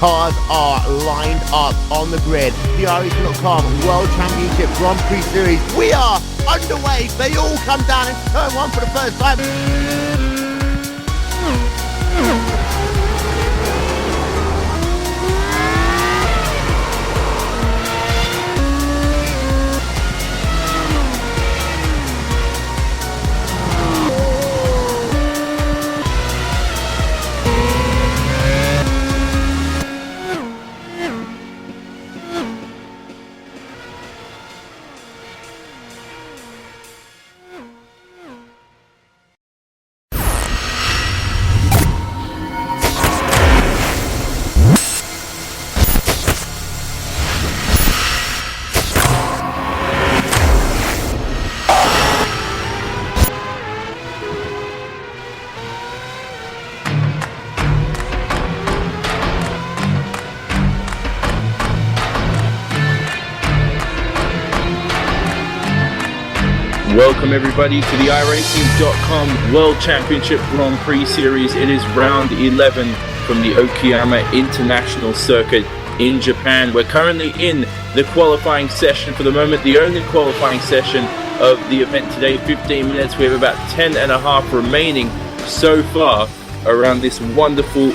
cars are lined up on the grid. The iRacing.com World Championship Grand Prix Series. We are underway. They all come down into turn one for the first time. Welcome everybody to the iRacing.com World Championship Grand Prix Series. It is round 11 from the Okayama International Circuit in Japan. We're currently in the qualifying session for the moment, the only qualifying session of the event today. 15 minutes, we have about 10 and a half remaining so far around this wonderful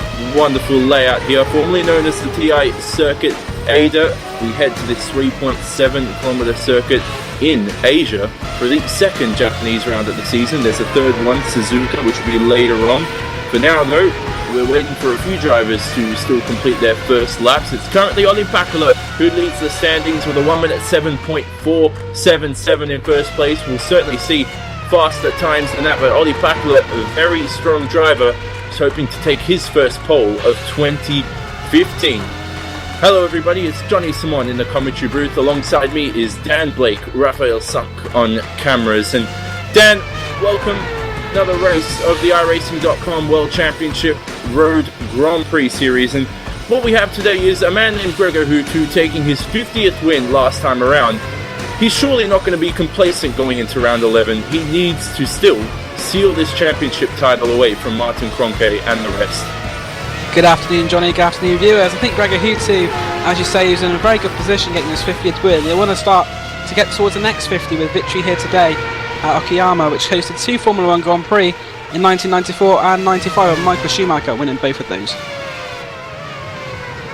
layout here, formerly known as the TI Circuit Ada. We head to this 3.7 kilometer circuit in Asia for the second Japanese round of the season. There's a third one, Suzuka, which will be later on. For now though, we're waiting for a few drivers to still complete their first laps. It's currently Olli Pakala who leads the standings with a 1 minute 7.477 in first place. We'll certainly see faster times than that, but Olli Pakala, a very strong driver, is hoping to take his first pole of 2015. Hello everybody, it's Johnny Simon in the commentary booth. Alongside me is Dan Blake, Raphael Sunk on cameras. And Dan, welcome. Another race of the iRacing.com World Championship Road Grand Prix Series. And what we have today is a man named Gregor Hutu taking his 50th win last time around. He's surely not going to be complacent going into round 11. He needs to still seal this championship title away from Martin Kroenke and the rest. Good afternoon, Johnny. Good afternoon, viewers. I think Gregor Hutu, as you say, is in a very good position getting his 50th win. He'll want to start to get towards the next 50 with victory here today at Okayama, which hosted two Formula 1 Grand Prix in 1994 and 95, with Michael Schumacher winning both of those.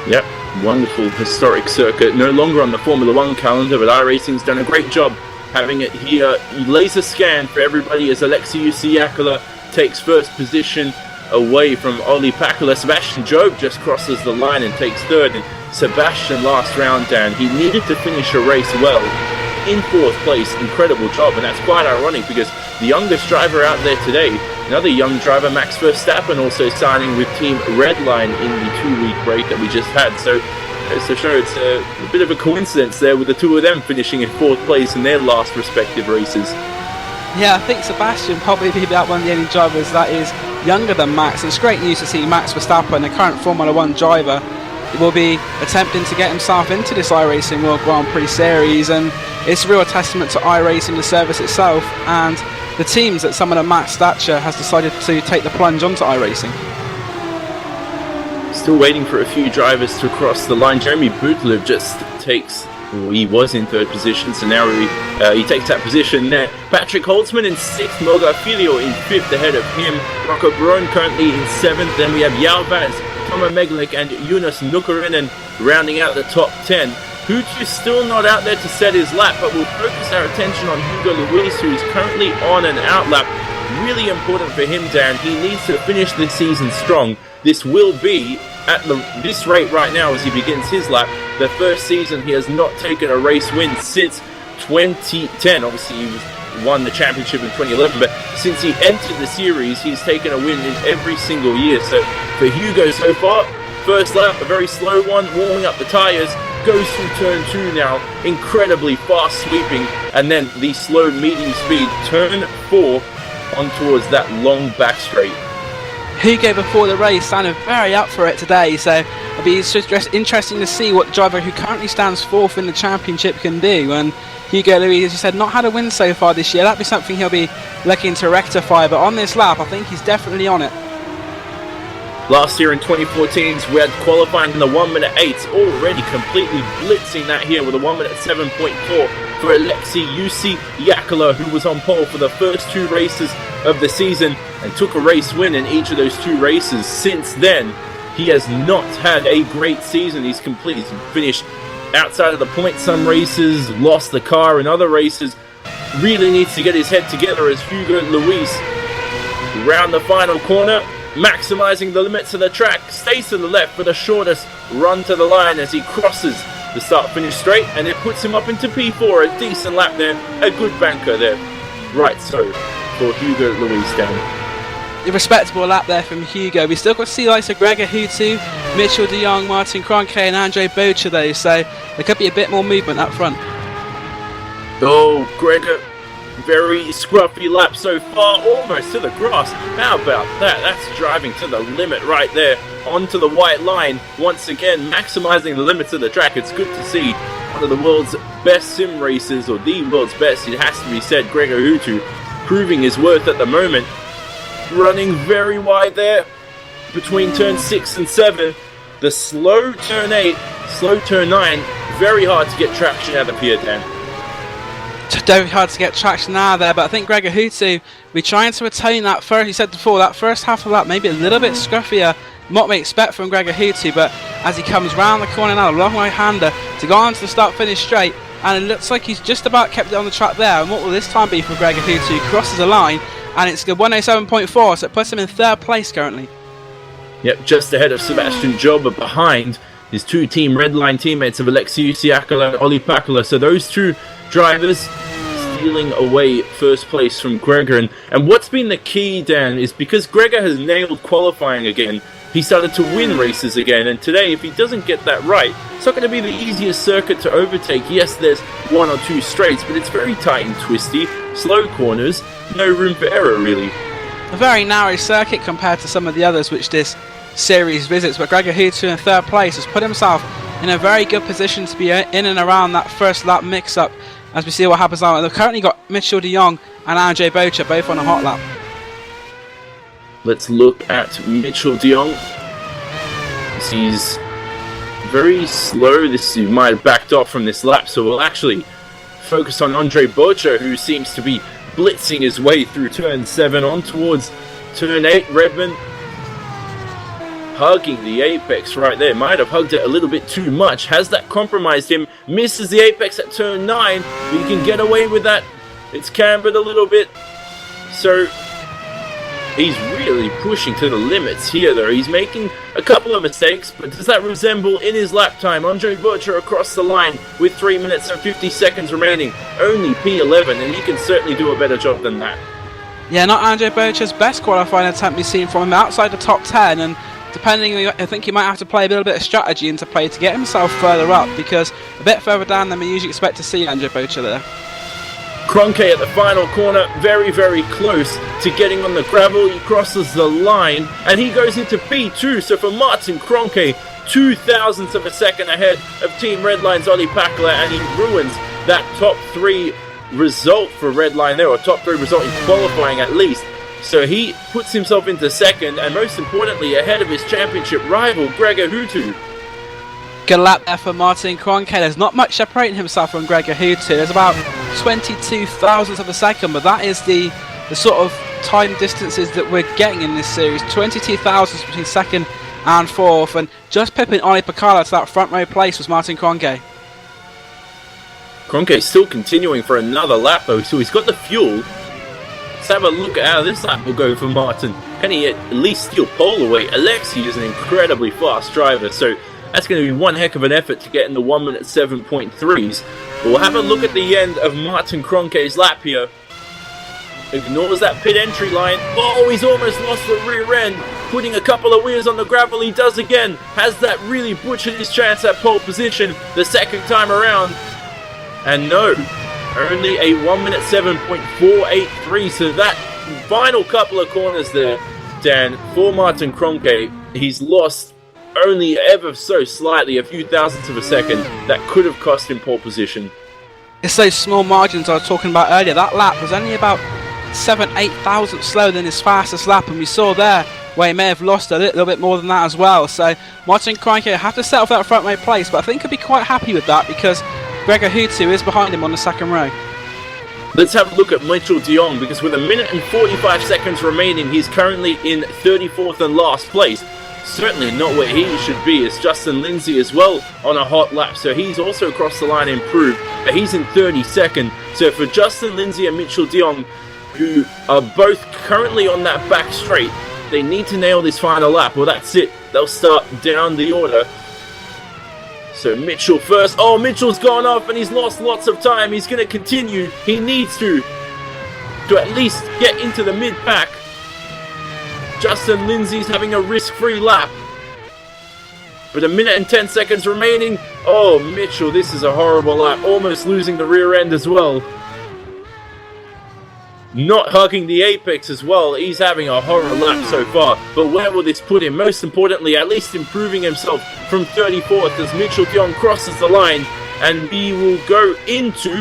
Yep, wonderful historic circuit. No longer on the Formula 1 calendar, but iRacing's done a great job having it here. Laser scan for everybody as Alexei Usiakala takes first position away from Olli Pakala. Sebastian Job just crosses the line and takes third, and Sebastian last round down. He needed to finish a race well in fourth place. Incredible job, and that's quite ironic because the youngest driver out there today, another young driver, Max Verstappen, also signing with Team Redline in the 2-week break that we just had. So it's a bit of a coincidence there with the two of them finishing in fourth place in their last respective races. Yeah, I think Sebastian probably be about one of the only drivers that is younger than Max. It's great news to see Max Verstappen, the current Formula 1 driver, will be attempting to get himself into this iRacing World Grand Prix Series, and it's a real testament to iRacing, the service itself, and the teams that someone of Matt's stature has decided to take the plunge onto iRacing. Still waiting for a few drivers to cross the line. Jeremy Butlev just takes... he was in third position, so now he takes that position there. Patrick Holtzman in sixth, Moga Filio in fifth ahead of him. Rocco Braun currently in seventh. Then we have Jalvaz, Tomer Meglik and Jonas Nukarinen rounding out the top 10. Hutu's still not out there to set his lap, but we'll focus our attention on Hugo Luis, who is currently on an out lap. Really important for him, Dan. He needs to finish this season strong. This will be, at this rate right now as he begins his lap, the first season he has not taken a race win since 2010. Obviously he won the championship in 2011, but since he entered the series he's taken a win in every single year. So for Hugo so far, first lap, a very slow one, warming up the tyres, goes through turn 2 now, incredibly fast sweeping, and then the slow medium speed, turn 4 on towards that long back straight. Hugo before the race sounded very up for it today, so it'll be interesting to see what the driver who currently stands fourth in the championship can do. And Hugo Luis, as you said, not had a win so far this year. That'll be something he'll be looking to rectify, but on this lap I think he's definitely on it. Last year in 2014s, we had qualifying in the 1 minute 8s, already completely blitzing that here with a 1 minute 7.4 for Alexei Yakula, who was on pole for the first 2 races of the season and took a race win in each of those 2 races. Since then, he has not had a great season. He's finished outside of the point some races, lost the car in other races. Really needs to get his head together as Hugo Luis round the final corner, maximizing the limits of the track, stays to the left for the shortest run to the line as he crosses the start-finish straight, and it puts him up into P4. A decent lap there, a good banker there. Right, so for Hugo Luis down. A respectable lap there from Hugo. We still got to see likes of Gregor Hutu, Mitchell de Jong, Martin Kroenke and Andre Bocha though, so there could be a bit more movement up front. Oh, Gregor, very scruffy lap so far, almost to the grass. How about that? That's driving to the limit right there, onto the white line. Once again, maximizing the limits of the track. It's good to see one of the world's best sim racers, or the world's best, it has to be said, Gregor Hutu, proving his worth at the moment. Running very wide there between turn 6 and 7. The slow turn 8, slow turn 9, very hard to get traction out of here, Dan. Very hard to get traction out of there, but I think Gregor Hutu, we're trying to attain that first, you said before, that first half of that maybe a little bit scruffier than what we expect from Gregor Hutu, but as he comes round the corner now, a long right-hander to go on to the start-finish straight, and it looks like he's just about kept it on the track there. And what will this time be for Gregor Hutu? He crosses the line, and it's good 107.4, so it puts him in 3rd place currently. Yep, just ahead of Sebastian Job, but behind his 2 Team Redline teammates of Alexius Yakula and Olli Pakula. So those 2 drivers stealing away 1st place from Gregor. And what's been the key, Dan, is because Gregor has nailed qualifying again, he started to win races again. And today, if he doesn't get that right, it's not going to be the easiest circuit to overtake. Yes, there's 1 or 2 straights, but it's very tight and twisty, slow corners, no room for error really. A very narrow circuit compared to some of the others which this series visits, but Gregor Hutu in 3rd place has put himself in a very good position to be in and around that first lap mix-up as we see what happens now. They've currently got Mitchell de Jong and Andre Bocha both on a hot lap. Let's look at Mitchell de Jong. He's very slow. He might have backed off from this lap, so we'll actually focus on Andre Bocha, who seems to be blitzing his way through turn 7 on towards turn 8. Redman hugging the apex right there. Might have hugged it a little bit too much. Has that compromised him? Misses the apex at turn 9, but he can get away with that. It's cambered a little bit. So he's really pushing to the limits here though. He's making a couple of mistakes, but does that resemble in his lap time? Andre Bocha across the line with 3 minutes and 50 seconds remaining. Only P11, and he can certainly do a better job than that. Yeah, not Andre Bocha's best qualifying attempt we've seen from him outside the top 10, and depending, I think he might have to play a little bit of strategy into play to get himself further up, because a bit further down than we usually expect to see Andre Bocha there. Kroenke at the final corner, very, very close to getting on the gravel. He crosses the line, and he goes into P2. So for Martin Kroenke, 0.02 of a second ahead of Team Redline's Olli Pakula, and he ruins that top 3 result for Redline there, or top 3 result in qualifying at least. So he puts himself into 2nd, and most importantly, ahead of his championship rival, Gregor Hutu. Good lap there for Martin Kroenke. There's not much separating himself from Gregor Hutu. There's about 22 thousandths of a second, but that is the sort of time distances that we're getting in this series. 22 thousandths between 2nd and 4th, and just pipping Olli Pakula to that front row place was Martin Kroenke. Kroenke still continuing for another lap though, so he's got the fuel. Let's have a look at how this lap will go for Martin. Can he at least steal pole away? Alexei is an incredibly fast driver, so that's going to be one heck of an effort to get in the 1 minute 7.3s. We'll have a look at the end of Martin Kroenke's lap here. Ignores that pit entry line. Oh, he's almost lost the rear end. Putting a couple of wheels on the gravel, he does again. Has that really butchered his chance at pole position the second time around? And no, only a 1 minute 7.483. So that final couple of corners there, Dan, for Martin Kroenke, he's lost only ever so slightly, a few thousandths of a second. That could have cost him pole position. It's those small margins I was talking about earlier. That lap was only about 7-8 thousandths slower than his fastest lap, and we saw there where he may have lost a little bit more than that as well. So Martin Kreinke have to settle for that front row place, but I think he'll be quite happy with that because Gregor Hutu is behind him on the second row. Let's have a look at Mitchell de Jong, because with 1 minute and 45 seconds remaining, he's currently in 34th and last place. Certainly not where he should be. It's Justin Lindsay as well on a hot lap, so he's also across the line improved, but he's in 32nd. So for Justin Lindsay and Mitchell de Jong, who are both currently on that back straight, they need to nail this final lap. Well, that's it. They'll start down the order. So Mitchell first. Oh, Mitchell's gone off and he's lost lots of time. He's going to continue. He needs to at least get into the mid-pack. Justin Lindsay's having a risk-free lap. With 1 minute and 10 seconds remaining. Oh, Mitchell, this is a horrible lap. Almost losing the rear end as well. Not hugging the apex as well. He's having a horror lap so far. But where will this put him? Most importantly, at least improving himself from 34th as Mitchell de Jong crosses the line. And he will go into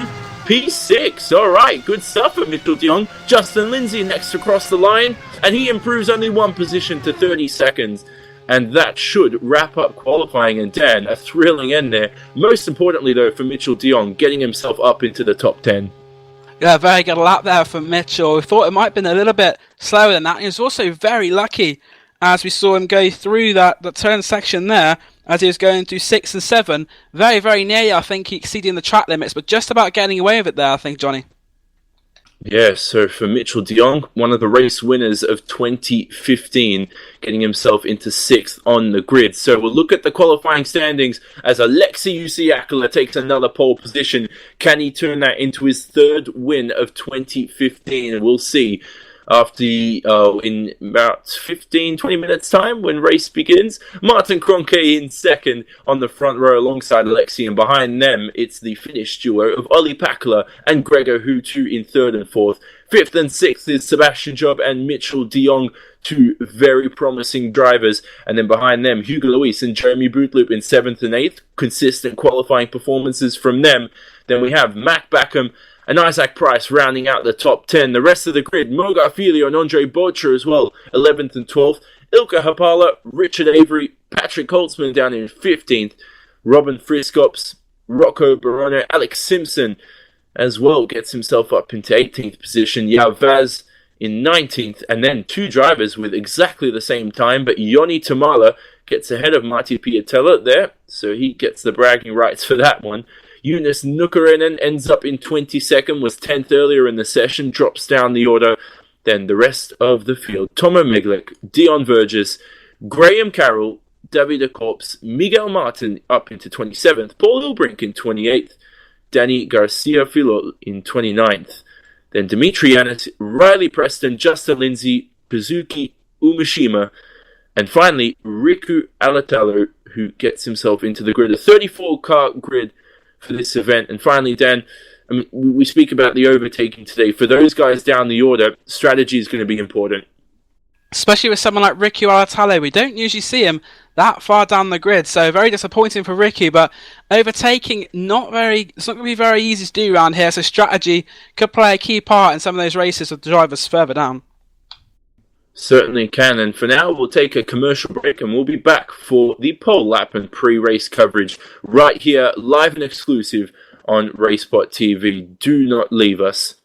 P6. Alright, good stuff for Mitchell de Jong. Justin Lindsay next to cross the line. And he improves only one position to 30 seconds. And that should wrap up qualifying. And Dan, a thrilling end there. Most importantly though, for Mitchell de Jong, getting himself up into the top 10. Yeah, very good lap there from Mitchell. We thought it might have been a little bit slower than that. He was also very lucky as we saw him go through that turn section there as he was going through 6 and 7. Very, very near, I think, exceeding the track limits, but just about getting away with it there, I think, Johnny. Yeah, so for Mitchell de Jong, one of the race winners of 2015, getting himself into 6th on the grid. So we'll look at the qualifying standings as Alexei Usiakala takes another pole position. Can he turn that into his 3rd win of 2015? We'll see. After in about 15-20 minutes time when race begins. Martin Kroenke in 2nd on the front row alongside Alexei, and behind them it's the Finnish duo of Olli Pakala and Gregor Hutu in 3rd and 4th. 5th and 6th is Sebastian Job and Mitchell de Jong, two very promising drivers, and then behind them Hugo Luis and Jeremy Bootloop in 7th and 8th. Consistent qualifying performances from them. Then we have Mac Backham and Isaac Price rounding out the top 10. The rest of the grid, Mogar Filio and Andre Bocher as well, 11th and 12th. Ilka Hapala, Richard Avery, Patrick Holtzman down in 15th. Robin Friskops, Rocco Barone, Alex Simpson as well gets himself up into 18th position. Yao Vaz in 19th. And then two drivers with exactly the same time, but Joni Tamala gets ahead of Matti Piatella there, so he gets the bragging rights for that one. Jonas Nukarinen ends up in 22nd, was 10th earlier in the session, drops down the order. Then the rest of the field, Tomo Miglic, Dion Vergis, Graham Carroll, David Corps, Miguel Martin up into 27th, Paul Hilbrink in 28th, Danny Garcia Filo in 29th. Then Dimitri Yanis, Riley Preston, Justin Lindsay, Kazuki Umeshima, and finally Riku Alatalo, who gets himself into the grid. A 34-car grid for this event. And finally, Dan, I mean, we speak about the overtaking today. For those guys down the order, strategy is going to be important. Especially with someone like Riku Alatalo. We don't usually see him that far down the grid, so very disappointing for Riku, but overtaking it's not going to be very easy to do around here, so strategy could play a key part in some of those races with the drivers further down. Certainly can, and for now we'll take a commercial break and we'll be back for the pole lap and pre-race coverage right here, live and exclusive on RaceSpotTV. Do not leave us.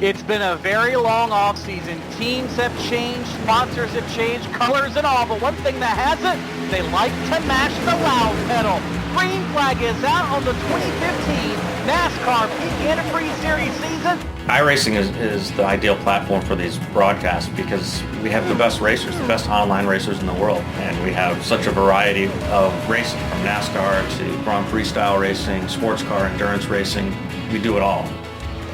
It's been a very long off-season. Teams have changed, sponsors have changed, colors and all, but one thing that hasn't, they like to mash the loud pedal. Green flag is out on the 2015 NASCAR Peak Antifreeze Series season. iRacing is the ideal platform for these broadcasts because we have the best racers, the best online racers in the world, and we have such a variety of racing, from NASCAR to Grand Prix style racing, sports car, endurance racing. We do it all.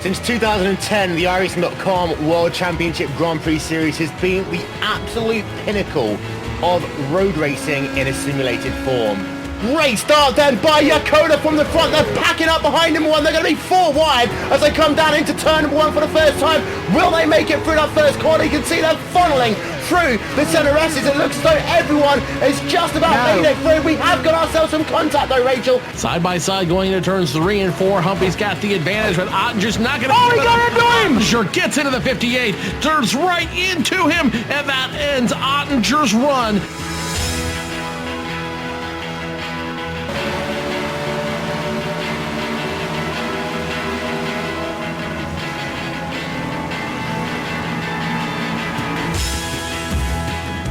Since 2010, the iRacing.com World Championship Grand Prix Series has been the absolute pinnacle of road racing in a simulated form. Great start then by Yakoda from the front. They're packing up behind number one. They're going to be 4 wide as they come down into turn number 1 for the first time. Will they make it through that first corner? You can see them funneling through the center S's. It looks as though everyone is just about made it through. We have got ourselves some contact though, Rachel. Side by side going into turns 3 and 4. Humpy's got the advantage, but Ottinger's not going to... Oh, he got into him! Ottinger gets into the 58, turns right into him, and that ends Ottinger's run.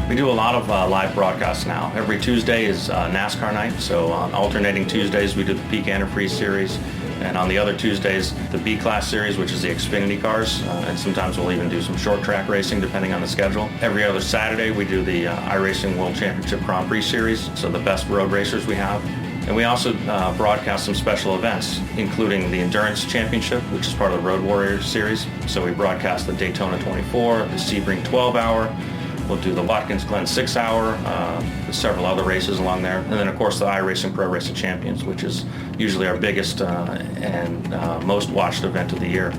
We do a lot of live broadcasts now. Every Tuesday is NASCAR night, so on alternating Tuesdays we do the Peak Antifreeze Series, and on the other Tuesdays the B-Class Series, which is the Xfinity cars, and sometimes we'll even do some short track racing depending on the schedule. Every other Saturday we do the iRacing World Championship Grand Prix Series, so the best road racers we have. And we also broadcast some special events, including the Endurance Championship, which is part of the Road Warriors Series. So we broadcast the Daytona 24, the Sebring 12-hour, we'll do the Watkins Glen 6-hour, several other races along there, and then of course the iRacing Pro Racing Champions, which is usually our biggest and most watched event of the year.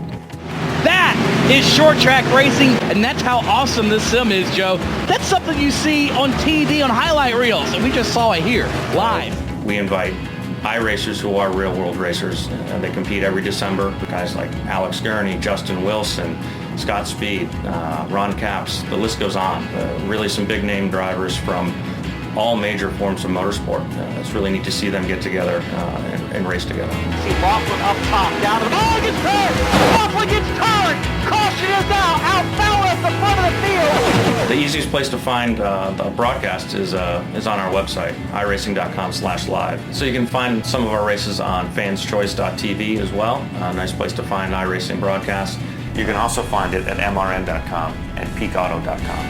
That is short track racing, and that's how awesome this sim is, Joe. That's something you see on TV on highlight reels, and we just saw it here, live. We invite iRacers who are real world racers, and they compete every December. Guys like Alex Gurney, Justin Wilson, Scott Speed, Ron Capps, the list goes on. Really some big name drivers from all major forms of motorsport. It's really neat to see them get together and race together. See Laughlin up top, down to the... Oh, he gets turned! Laughlin gets turned! Caution is out foul at the front of the field! The easiest place to find the broadcast is on our website, iRacing.com/live. So you can find some of our races on fanschoice.tv as well. A nice place to find iRacing broadcasts. You can also find it at mrn.com and peakauto.com.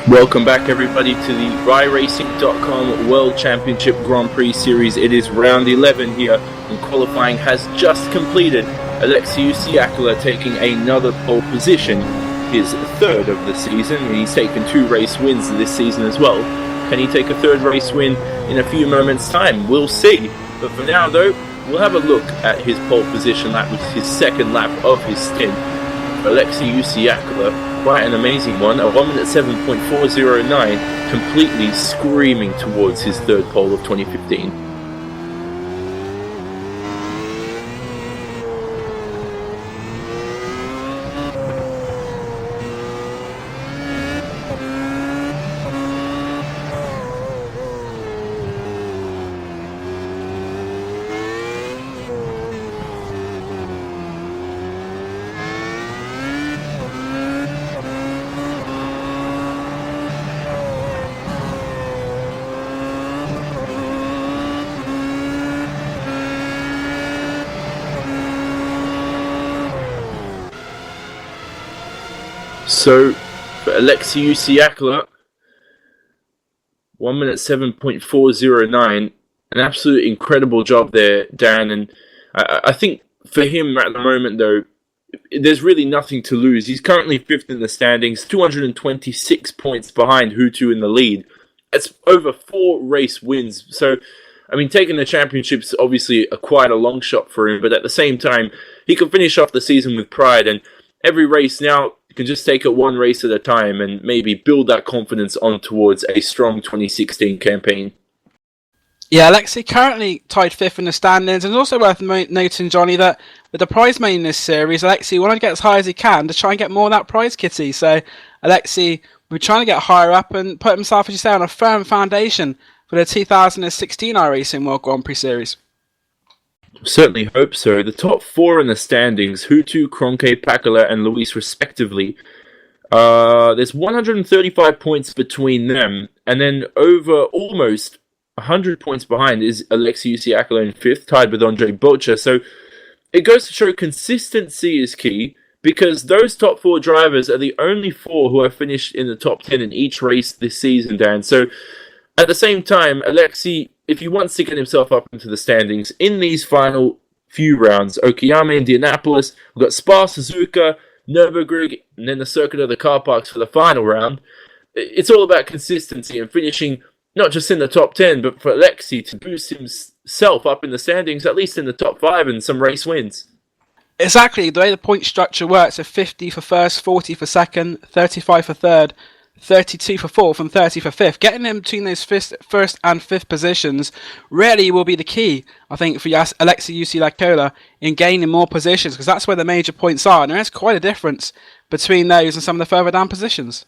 Welcome back everybody to the iRacing.com World Championship Grand Prix Series. It is round 11 here, and qualifying has just completed. Alexiu Siakala taking another pole position, his third of the season, and he's taken 2 race wins this season as well. Can he take a 3rd race win in a few moments time? We'll see. But for now though, we'll have a look at his pole position lap, which is his 2nd lap of his stint. Alexiu Siakala, quite an amazing one, a 1 minute 7.409, completely screaming towards his 3rd pole of 2015. So, for Alexiu Siakala, 1 minute 7.409, an absolute incredible job there, Dan. And I think for him at the moment, though, there's really nothing to lose. He's currently 5th in the standings, 226 points behind Hutu in the lead. It's over 4 race wins. So, I mean, taking the championship's obviously quite a long shot for him, but at the same time, he can finish off the season with pride. And every race now, you can just take it 1 race at a time and maybe build that confidence on towards a strong 2016 campaign. Yeah, Alexei currently tied 5th in the standings, and it's also worth noting, Johnny, that with the prize money in this series, Alexei wanted to get as high as he can to try and get more of that prize kitty. So Alexei will be trying to get higher up and put himself, as you say, on a firm foundation for the 2016 iRacing World Grand Prix Series. Certainly hope so. The top 4 in the standings, Hutu, Kroenke, Pakala, and Luis respectively. There's 135 points between them, and then over almost 100 points behind is Alexei Usiakala in 5th, tied with Andrei Bocha. So it goes to show consistency is key, because those top 4 drivers are the only 4 who have finished in the top 10 in each race this season, Dan. So at the same time, Alexei, if he wants to get himself up into the standings in these final few rounds, Okayama, Indianapolis, we've got Spa, Suzuka, Nürburgring, and then the circuit of the car parks for the final round. It's all about consistency and finishing not just in the top 10, but for Alexei to boost himself up in the standings, at least in the top 5 and some race wins. Exactly, the way the point structure works, 50 for first, 40 for second, 35 for third, 32 for fourth, and 30 for fifth. Getting them between those first and fifth positions really will be the key, I think, for Alexei Usiakala in gaining more positions, because that's where the major points are, and there is quite a difference between those and some of the further down positions.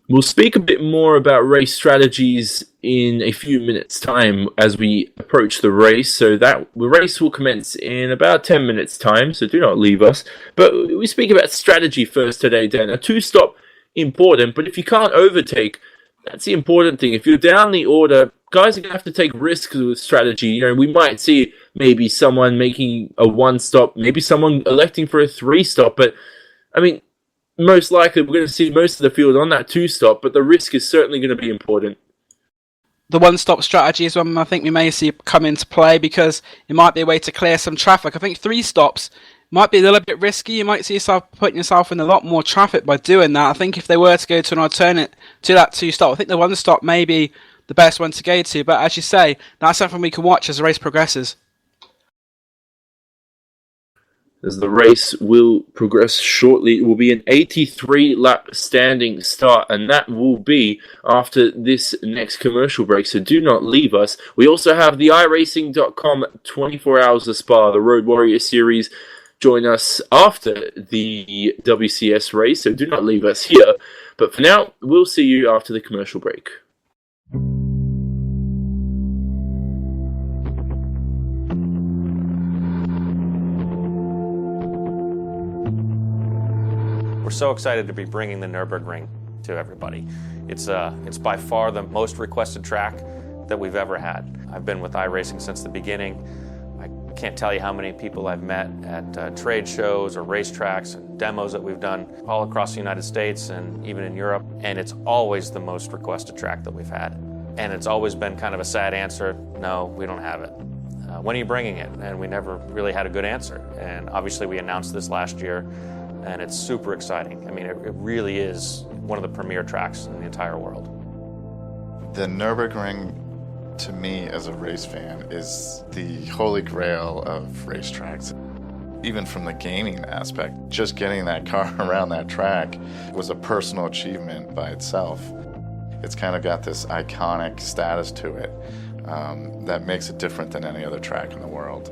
We'll speak a bit more about race strategies in a few minutes' time as we approach the race. So that the race will commence in about 10 minutes' time, so do not leave us. But we speak about strategy first today, Dan. A 2-stop, important, but if you can't overtake, that's the important thing. If you're down the order, guys are going to have to take risks with strategy. You know, we might see maybe someone making a 1-stop, maybe someone electing for a 3-stop, but I mean, most likely we're going to see most of the field on that 2-stop, but the risk is certainly going to be important. The 1-stop strategy is one I think we may see come into play, because it might be a way to clear some traffic. I think 3 stops might be a little bit risky. You might see yourself putting yourself in a lot more traffic by doing that. I think if they were to go to an alternate to that 2-stop, I think the 1-stop may be the best one to go to. But as you say, that's something we can watch as the race progresses. As the race will progress shortly, it will be an 83-lap standing start, and that will be after this next commercial break, so do not leave us. We also have the iRacing.com 24 Hours of Spa, the Road Warrior Series. Join us after the WCS race, so do not leave us here. But for now, we'll see you after the commercial break. We're so excited to be bringing the Nürburgring to everybody. It's by far the most requested track that we've ever had. I've been with iRacing since the beginning. I can't tell you how many people I've met at trade shows or racetracks and demos that we've done all across the United States and even in Europe, and it's always the most requested track that we've had. And it's always been kind of a sad answer, no, we don't have it. When are you bringing it? And we never really had a good answer. And obviously we announced this last year, and it's super exciting. I mean, it really is one of the premier tracks in the entire world. The Nürburgring, to me as a race fan, is the holy grail of racetracks. Even from the gaming aspect, just getting that car around that track was a personal achievement by itself. It's kind of got this iconic status to it that makes it different than any other track in the world.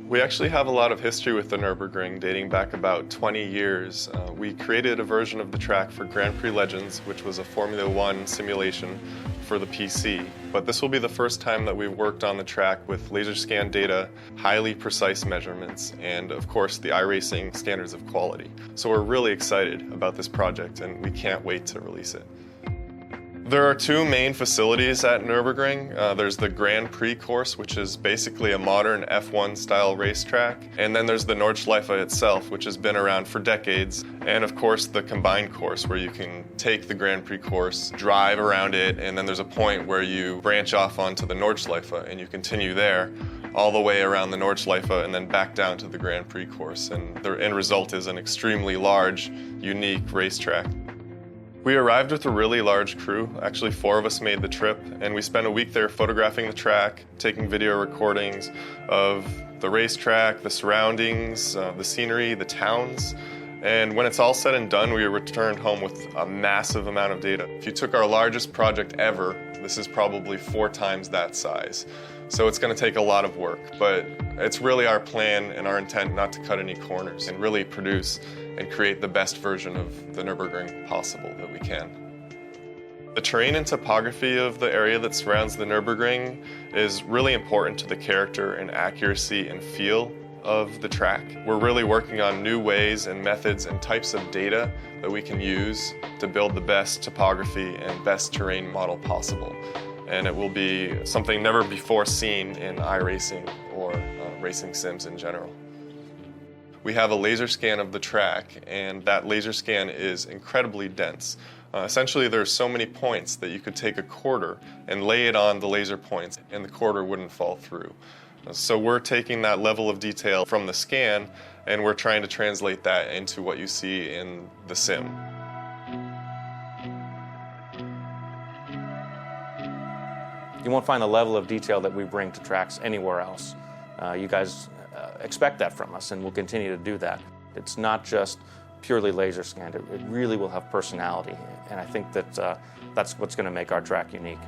We actually have a lot of history with the Nürburgring, dating back about 20 years. We created a version of the track for Grand Prix Legends, which was a Formula One simulation for the PC. But this will be the first time that we've worked on the track with laser scan data, highly precise measurements, and of course the iRacing standards of quality. So we're really excited about this project, and we can't wait to release it. There are 2 main facilities at Nürburgring. There's the Grand Prix course, which is basically a modern F1 style racetrack. And then there's the Nordschleife itself, which has been around for decades. And of course the combined course, where you can take the Grand Prix course, drive around it, and then there's a point where you branch off onto the Nordschleife and you continue there all the way around the Nordschleife and then back down to the Grand Prix course. And the end result is an extremely large, unique racetrack. We arrived with a really large crew. Actually, 4 of us made the trip, and we spent a week there photographing the track, taking video recordings of the racetrack, the surroundings, the scenery, the towns, And when it's all said and done, we returned home with a massive amount of data. If you took our largest project ever, this is probably 4 times that size. So it's going to take a lot of work, but it's really our plan and our intent not to cut any corners and really produce and create the best version of the Nürburgring possible that we can. The terrain and topography of the area that surrounds the Nürburgring is really important to the character and accuracy and feel of the track. We're really working on new ways and methods and types of data that we can use to build the best topography and best terrain model possible. And it will be something never before seen in iRacing or racing sims in general. We have a laser scan of the track, and that laser scan is incredibly dense. Essentially, there's so many points that you could take a quarter and lay it on the laser points and the quarter wouldn't fall through. So we're taking that level of detail from the scan and we're trying to translate that into what you see in the sim. You won't find the level of detail that we bring to tracks anywhere else. You guys expect that from us, and we'll continue to do that. It's not just purely laser scanned. It really will have personality, and I think that that's what's going to make our track unique.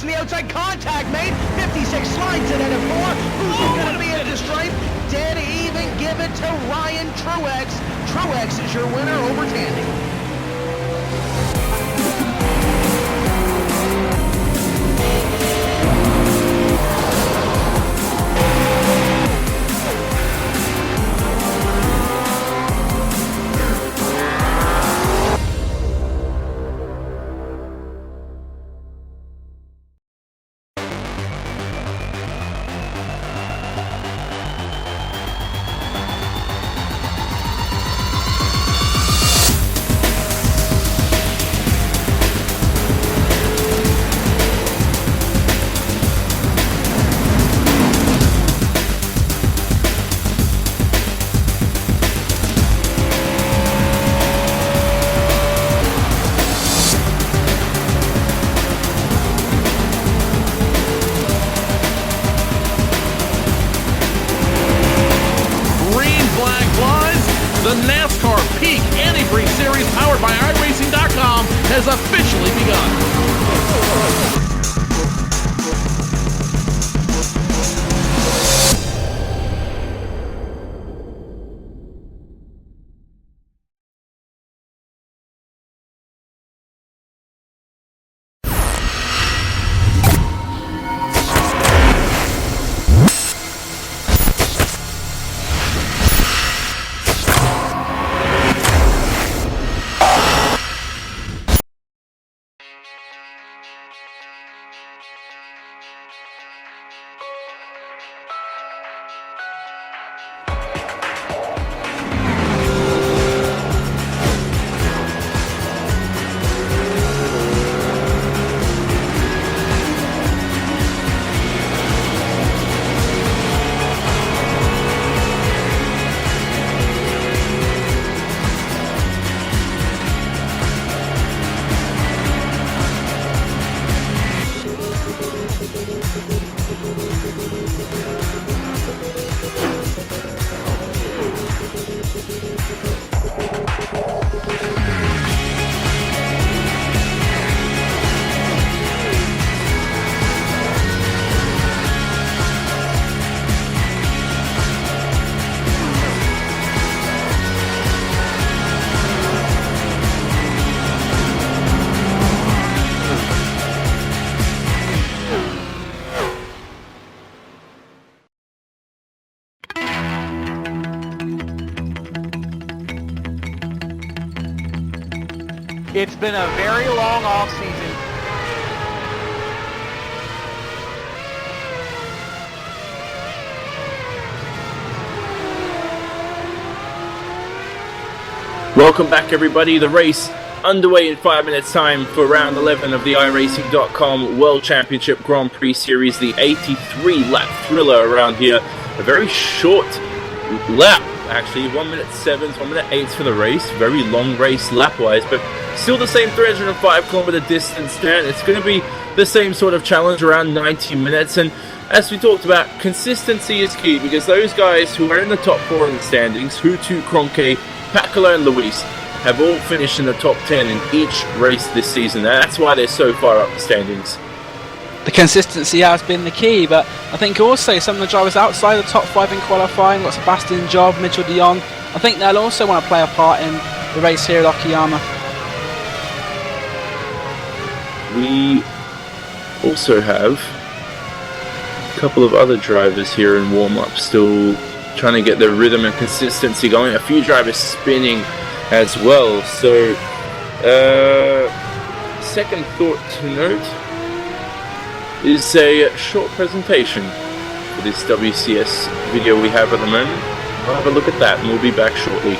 on the outside, contact made, 56 slides it into 4, who's going to be into stripe, dead even, give it to Ryan Truex. Truex is your winner over Tandy. It's been a very long off season. Welcome back, everybody. The race underway in 5 minutes time for round 11 of the iRacing.com World Championship Grand Prix Series, the 83 lap thriller around here. A very short lap, actually, 1 minute 7, 1 minute 8 for the race. Very long race lap wise, but still the same 305 kilometer distance there. It's going to be the same sort of challenge, around 90 minutes. And as we talked about, consistency is key, because those guys who are in the top 4 in the standings, Hutu, Kroenke, Pakula and Luis, have all finished in the top 10 in each race this season. That's why they're so far up the standings. The consistency has been the key, but I think also some of the drivers outside the top 5 in qualifying, like Sebastian Job, Mitchell de Jong, I think they'll also want to play a part in the race here at Okayama. We also have a couple of other drivers here in warm-up, still trying to get their rhythm and consistency going. A few drivers spinning as well. So, second thought to note is a short presentation for this WCS video we have at the moment. We'll have a look at that and we'll be back shortly.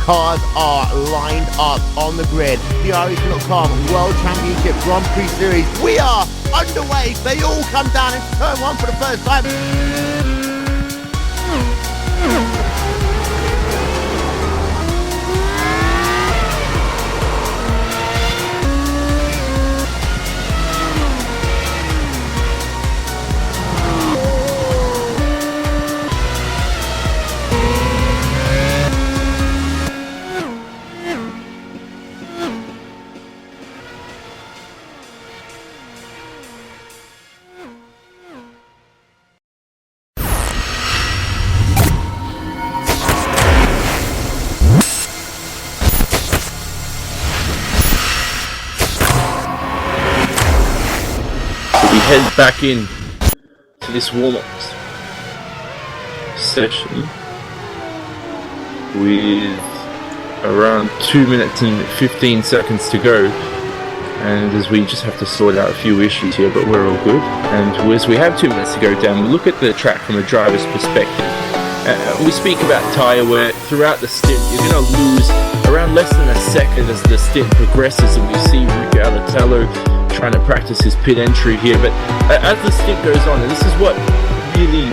Cars are lined up on the grid. The iRacing.com World Championship Grand Prix Series. We are underway. They all come down into turn 1 for the first time. Head back in to this warm-up session with around 2 minutes and 15 seconds to go, and as we just have to sort out a few issues here, but we're all good. And as we have 2 minutes to go down, we look at the track from a driver's perspective. We speak about tyre wear. Throughout the stint, you're going to lose around less than a second as the stint progresses, and we see Ricky Alatello trying to practice his pit entry here. But as the stint goes on, and this is what really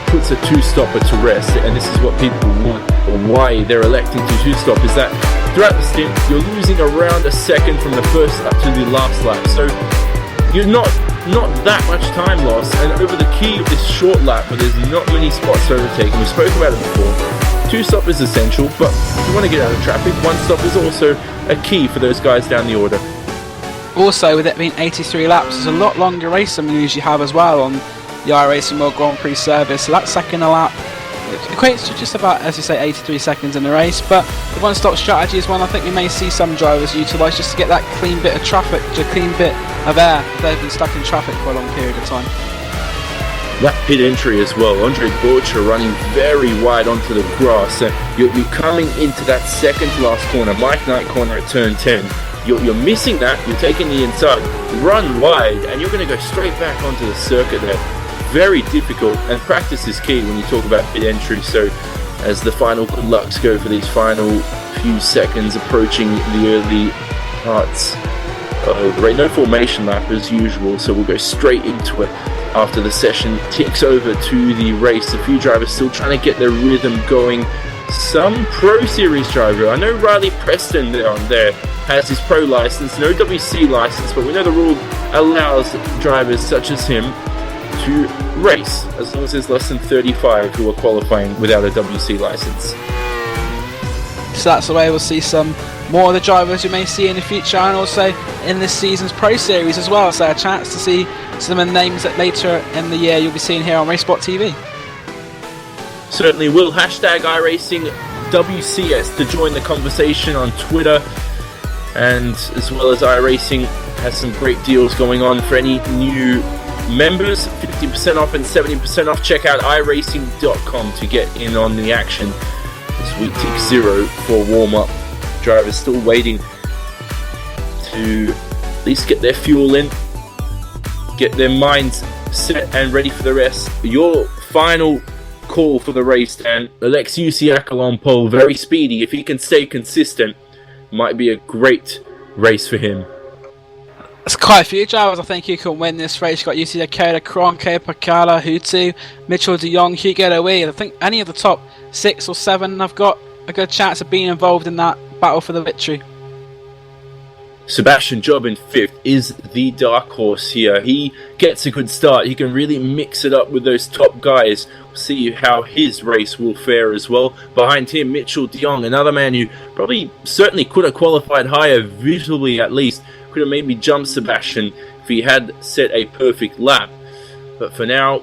puts a two-stopper to rest, and this is what people want, or why they're electing to two-stop, is that throughout the stint, you're losing around a second from the first lap to the last lap. So you're not that much time lost, and over the key of this short lap where there's not many spots to overtake, and we spoke about it before, two-stop is essential, but if you want to get out of traffic, one-stop is also a key for those guys down the order. Also, with it being 83 laps, there's a lot longer race than we usually have as well on the iRacing World Grand Prix service. So that second lap equates to just about, as you say, 83 seconds in the race. But the one-stop strategy is one I think we may see some drivers utilise, just to get that clean bit of traffic, just a clean bit of air if they've been stuck in traffic for a long period of time. That pit entry as well, Andre Borcher running very wide onto the grass. You're coming into that second to last corner, Mike Knight corner at turn 10. You're missing that, you're taking the inside, run wide, and you're going to go straight back onto the circuit there. Very difficult, and practice is key when you talk about pit entry. So as the final good lucks go for these final few seconds approaching the early parts of the race. No formation lap as usual, so we'll go straight into it after the session ticks over to the race. A few drivers still trying to get their rhythm going. Some Pro Series driver, I know Riley Preston down there has his Pro license, no WC license, but we know the rule allows drivers such as him to race as long as there's less than 35 who are qualifying without a WC license. So that's the way we'll see some more of the drivers you may see in the future, and also in this season's Pro Series as well. So a chance to see some of the names that later in the year you'll be seeing here on RaceSpotTV. Certainly will. Hashtag iRacingWCS to join the conversation on Twitter. And as well as iRacing has some great deals going on for any new members, 50% off and 70% off. Check out iRacing.com to get in on the action as we tick 0 for warm-up. Drivers still waiting to at least get their fuel in, get their minds set and ready for the rest. Your final call for the race, Dan. iWCGPS on pole, very speedy. If he can stay consistent, might be a great race for him. There's quite a few drivers I think who can win this race. You've got Yuki Tsunoda, Kronke, Pakala, Hutu, Mitchell de Jong, Hugo Louis. I think any of the top 6 or 7 have got a good chance of being involved in that battle for the victory. Sebastian Job in 5th is the dark horse here. He gets a good start. He can really mix it up with those top guys. We'll see how his race will fare as well. Behind him, Mitchell de Jong, another man who probably certainly could have qualified higher, visually at least. Could have maybe jumped Sebastian if he had set a perfect lap. But for now,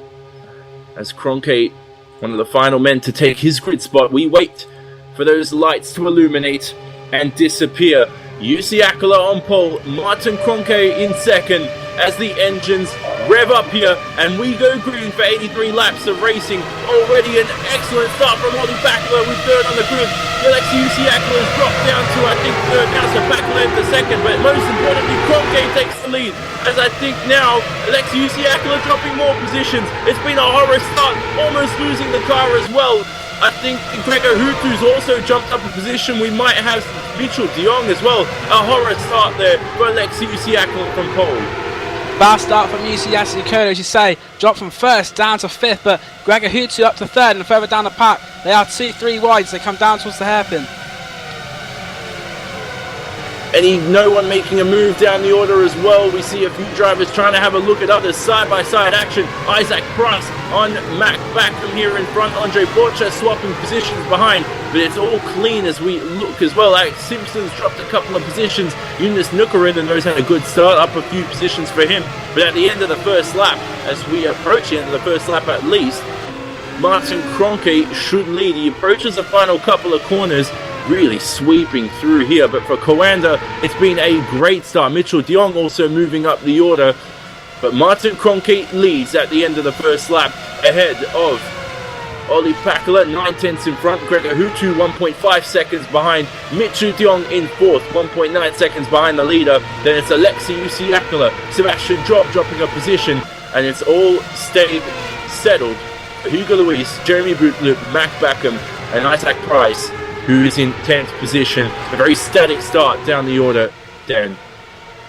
as Kronke, one of the final men to take his grid spot, we wait for those lights to illuminate and disappear. Yusi Akala on pole, Martin Kronke in 2nd as the engines rev up here, and we go green for 83 laps of racing. Already an excellent start from Ollie Bakula with 3rd on the grid. Yusi Akala has dropped down to, I think, 3rd now, so Bakula into 2nd, but most importantly, Kronke takes the lead, as I think now Yusi Akala dropping more positions. It's been a horror start, almost losing the car as well. I think Gregor Hutu's also jumped up a position. We might have Mitchell de Jong as well. A horror start there for Yusi Akala from pole. Bad start from Yuki Tsunoda, as you say. Dropped from 1st down to 5th, but Gregor Hutu up to 3rd, and further down the pack, they are 2-3 wide as they come down towards the hairpin. No one making a move down the order as well. We see a few drivers trying to have a look at others. Side-by-side action. Isaac Price on Mac Backham here in front. Andre Borcha swapping positions behind. But it's all clean as we look as well. Alex Simpson's dropped a couple of positions. Eunice Nukarin and those had a good start. Up a few positions for him. But at the end of the first lap, as we approach the end of the first lap at least, Martin Kronke should lead. He approaches the final couple of corners, really sweeping through here. But for Coanda, it's been a great start. Mitchell de Jong also moving up the order. But Martin Kronke leads at the end of the first lap, ahead of Ollie Pakala, 9/10 in front. Gregor Hutu, 1.5 seconds behind. Mitchell de Jong in 4th, 1.9 seconds behind the leader. Then it's Yusi Akala, Sebastian Job dropping a position. And it's all stayed settled for Hugo Louis, Jeremy Bootloop, Mac Backham, and Isaac Price, who is in 10th position. A very static start down the order, Dan.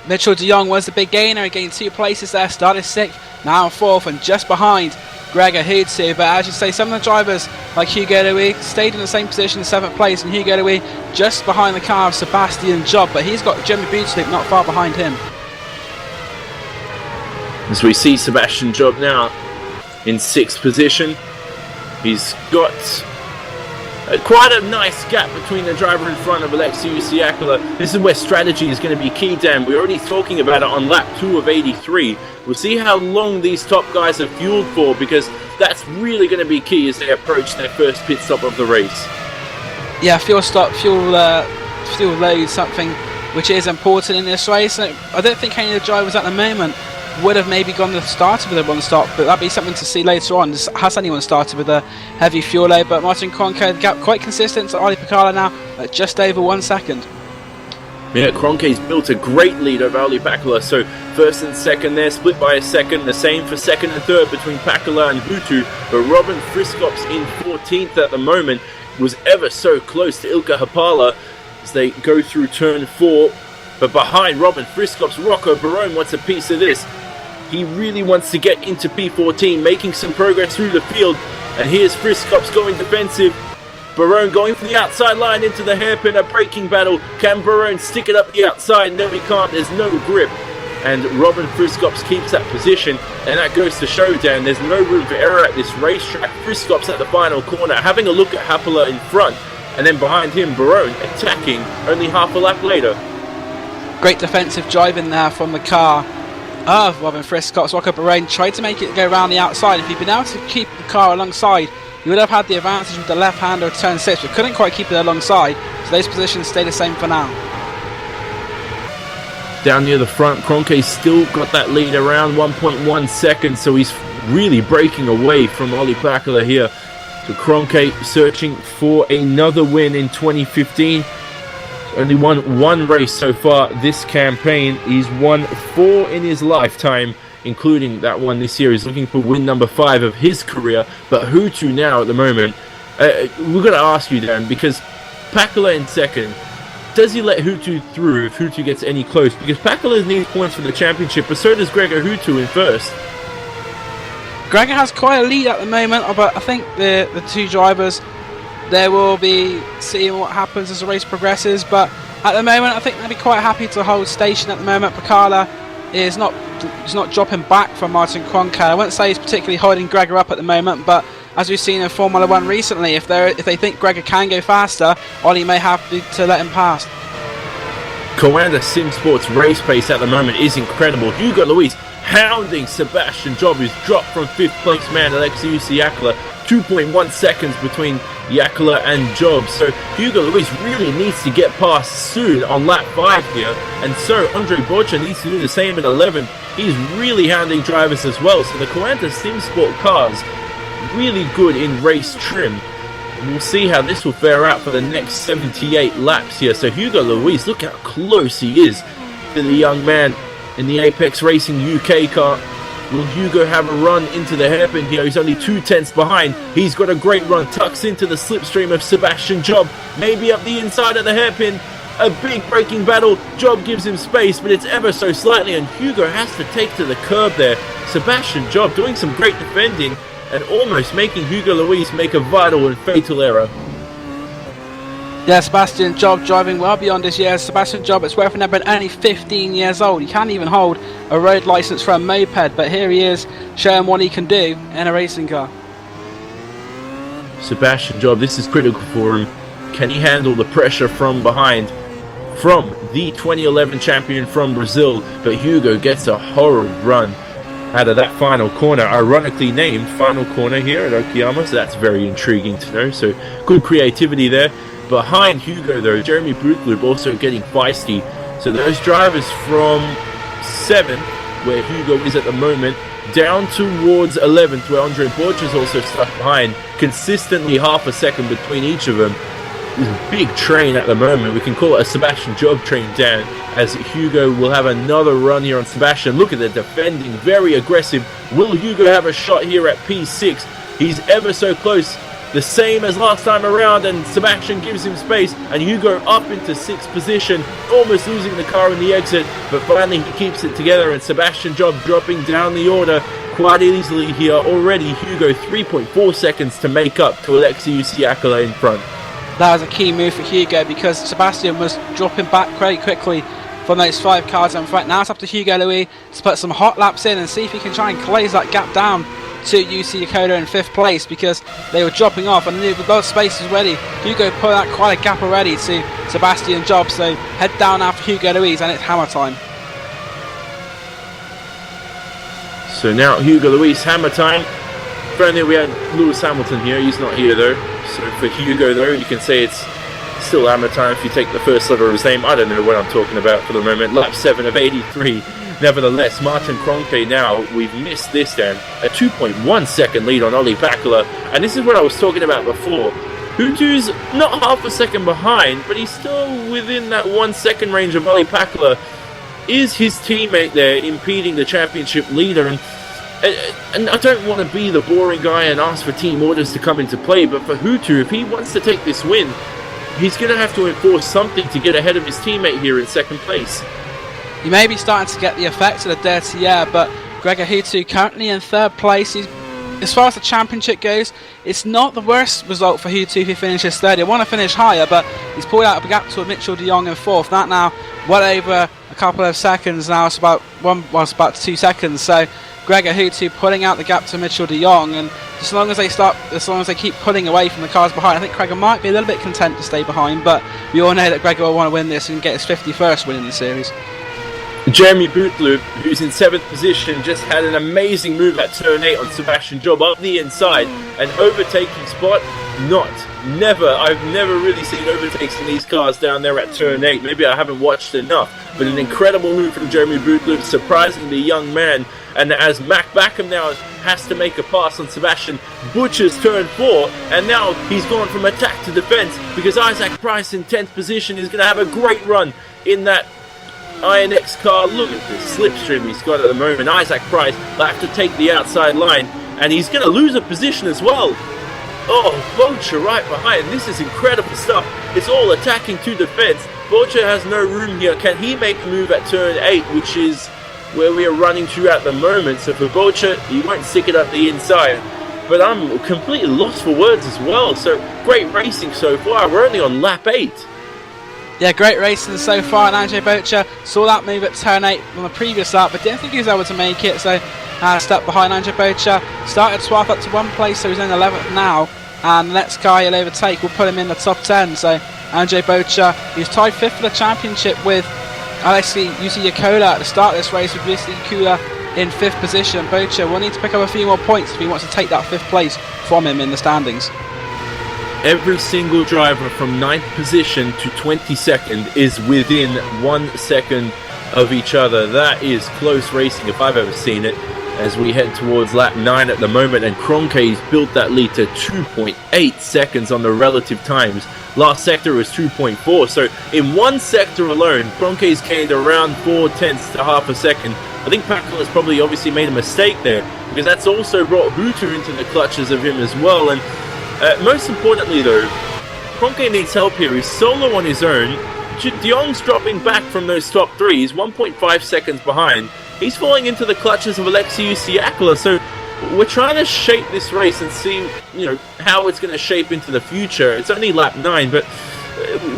Mitchell de Jong was the big gainer. He gained 2 places there, started 6th, now in 4th, and just behind Gregor Hutu. But as you say, some of the drivers like Hugo Louis stayed in the same position in 7th place, and Hugo Louis just behind the car of Sebastian Job, but he's got Jeremy Bootloop not far behind him. As we see Sebastian Job now in 6th position, he's got quite a nice gap between the driver in front of Yusi Akala. This is where strategy is going to be key, Dan. We're already talking about it on lap 2 of 83. We'll see how long these top guys are fueled for, because that's really going to be key as they approach their first pit stop of the race. Yeah, fuel load, something which is important in this race. I don't think any of the drivers at the moment would have maybe started with a one stop, but that'd be something to see later on. Has anyone started with a heavy fuel load? But Martin Kronke, the gap quite consistent to Ollie Pakala now at just over 1 second. Yeah, Kronke's built a great lead over Ollie Pakala, so 1st and 2nd there, split by a second. The same for 2nd and 3rd between Pakala and Hutu, but Robin Friskops in 14th at the moment was ever so close to Ilkka Hapala as they go through turn 4. But behind Robin Friskops, Rocco Barone wants a piece of this. He really wants to get into P14, making some progress through the field. And here's Friskops going defensive. Barone going for the outside line into the hairpin, a braking battle. Can Barone stick it up the outside? No, he can't. There's no grip. And Robin Friskops keeps that position. And that goes to show, Dan, there's no room for error at this racetrack. Friskops at the final corner, having a look at Hapala in front. And then behind him, Barone attacking only half a lap later. Great defensive driving there from the car of Robin Friscott. Rocco Barone tried to make it go around the outside. If he'd been able to keep the car alongside, he would have had the advantage with the left-hander of turn 6, but couldn't quite keep it alongside, so those positions stay the same for now. Down near the front, Kroenke still got that lead around 1.1 seconds, so he's really breaking away from Olli Päkkilä here. So Kroenke searching for another win in 2015. Only won one race so far this campaign. He's won 4 in his lifetime, including that one this year. He's looking for win number 5 of his career. But who to now at the moment? We're going to ask you, Dan, because Päkkilä in second. Does he let Hutu through if Hutu gets any close? Because Päkkilä needs points for the championship, but so does Gregor Hutu in first. Gregor has quite a lead at the moment, but I think the two drivers, they will be seeing what happens as the race progresses. But at the moment, I think they'll be quite happy to hold station at the moment. Päkkilä is not dropping back from Martin Kroenke. I wouldn't say he's particularly holding Gregor up at the moment, but as we've seen in Formula 1 recently, if they think Gregor can go faster, Ollie may have to let him pass. Coanda Simsport's race pace at the moment is incredible. Hugo Luis hounding Sebastian Job, who's dropped from 5th place man Alexius Iaccola. 2.1 seconds between Iaccola and Job. So Hugo Luis really needs to get past soon on lap 5 here. And so Andre Borcha needs to do the same at 11. He's really hounding drivers as well. So the Coanda Simsport cars really good in race trim. And we'll see how this will fare out for the next 78 laps here. So Hugo Luis, look how close he is to the young man in the Apex Racing UK car. Will Hugo have a run into the hairpin here? He's only 2/10 behind. He's got a great run, tucks into the slipstream of Sebastian Job, maybe up the inside of the hairpin. A big braking battle. Job gives him space, but it's ever so slightly, and Hugo has to take to the curb there. Sebastian Job doing some great defending and almost making Hugo Luis make a vital and fatal error. Yeah, Sebastian Job driving well beyond his years. Sebastian Job, it's worth remembering, only 15 years old. He can't even hold a road license for a moped, but here he is showing what he can do in a racing car. Sebastian Job, this is critical for him. Can he handle the pressure from behind? From the 2011 champion from Brazil, but Hugo gets a horrid run out of that final corner, ironically named final corner here at Okayama, so that's very intriguing to know. So good creativity there. Behind Hugo though, Jeremy Bootloob also getting feisty. So those drivers from 7th, where Hugo is at the moment, down towards 11th, where Andre Borch is also stuck behind, consistently half a second between each of them. Big train at the moment. We can call it a Sebastian Job train down, as Hugo will have another run here on Sebastian. Look at the defending, very aggressive. Will Hugo have a shot here at P6? He's ever so close, the same as last time around, and Sebastian gives him space, and Hugo up into 6th position, almost losing the car in the exit, but finally he keeps it together, and Sebastian Job dropping down the order quite easily here already. Hugo 3.4 seconds to make up to Alexius Iaccola in front. That was a key move for Hugo, because Sebastian was dropping back very quickly from those 5 cars in front. Now it's up to Hugo Louis to put some hot laps in and see if he can try and close that gap down to UC Yakoda in 5th place, because they were dropping off and with those spaces ready, Hugo put out quite a gap already to Sebastian Job. So head down after Hugo Louis and it's hammer time. So now Hugo Luis, hammer time. Apparently we had Lewis Hamilton here, he's not here though. So for Hugo though, you can say it's still hammer time if you take the first letter of his name. I don't know what I'm talking about for the moment. Lap 7 of 83. Nevertheless, Martin Kroenke now, we've missed this then. A 2.1 second lead on Olli Päkkilä. And this is what I was talking about before. Hutu's not half a second behind, but he's still within that 1 second range of Olli Päkkilä. Is his teammate there impeding the championship leader? And I don't want to be the boring guy and ask for team orders to come into play, but for Hutu, if he wants to take this win, he's going to have to enforce something to get ahead of his teammate here in 2nd place. He may be starting to get the effects of the dirty air, but Gregor Hutu currently in 3rd place. As far as the championship goes, it's not the worst result for Hutu if he finishes 3rd. He want to finish higher, but he's pulled out a gap to Mitchell de Jong in 4th. That now well over a couple of seconds now. It's about 2 seconds. So Gregor Hutu pulling out the gap to Mitchell de Jong, and as long as they keep pulling away from the cars behind, I think Gregor might be a little bit content to stay behind, but we all know that Gregor will want to win this and get his 51st win in the series. Jeremy Bootloop, who's in 7th position, just had an amazing move at turn 8 on Sebastian Job up the inside. An overtaking spot? Never. I've never really seen overtakes in these cars down there at turn 8. Maybe I haven't watched enough. But an incredible move from Jeremy Bootloop, surprising the young man. And as Mac Backham now has to make a pass on Sebastian Butcher's turn 4, and now he's gone from attack to defense because Isaac Price in 10th position is going to have a great run in that INX car. Look at this slipstream he's got at the moment. Isaac Price will have to take the outside line, and he's going to lose a position as well. Oh, Butcher right behind. This is incredible stuff. It's all attacking to defense. Butcher has no room here. Can he make a move at turn 8, which is where we are running to at the moment? So for Butcher, he won't stick it up the inside. But I'm completely lost for words as well. So great racing so far. We're only on lap 8. Yeah, great racing so far, and Andrzej Butcher saw that move at turn 8 on the previous lap, but didn't think he was able to make it, so stuck behind Andrzej Butcher. Started 12th up to 1 place, so he's in 11th now, and the next car he'll overtake will put him in the top 10. So Andrzej Butcher, he's tied 5th for the championship with iWCGPS at the start of this race, with iWCGPS in 5th position. Butcher will need to pick up a few more points if he wants to take that 5th place from him in the standings. Every single driver from 9th position to 22nd is within 1 second of each other. That is close racing if I've ever seen it, as we head towards lap 9 at the moment, and Kroenke's built that lead to 2.8 seconds on the relative times. Last sector was 2.4, so in one sector alone, Kroenke's gained around 4/10 to half a second. I think Pakula has probably obviously made a mistake there, because that's also brought Hutu into the clutches of him as well. And most importantly though, Kroenke needs help here. He's solo on his own. De Jong's dropping back from those top 3. He's 1.5 seconds behind. He's falling into the clutches of iWCGPS. So we're trying to shape this race and see, how it's going to shape into the future. It's only lap 9, but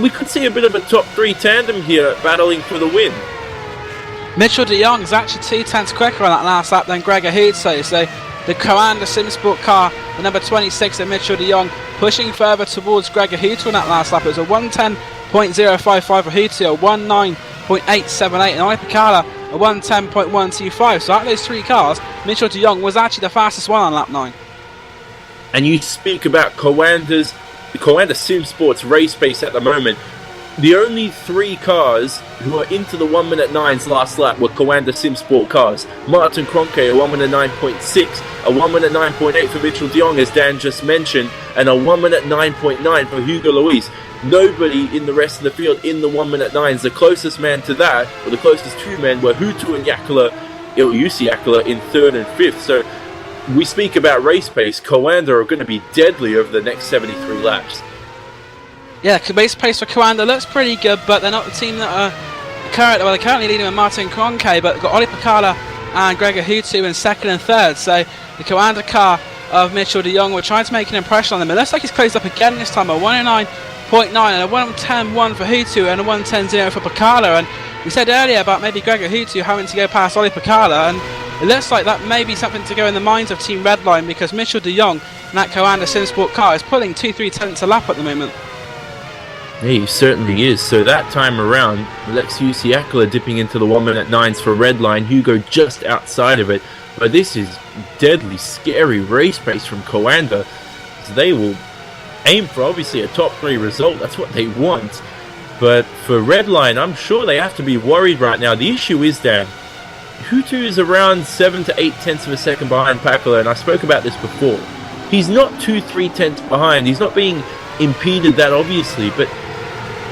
we could see a bit of a top 3 tandem here battling for the win. Mitchell de Jong is actually 2/10 quicker on that last lap than Gregor Hutu, so the Coanda SimSport car, the number 26 of Mitchell de Jong, pushing further towards Gregor Hutu on that last lap. It was a 1:10.055 for Hutu, a 1:9.878, and iPicala a 1:10.125. So out of those 3 cars, Mitchell de Jong was actually the fastest one on lap 9. And you speak about the Coanda SimSport's race pace at the moment. The only 3 cars who are into the 1:09 last lap were Coanda SimSport cars. Martin Kroenke, a 1:09.6, a 1:09.8 for Mitchell de Jong, as Dan just mentioned, and a 1:09.9 for Hugo Luis. Nobody in the rest of the field in the 1:09s. The closest man to that, or the closest 2 men, were Hutu and Jussi Jäkelä in 3rd and 5th. So we speak about race pace. Coanda are going to be deadly over the next 73 laps. Yeah, base pace for Coanda looks pretty good, but they're not the team that are currently leading with Martin Kroenke, but got Olli Pakala and Gregor Hutu in 2nd and 3rd. So the Coanda car of Mitchell de Jong will try to make an impression on them. It looks like he's closed up again this time, a 1:09.9 and a 1:10.1 for Hutu and a 1:10.0 for Pakala. And we said earlier about maybe Gregor Hutu having to go past Olli Pakala, and it looks like that may be something to go in the minds of Team Redline, because Mitchell de Jong in that Coanda SimSport car is pulling 2-3 a lap at the moment. Yeah, he certainly is. So that time around, iWCGPS dipping into the 1:09s for Redline, Hugo just outside of it. But this is deadly scary race pace from Coanda. So they will aim for obviously a top 3 result. That's what they want. But for Redline, I'm sure they have to be worried right now. The issue is, Dan, Hutu is around 7 to 8/10 of a second behind Pakula, and I spoke about this before. He's not 2-3 behind. He's not being impeded that obviously, but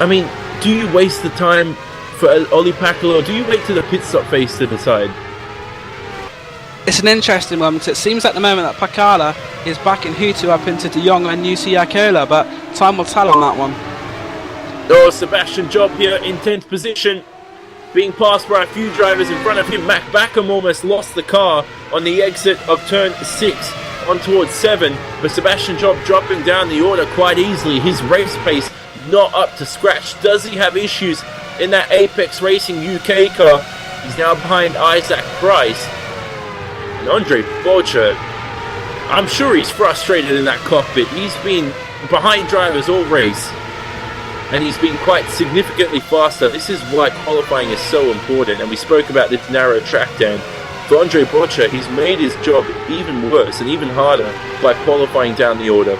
I mean, do you waste the time for Olli Pakala, or do you wait to the pit stop phase to decide? It's an interesting one, because it seems at the moment that Pakala is backing Hutu up into de Jong and Jussi Jäkelä, but time will tell on that one. Oh, Sebastian Job here in 10th position, being passed by a few drivers in front of him. Mac Backham almost lost the car on the exit of turn 6 on towards 7, but Sebastian Job dropping down the order quite easily. His race pace not up to scratch. Does he have issues in that Apex Racing UK car? He's now behind Isaac Price. And Andre Bolcher, I'm sure he's frustrated in that cockpit. He's been behind drivers all race, and he's been quite significantly faster. This is why qualifying is so important, and we spoke about this narrow track down. For Andre Bolcher, he's made his job even worse and even harder by qualifying down the order.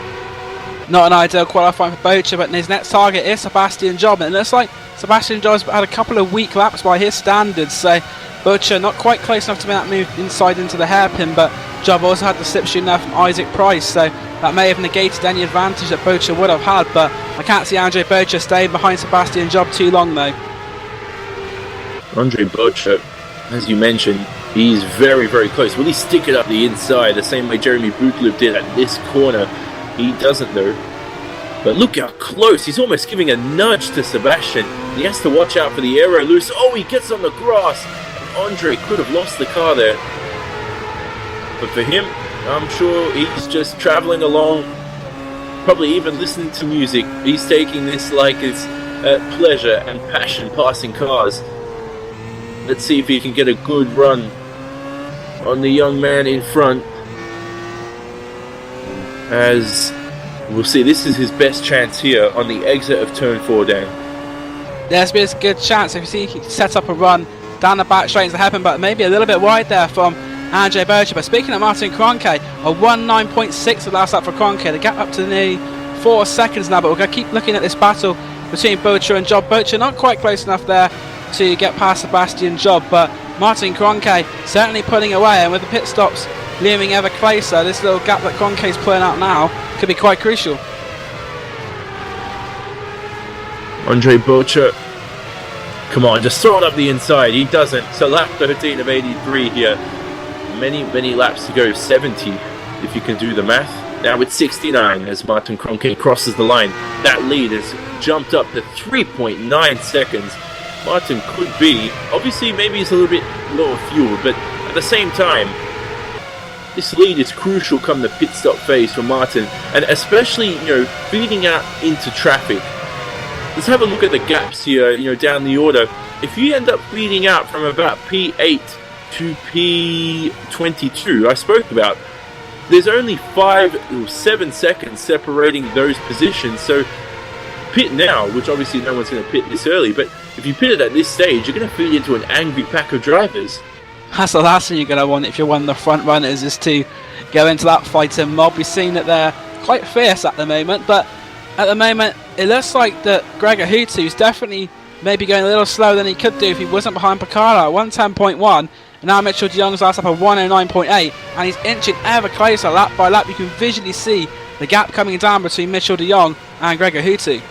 Not an ideal qualifying for Bolcher, but his next target is Sebastian Job. And it looks like Sebastian Job's had a couple of weak laps by his standards, so Bolcher not quite close enough to make that move inside into the hairpin, but Job also had the slipstream there from Isaac Price, so that may have negated any advantage that Bolcher would have had, but I can't see Andre Bolcher staying behind Sebastian Job too long though. Andre Bolcher, as you mentioned, he's very, very close. Will he stick it up the inside the same way Jeremy Bootloop did at this corner? He doesn't though. But look how close. He's almost giving a nudge to Sebastian. He has to watch out for the aero loose. Oh, he gets on the grass. Andre could have lost the car there. But for him, I'm sure he's just traveling along, probably even listening to music. He's taking this like it's pleasure and passion passing cars. Let's see if he can get a good run on the young man in front. As we'll see, this is his best chance here on the exit of turn 4 down. There's been a good chance if you see he sets up a run down the back straight into the hairpin, but maybe a little bit wide there from Andre Bolcher. But speaking of Martin Kroenke, a 1:9.6 the last lap for Kroenke. The gap up to nearly 4 seconds now, but we're going to keep looking at this battle between Bolcher and Job. Bolcher not quite close enough there to get past Sebastian Job, but Martin Kroenke certainly pulling away, and with the pit stops looming ever closer, this little gap that Kroenke's pulling out now could be quite crucial. Andre Bolcher, come on, just throw it up the inside. He doesn't. So lap 13 of 83 here. Many laps to go, 70 if you can do the math. Now it's 69 as Martin Kroenke crosses the line. That lead has jumped up to 3.9 seconds. Martin could be, obviously maybe he's a little bit lower fuel, but at the same time, this lead is crucial come the pit stop phase for Martin, and especially, feeding out into traffic. Let's have a look at the gaps here, down the order. If you end up feeding out from about P8 to P22, I spoke about, there's only 5 or 7 seconds separating those positions, so pit now, which obviously no one's going to pit this early, but if you pit it at this stage, you're going to feed into an angry pack of drivers. That's the last thing you're going to want if you're one of the front runners, is to go into that fighting mob. We've seen that they're quite fierce at the moment, but at the moment it looks like that Gregor Hutu is definitely maybe going a little slower than he could do if he wasn't behind Picard at 110.1, and now Mitchell de Jong's last up at 109.8, and he's inching ever closer lap by lap. You can visually see the gap coming down between Mitchell de Jong and Gregor Hutu.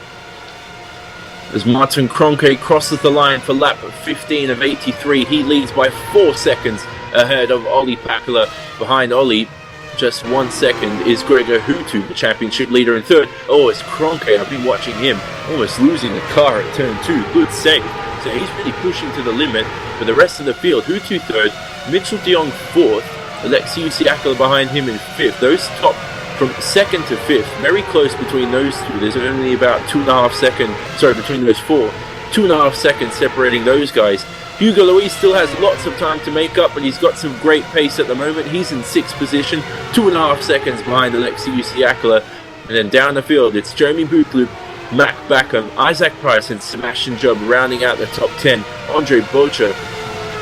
As Martin Kroenke crosses the line for lap 15 of 83, he leads by 4 seconds ahead of Ollie Pakula. Behind Ollie, just 1 second, is Gregor Hutu, the championship leader in third. Oh, it's Kroenke, I've been watching him, almost losing the car at turn 2. Good save. So he's really pushing to the limit. For the rest of the field, Hutu third, Mitchell de Jong fourth, Alexei Usiakala behind him in fifth. Those top from second to fifth, very close between those two. There's only about 2.5 seconds, between those four, 2.5 seconds separating those guys. Hugo Luis still has lots of time to make up, but he's got some great pace at the moment. He's in 6th position, 2.5 seconds behind Alexei Usiakala. And then down the field, it's Jeremy Bootloop, Mac Backham, Isaac Price, and Sebastian Job rounding out the top 10. Andre Bolcher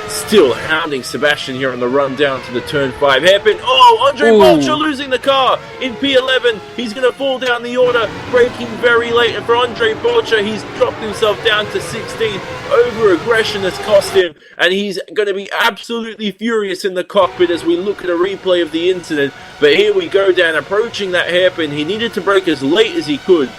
still hounding Sebastian here on the run down to the turn 5 hairpin. Oh, Andre Bolcher losing the car in P11. He's going to fall down the order, braking very late. And for Andre Bolcher, he's dropped himself down to 16th. Over-aggression has cost him, and he's going to be absolutely furious in the cockpit as we look at a replay of the incident. But here we go down, approaching that hairpin. He needed to brake as late as he could.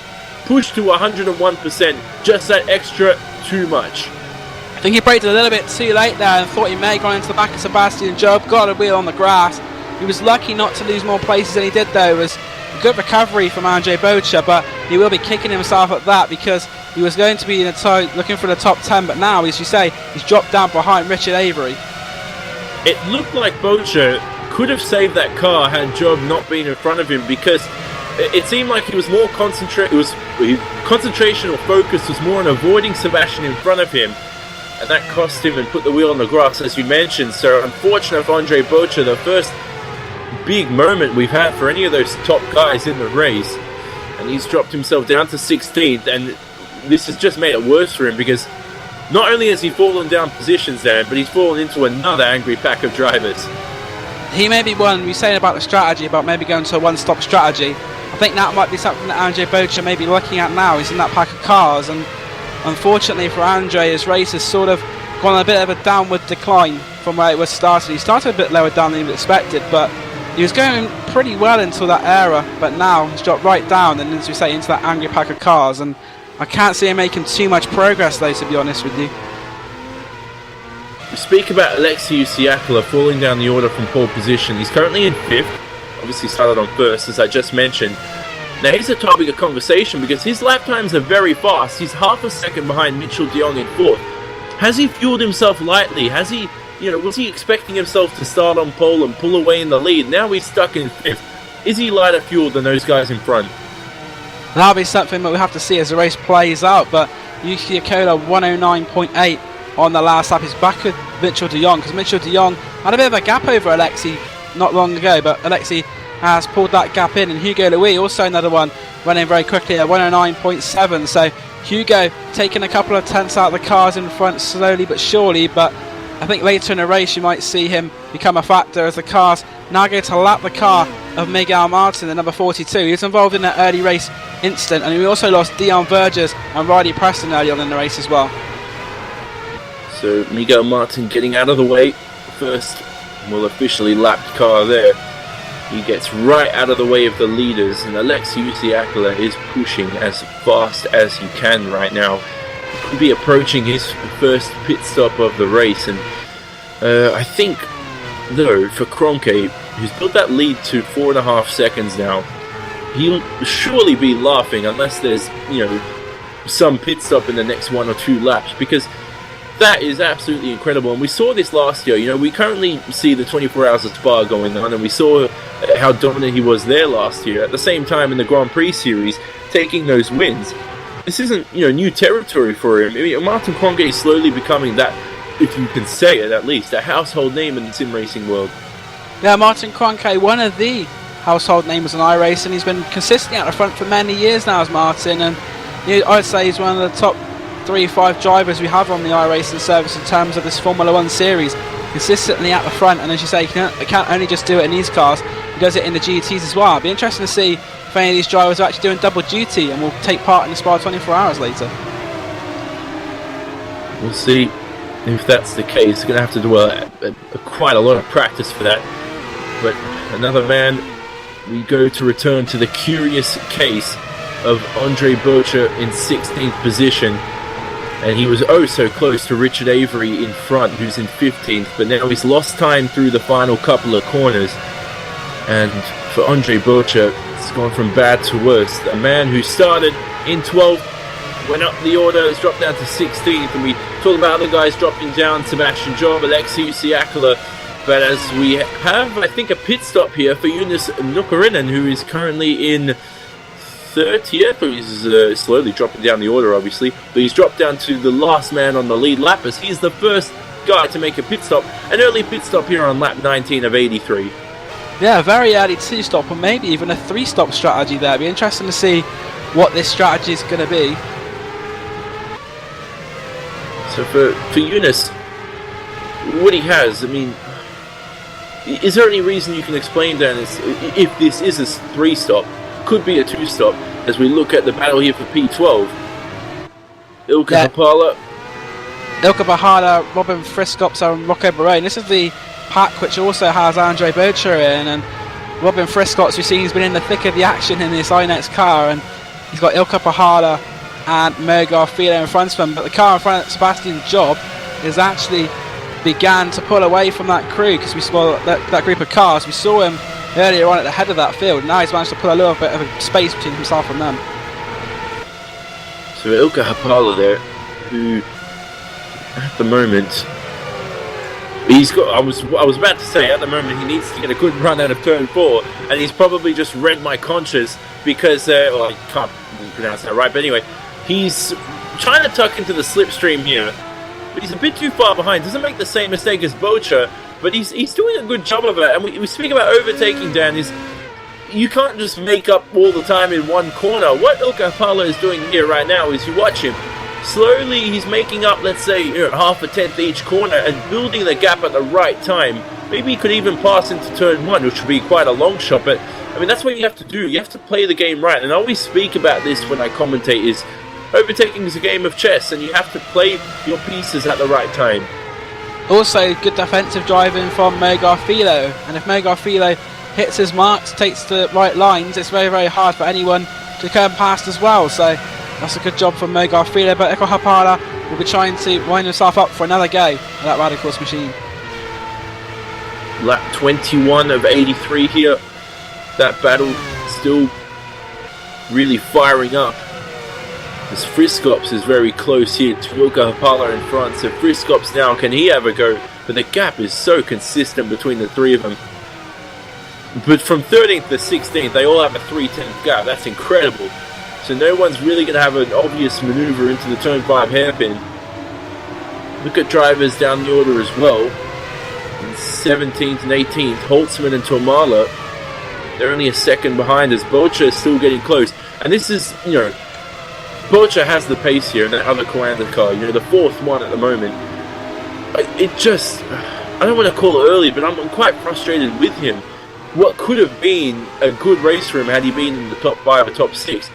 Push to 101%, just that extra too much. I think he braked a little bit too late there and thought he may have gone into the back of Sebastian Job. Got a wheel on the grass. He was lucky not to lose more places than he did though. It was a good recovery from Andre Bolcher, but he will be kicking himself at that because he was going to be in looking for the top 10, but now, as you say, he's dropped down behind Richard Avery. It looked like Bolcher could have saved that car had Job not been in front of him, because it seemed like he was more concentrated. Concentration or focus was more on avoiding Sebastian in front of him. and that cost him and put the wheel on the grass, as you mentioned. So unfortunate for Andre Bocha, the first big moment we've had for any of those top guys in the race, and he's dropped himself down to 16th, and this has just made it worse for him, because not only has he fallen down positions there, but he's fallen into another angry pack of drivers. He may be one, we saying about the strategy, about maybe going to a one-stop strategy. I think that might be something that Andre Bocha may be looking at now. He's in that pack of cars, and unfortunately for Andre, his race has sort of gone on a bit of a downward decline from where it was started. He started a bit lower down than he expected, but he was going pretty well until that era, but now he's dropped right down, and as we say, into that angry pack of cars, and I can't see him making too much progress though, to be honest with you. We speak about Alexiou Siakala falling down the order from pole position. He's currently in 5th, obviously started on 1st, as I just mentioned. Now here's a topic of conversation, because his lap times are very fast. He's half a second behind Mitchell de Jong in 4th. Has he fueled himself lightly? Has he, was he expecting himself to start on pole and pull away in the lead? Now he's stuck in 5th. Is he lighter fueled than those guys in front? That'll be something that we have to see as the race plays out, but Yuki Akola 109.8 on the last lap. He's back with Mitchell de Jong, because Mitchell de Jong had a bit of a gap over Alexi not long ago, but Alexi has pulled that gap in, and Hugo Louis, also another one, running very quickly at 109.7, so Hugo taking a couple of tenths out of the cars in front slowly but surely, but I think later in the race you might see him become a factor as the cars now go to lap the car of Miguel Martin, the number 42. He was involved in that early race incident, and we also lost Dion Vergers and Riley Preston early on in the race as well. So Miguel Martin getting out of the way. First, officially lapped car there. He gets right out of the way of the leaders, and Alexiou Siakala is pushing as fast as he can right now. He could be approaching his first pit stop of the race, and I think, though, for Kroenke, who's built that lead to 4.5 seconds now, he'll surely be laughing unless there's, some pit stop in the next 1 or 2 laps, because that is absolutely incredible. And we saw this last year. We currently see the 24 Hours of Spa going on, and we saw how dominant he was there last year. At the same time, in the Grand Prix series, taking those wins. This isn't, new territory for him. Martin Kroenke is slowly becoming that, if you can say it at least, a household name in the sim racing world. Yeah, Martin Kroenke, one of the household names in iRacing. He's been consistently at the front for many years now as Martin, and I'd say he's one of the top 3-5 drivers we have on the iRacing service in terms of this Formula 1 series, consistently at the front. And as you say, he can't only just do it in these cars, he does it in the GTs as well. It'll be interesting to see if any of these drivers are actually doing double duty and will take part in the Spa 24 Hours later. We'll see if that's the case. Going to have to do quite a lot of practice for that. But another man, we go to return to the curious case of Andre Bocha in 16th position. And he was so close to Richard Avery in front, who's in 15th, but now he's lost time through the final couple of corners. And for Andre Bocha, it's gone from bad to worse. A man who started in 12th, went up the order, has dropped down to 16th, and we talk about other guys dropping down, Sebastian Job, Alexiou Siakala. But as we have, I think, a pit stop here for Jonas Nukarinen, who is currently in 30th, he's slowly dropping down the order, obviously, but he's dropped down to the last man on the lead lap as he's the first guy to make a pit stop, an early pit stop here on lap 19 of 83. Yeah, very early 2-stop, or maybe even a 3-stop strategy there. It'll be interesting to see what this strategy is going to be. So for Jonas, what he has, is there any reason you can explain, Dennis, if this is a 3-stop? Could be a 2-stop as we look at the battle here for P12. Ilka Bahala, Robin Friscops and Rocco Barone. This is the pack which also has Andre Bocha in, and Robin Friscops, we've seen he's been in the thick of the action in this iNETS car, and he's got Ilka Bahala and Mo Garfield in front of him, but the car in front of Sebastian Job is actually began to pull away from that crew, because we saw that group of cars. We saw him earlier on at the head of that field. Now he's managed to put a little bit of a space between himself and them. So Ilka Hapala there, who at the moment he's got. I was about to say at the moment he needs to get a good run out of turn 4, and he's probably just read my conscience because I can't pronounce that right, but anyway, he's trying to tuck into the slipstream here. but he's a bit too far behind. Doesn't make the same mistake as Bocha, but he's doing a good job of it. And we speak about overtaking, Dan, is you can't just make up all the time in one corner. What Okayama is doing here right now is you watch him. Slowly he's making up, let's say, half a tenth each corner and building the gap at the right time. Maybe he could even pass into turn 1, which would be quite a long shot, but I mean, that's what you have to do. You have to play the game right. And I always speak about this when I commentate, is overtaking is a game of chess, and you have to play your pieces at the right time. Also, good defensive driving from Mogarfilo, and if Mogarfilo hits his marks, takes the right lines, it's very, very hard for anyone to come past as well. So that's a good job from Mogarfilo, but Okayama will be trying to wind himself up for another go at that Radicals machine. Lap 21 of 83 here. That battle still really firing up, as Friskops is very close here to Okayama in front. So Friskops now, can he have a go? But the gap is so consistent between the three of them. But from 13th to 16th, they all have a 3/10 gap. That's incredible. So no one's really going to have an obvious maneuver into the turn 5 hairpin. Look at drivers down the order as well. In 17th and 18th, Holtzman and Tomala, they're only a second behind, as Bocha is still getting close. And this is, Bocha has the pace here in that other Coanda car, the fourth one at the moment. I don't want to call it early, but I'm quite frustrated with him. What could have been a good race for him had he been in the top 5 or top 6,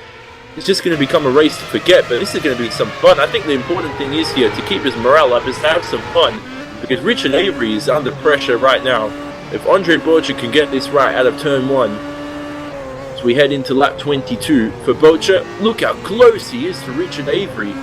it's just going to become a race to forget. But this is going to be some fun. I think the important thing is here, to keep his morale up, is to have some fun, because Richard Avery is under pressure right now. If Andre Bocha can get this right out of turn 1, as we head into lap 22 for Bocha, look how close he is to Richard Avery.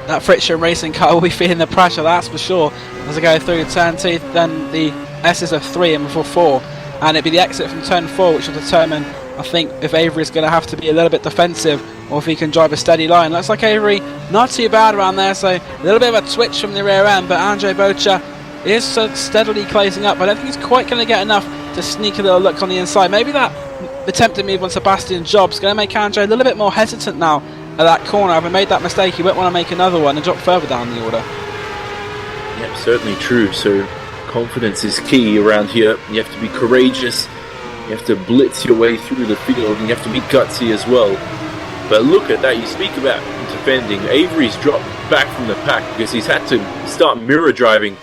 That Friction Racing car will be feeling the pressure, that's for sure, as I go through turn 2, then the S's of 3 and before 4, and it'll be the exit from turn 4 which will determine, I think, if Avery's going to have to be a little bit defensive or if he can drive a steady line. Looks like Avery not too bad around there, so a little bit of a twitch from the rear end, but Andre Bocha is steadily closing up. I don't think he's quite going to get enough to sneak a little look on the inside. Maybe that attempted move on Sebastian Jobs going to make Andre a little bit more hesitant now at that corner. Having made that mistake, he won't want to make another one and drop further down the order. Yep, certainly true. So confidence is key around here. You have to be courageous, you have to blitz your way through the field, and you have to be gutsy as well. But look at that, you speak about defending. Avery's dropped back from the pack because he's had to start mirror driving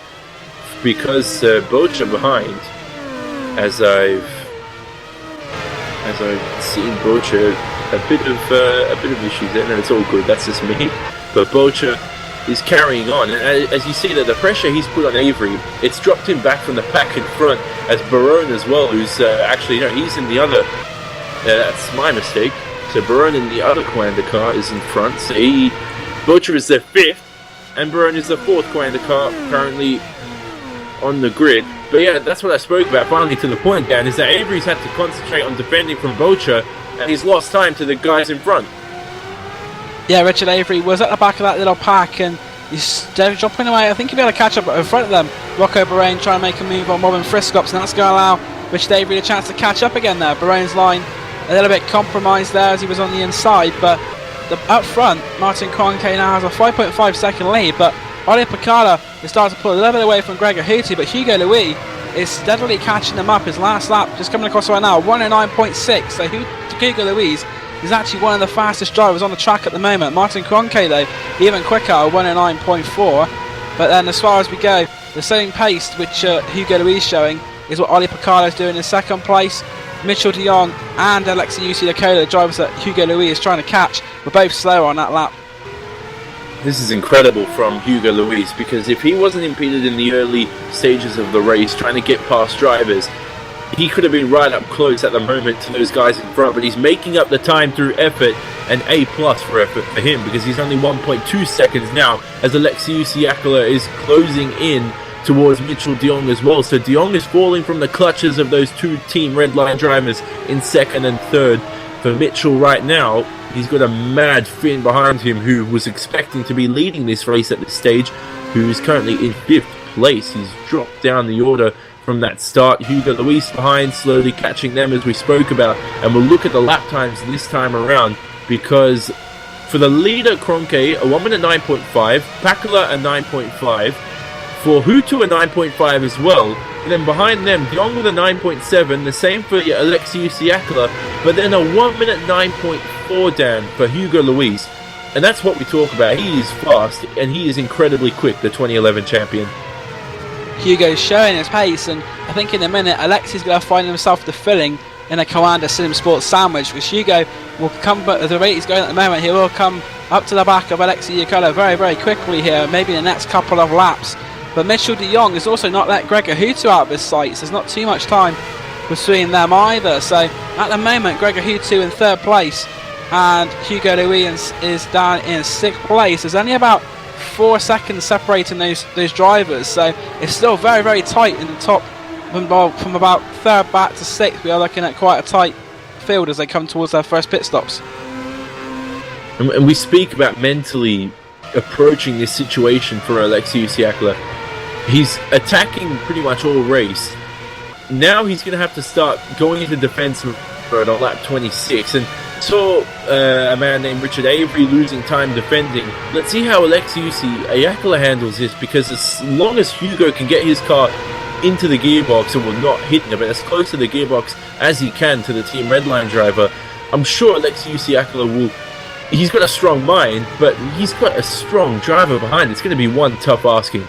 because Bocha behind. As I've seen Bocha a bit of issues there, and it's all good. That's just me. But Bocha is carrying on, and as you see that the pressure he's put on Avery, it's dropped him back from the pack in front. As Barone as well, who's actually he's in the other. That's my mistake. So Barone in the other Coanda car is in front. So Bocha is the 5th, and Barone is the 4th Coanda car currently on the grid. But yeah, that's what I spoke about. Finally, to the point, Dan, is that Avery's had to concentrate on defending from Bocha, and he's lost time to the guys in front. Yeah, Richard Avery was at the back of that little pack, and he's dropping away. I think he'll be able to catch up in front of them. Rocco Barone trying to make a move on Robin Friskops, and that's going to allow Richard Avery a chance to catch up again there. Barone's line a little bit compromised there as he was on the inside, but up front, Martin Kroenke now has a 5.5 second lead, but Oli Picala is starting to pull a little bit away from Gregor Houty, but Hugo Louis is steadily catching him up. His last lap just coming across right now, 109.6. So Hugo Louis is actually one of the fastest drivers on the track at the moment. Martin Kroenke, though, even quicker, 109.4. But then as far as we go, the same pace which Hugo Louis is showing is what Oli Picala is doing in second place. Mitchell de Jong and Alexiusi Lacola, the drivers that Hugo Louis is trying to catch, were both slower on that lap. This is incredible from Hugo Louis, because if he wasn't impeded in the early stages of the race trying to get past drivers, he could have been right up close at the moment to those guys in front, but he's making up the time through effort, and A+ for effort for him, because he's only 1.2 seconds now as Alexiusi Lacola is closing in towards Mitchell de Jong as well. So de Jong is falling from the clutches of those two Team Red Line drivers in second and third. For Mitchell right now, he's got a mad Finn behind him who was expecting to be leading this race at this stage, who is currently in 5th place. He's dropped down the order from that start. Hugo Louis behind, slowly catching them as we spoke about, and we'll look at the lap times this time around, because For the leader, Kroenke, a 1 minute 9.5. Pakula, a 9.5. For Hutu, a 9.5 as well. And then behind them, De Jong with a 9.7. The same for Alexiou Siakla. But then a 1 minute 9.4 down for Hugo Luis. And that's what we talk about. He is fast, and he is incredibly quick, the 2011 champion. Hugo's showing his pace, and I think in a minute Alexi's going to find himself the filling in a Coanda Sim Sports sandwich, because Hugo will come, but at the rate he's going at the moment, he will come up to the back of Alexiou Siakla very, very quickly here, maybe in the next couple of laps. But Mitchell de Jong has also not let Gregor Hutu out of his sights. There's not too much time between them either. So at the moment, Gregor Hutu in 3rd place and Hugo Luis is down in 6th place. There's only about 4 seconds separating those drivers, so it's still very, very tight in the top. From about 3rd back to 6th, we are looking at quite a tight field as they come towards their first pit stops. And we speak about mentally approaching this situation for Alexiou Siakla. He's attacking pretty much all race. Now he's going to have to start going into defense mode on lap 26, and saw a man named Richard Avery losing time defending. Let's see how Alexiou Siakla handles this, because as long as Hugo can get his car into the gearbox and will not hit him, but as close to the gearbox as he can to the Team Redline driver, I'm sure Alexiou Siakla will. He's got a strong mind, but he's got a strong driver behind. It's going to be one tough asking.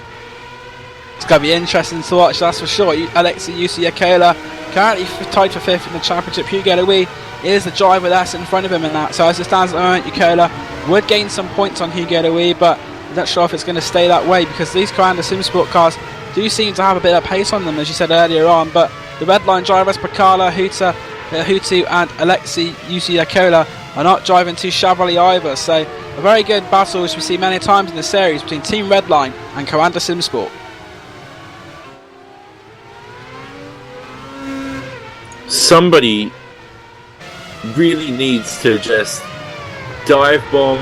It's going to be interesting to watch, that's for sure. Alexiou Siakla currently tied for 5th in the championship. Hugo Luis is the driver that's in front of him in that. So as it stands at the moment, Siakla would gain some points on Hugo Luis, but I'm not sure if it's going to stay that way, because these Coanda SimSport cars do seem to have a bit of pace on them, as you said earlier on. But the Redline drivers, Pakala, Hutu and Alexiou Siakla, are not driving too shabbily either. So a very good battle, which we see many times in the series, between Team Redline and Coanda SimSport. Somebody really needs to just dive bomb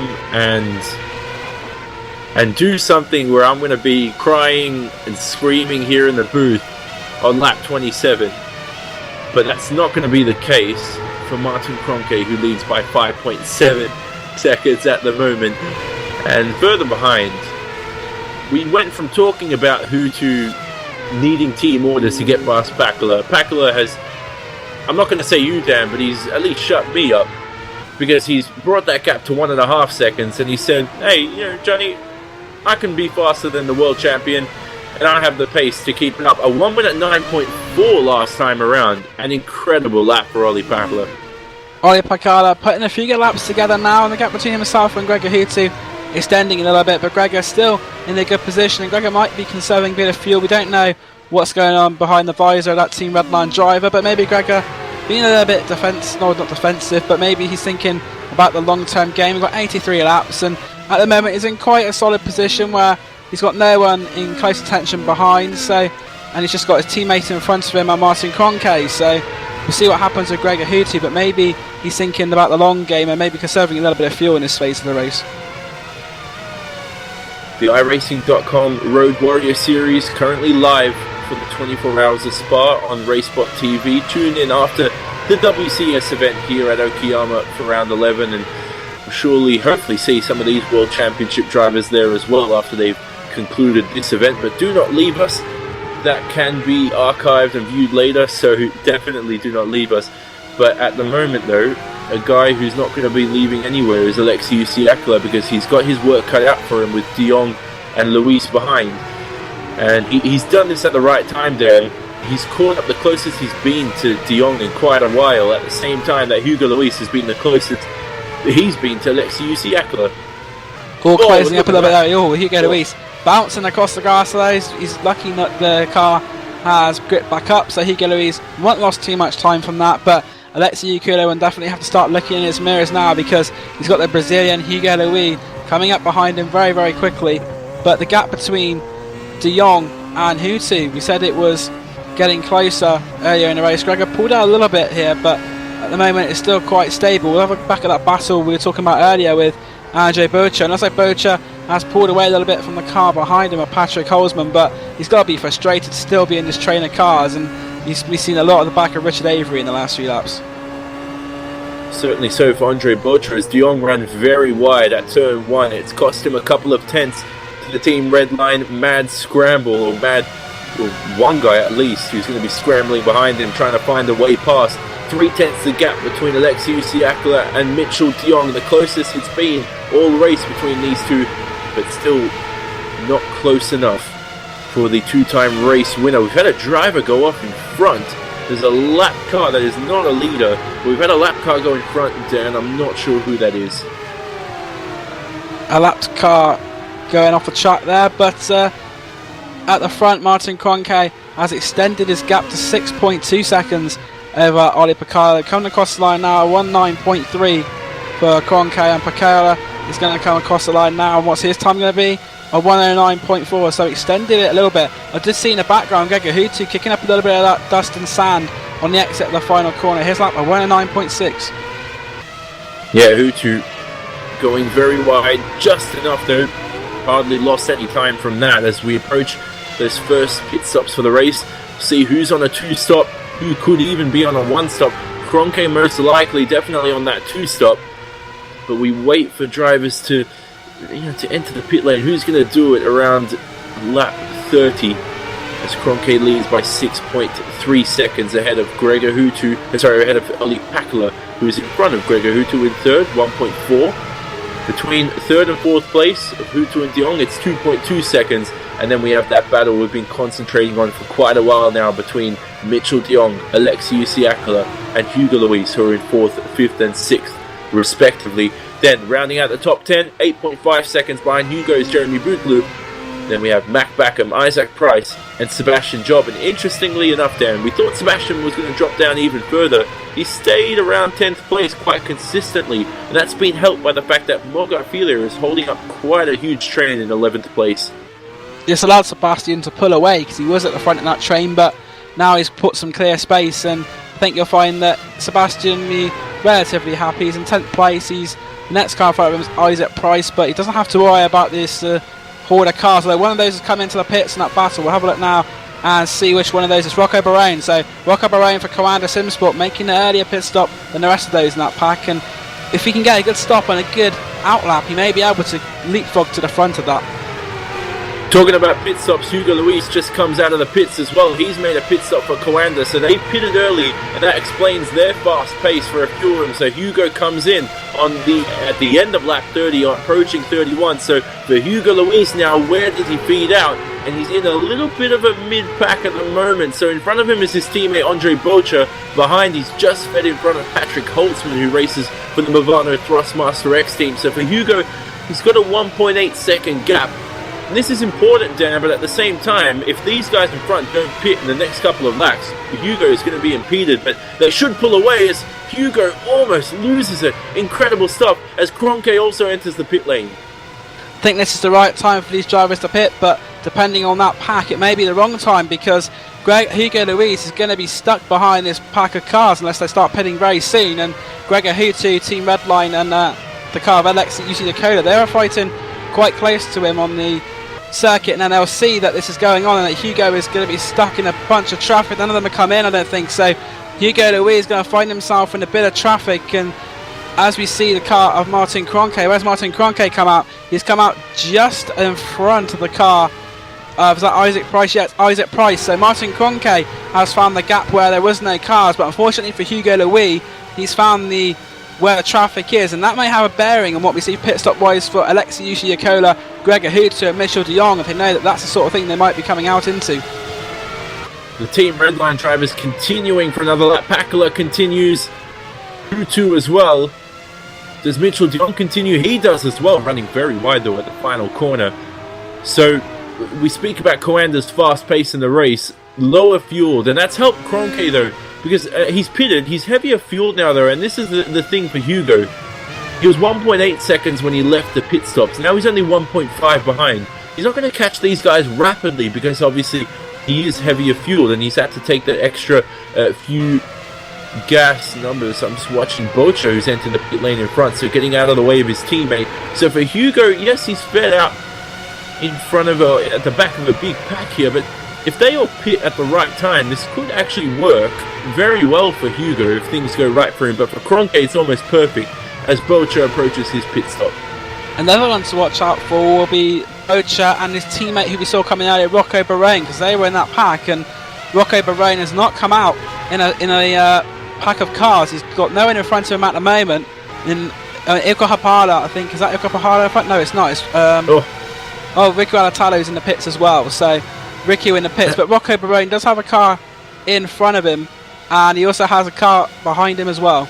and do something where I'm going to be crying and screaming here in the booth on lap 27. But that's not going to be the case for Martin Kroenke, who leads by 5.7 seconds at the moment. And further behind, we went from talking about who to needing team orders to get past Pakula. Pakula has, I'm not going to say you, Dan, but he's at least shut me up, because he's brought that gap to 1.5 seconds, and he said, hey, Johnny, I can be faster than the world champion, and I have the pace to keep it up. A 1 minute 9.4 last time around. An incredible lap for Olli Pakala. Olli Pakala putting a few good laps together now, and the gap between himself and Gregor Hutu extending a little bit, but Gregor still in a good position, and Gregor might be conserving a bit of fuel. We don't know what's going on behind the visor of that Team Redline driver, but maybe Gregor being a little bit not defensive, but maybe he's thinking about the long-term game. We've got 83 laps, and at the moment he's in quite a solid position where he's got no one in close attention behind, and he's just got his teammate in front of him, Martin Kroenke. So we'll see what happens with Gregor Hutu, but maybe he's thinking about the long game and maybe conserving a little bit of fuel in this phase of the race. The iRacing.com Road Warrior Series currently live for the 24 hours of Spa on RaceSpotTV. Tune in after the WCS event here at Okayama for round 11, and surely, hopefully see some of these World Championship drivers there as well after they've concluded this event. But do not leave us. That can be archived and viewed later, so definitely do not leave us. But at the moment though, a guy who's not going to be leaving anywhere is Alexiou Siakla, because he's got his work cut out for him with De Jong and Luis behind. And he's done this at the right time there. He's caught up the closest he's been to De Jong in quite a while, at the same time that Hugo Luis has been the closest he's been to Alexiou Siakla. All closing up a little bit there. Hugo Luis bouncing across the grass there. He's lucky that the car has gripped back up, so Hugo Luis won't lost too much time from that. But Alexiou Siakla will definitely have to start looking in his mirrors now, because he's got the Brazilian Hugo Luis coming up behind him very, very quickly. But the gap between De Jong and Hutu, we said it was getting closer earlier in the race. Gregor pulled out a little bit here, but at the moment it's still quite stable. We'll have a back at that battle we were talking about earlier with Andrzej Bocha, and looks like Bocha has pulled away a little bit from the car behind him of Patrick Holzman, but he's got to be frustrated to still be in this train of cars, and we've seen a lot of the back of Richard Avery in the last few laps. Certainly so for Andre Bocha, as De Jong ran very wide at turn 1. It's cost him a couple of tenths to the team red line. Mad scramble, or one guy at least, who's going to be scrambling behind him, trying to find a way past. 3 tenths the gap between Alexei Usiakala and Mitchell De Jong, the closest it's been all race between these two, but still not close enough for the two-time race winner. We've had a driver go off in front. There's a lap car that is not a leader, but we've had a lap car go in front, and I'm not sure who that is. A lapped car going off the track there, but at the front, Martin Kroenke has extended his gap to 6.2 seconds over Oli Pacala. Coming across the line now, 19.3 for Kroenke, and Pacala is going to come across the line now, and what's his time going to be? A 109.4, so extended it a little bit. I did see in the background Gregor Hutu kicking up a little bit of that dust and sand on the exit of the final corner. His lap, a 109.6. Yeah, Hutu going very wide, just enough though. Hardly lost any time from that as we approach those first pit stops for the race. See who's on a 2-stop, who could even be on a 1-stop. Kroenke most likely, definitely on that 2-stop. But we wait for drivers to enter the pit lane. Who's going to do it around lap 30 as Kroenke leads by 6.3 seconds ahead of Gregor Hutu, ahead of Oli Pacala, who's in front of Gregor Hutu in third, 1.4. Between third and fourth place of Hutu and De Jong, it's 2.2 seconds, and then we have that battle we've been concentrating on for quite a while now between Mitchell De Jong, Alexei Usiakala, and Hugo Luis, who are in fourth, fifth, and sixth, respectively. Then, rounding out the top 10, 8.5 seconds behind Hugo is Jeremy Bootloop. Then we have Mac Backham, Isaac Price, and Sebastian Job. And interestingly enough, Dan, we thought Sebastian was going to drop down even further. He stayed around 10th place quite consistently, and that's been helped by the fact that Moga Filia is holding up quite a huge train in 11th place. This allowed Sebastian to pull away because he was at the front of that train, but now he's put some clear space, and I think you'll find that Sebastian will be relatively happy. He's in 10th place. He's the next car in front of him is Isaac Price, but he doesn't have to worry about this horde of cars. Although one of those has come into the pits in that battle. We'll have a look now and see which one of those is Rocco Bahrain. So Rocco Bahrain for Coanda Simsport, making an earlier pit stop than the rest of those in that pack, and if he can get a good stop and a good outlap, he may be able to leapfrog to the front of that. Talking about pit stops, Hugo Luis just comes out of the pits as well. He's made a pit stop for Coanda, so they pitted early, and that explains their fast pace for a few of them. So Hugo comes in at the end of lap 30, approaching 31. So for Hugo Luis now, where does he feed out? And he's in a little bit of a mid-pack at the moment. So in front of him is his teammate Andre Bocha. Behind, he's just fed in front of Patrick Holtzman, who races for the Movano Thrustmaster X team. So for Hugo, he's got a 1.8 second gap. And this is important, Dan, but at the same time, if these guys in front don't pit in the next couple of laps, Hugo is going to be impeded, but they should pull away as Hugo almost loses it. Incredible stuff as Kroenke also enters the pit lane. I think this is the right time for these drivers to pit, but depending on that pack, it may be the wrong time because Hugo Luis is going to be stuck behind this pack of cars unless they start pitting very soon, and Gregor Hutu, Team Redline, and the car of Alexei Usiakala, they are fighting quite close to him on the circuit, and then they'll see that this is going on and that Hugo is going to be stuck in a bunch of traffic. None of them have come in, I don't think, so Hugo Luis is going to find himself in a bit of traffic, and as we see the car of Martin Kroenke, where's Martin Kroenke come out? He's come out just in front of the car of Isaac Price. Yes, Isaac Price. So Martin Kroenke has found the gap where there was no cars, but unfortunately for Hugo Luis, he's found where the traffic is, and that may have a bearing on what we see pit stop wise for Alexei Usiakala, Gregor Hutu, and Mitchell De Jong, if they know that that's the sort of thing they might be coming out into. The Team Redline drivers continuing for another lap. Pacala continues, Hutu as well. Does Mitchell De Jong continue? He does as well, running very wide though at the final corner. So we speak about Coanda's fast pace in the race, lower fueled, and that's helped Kroenke though, because he's pitted, he's heavier fueled now though, and this is the thing for Hugo. He was 1.8 seconds when he left the pit stops, now he's only 1.5 behind. He's not going to catch these guys rapidly because obviously he is heavier fueled and he's had to take that extra few gas numbers. I'm just watching Bocha, who's entered the pit lane in front, so getting out of the way of his teammate. So for Hugo, yes, he's fed out in front of at the back of a big pack here, but if they all pit at the right time, this could actually work very well for Hugo if things go right for him. But for Kroenke, it's almost perfect as Bocha approaches his pit stop. Another one to watch out for will be Bocha and his teammate who we saw coming out of Rocco Bahrain, because they were in that pack, and Rocco Bahrain has not come out in a pack of cars. He's got no one in front of him at the moment. In Ilko Hapala, I think, is that Ilko Hapala in front? No, it's not. It's Ricky Alatalo's in the pits as well. So Ricky in the pits, but Rocco Bahrain does have a car in front of him, and he also has a car behind him as well.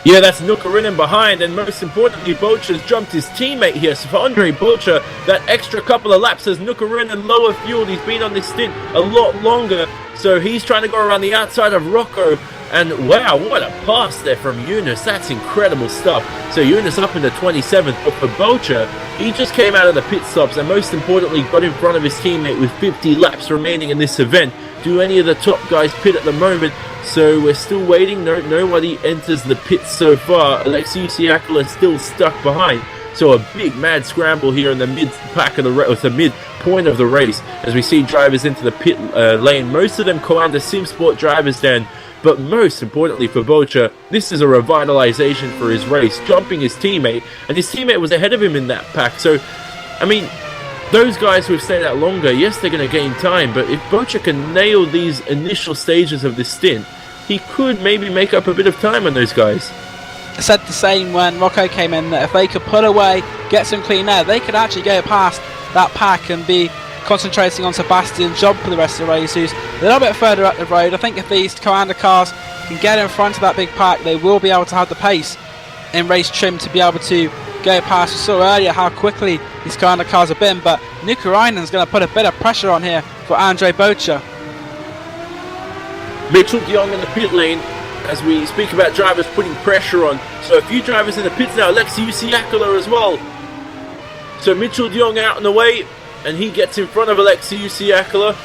Yeah, that's Nukarinen behind, and most importantly, Bocha's jumped his teammate here. So for Andre Bocha, that extra couple of laps as Nukarinen lower fueled. He's been on this stint a lot longer, so he's trying to go around the outside of Rocco. And wow, what a pass there from Yunus. That's incredible stuff. So Yunus up into 27th, but for Bocha, he just came out of the pit stops and most importantly got in front of his teammate with 50 laps remaining in this event. Do any of the top guys pit at the moment? So we're still waiting. Nobody enters the pits so far. Alexei Siakala is still stuck behind. So a big mad scramble here in the mid pack of the mid point of the race as we see drivers into the pit lane. Most of them Coanda SimSport drivers, Dan. But most importantly for Bocha, this is a revitalization for his race, jumping his teammate, and his teammate was ahead of him in that pack. So, I mean, those guys who have stayed out longer, yes, they're going to gain time, but if Bocha can nail these initial stages of this stint, he could maybe make up a bit of time on those guys. I said the same when Rocco came in, that if they could pull away, get some clean air, they could actually go past that pack and be concentrating on Sebastian Job for the rest of the race, who's a little bit further up the road. I think if these Coanda cars can get in front of that big pack, they will be able to have the pace in race trim to be able to go past. We saw earlier how quickly these Coanda cars have been, but Nukarinen's going to put a bit of pressure on here for Andre Bocha. Mitchell de Jong in the pit lane as we speak about drivers putting pressure on. So a few drivers in the pits now, Alexei Siakala as well. So Mitchell de Jong out in the way, and he gets in front of Alexei Siakala.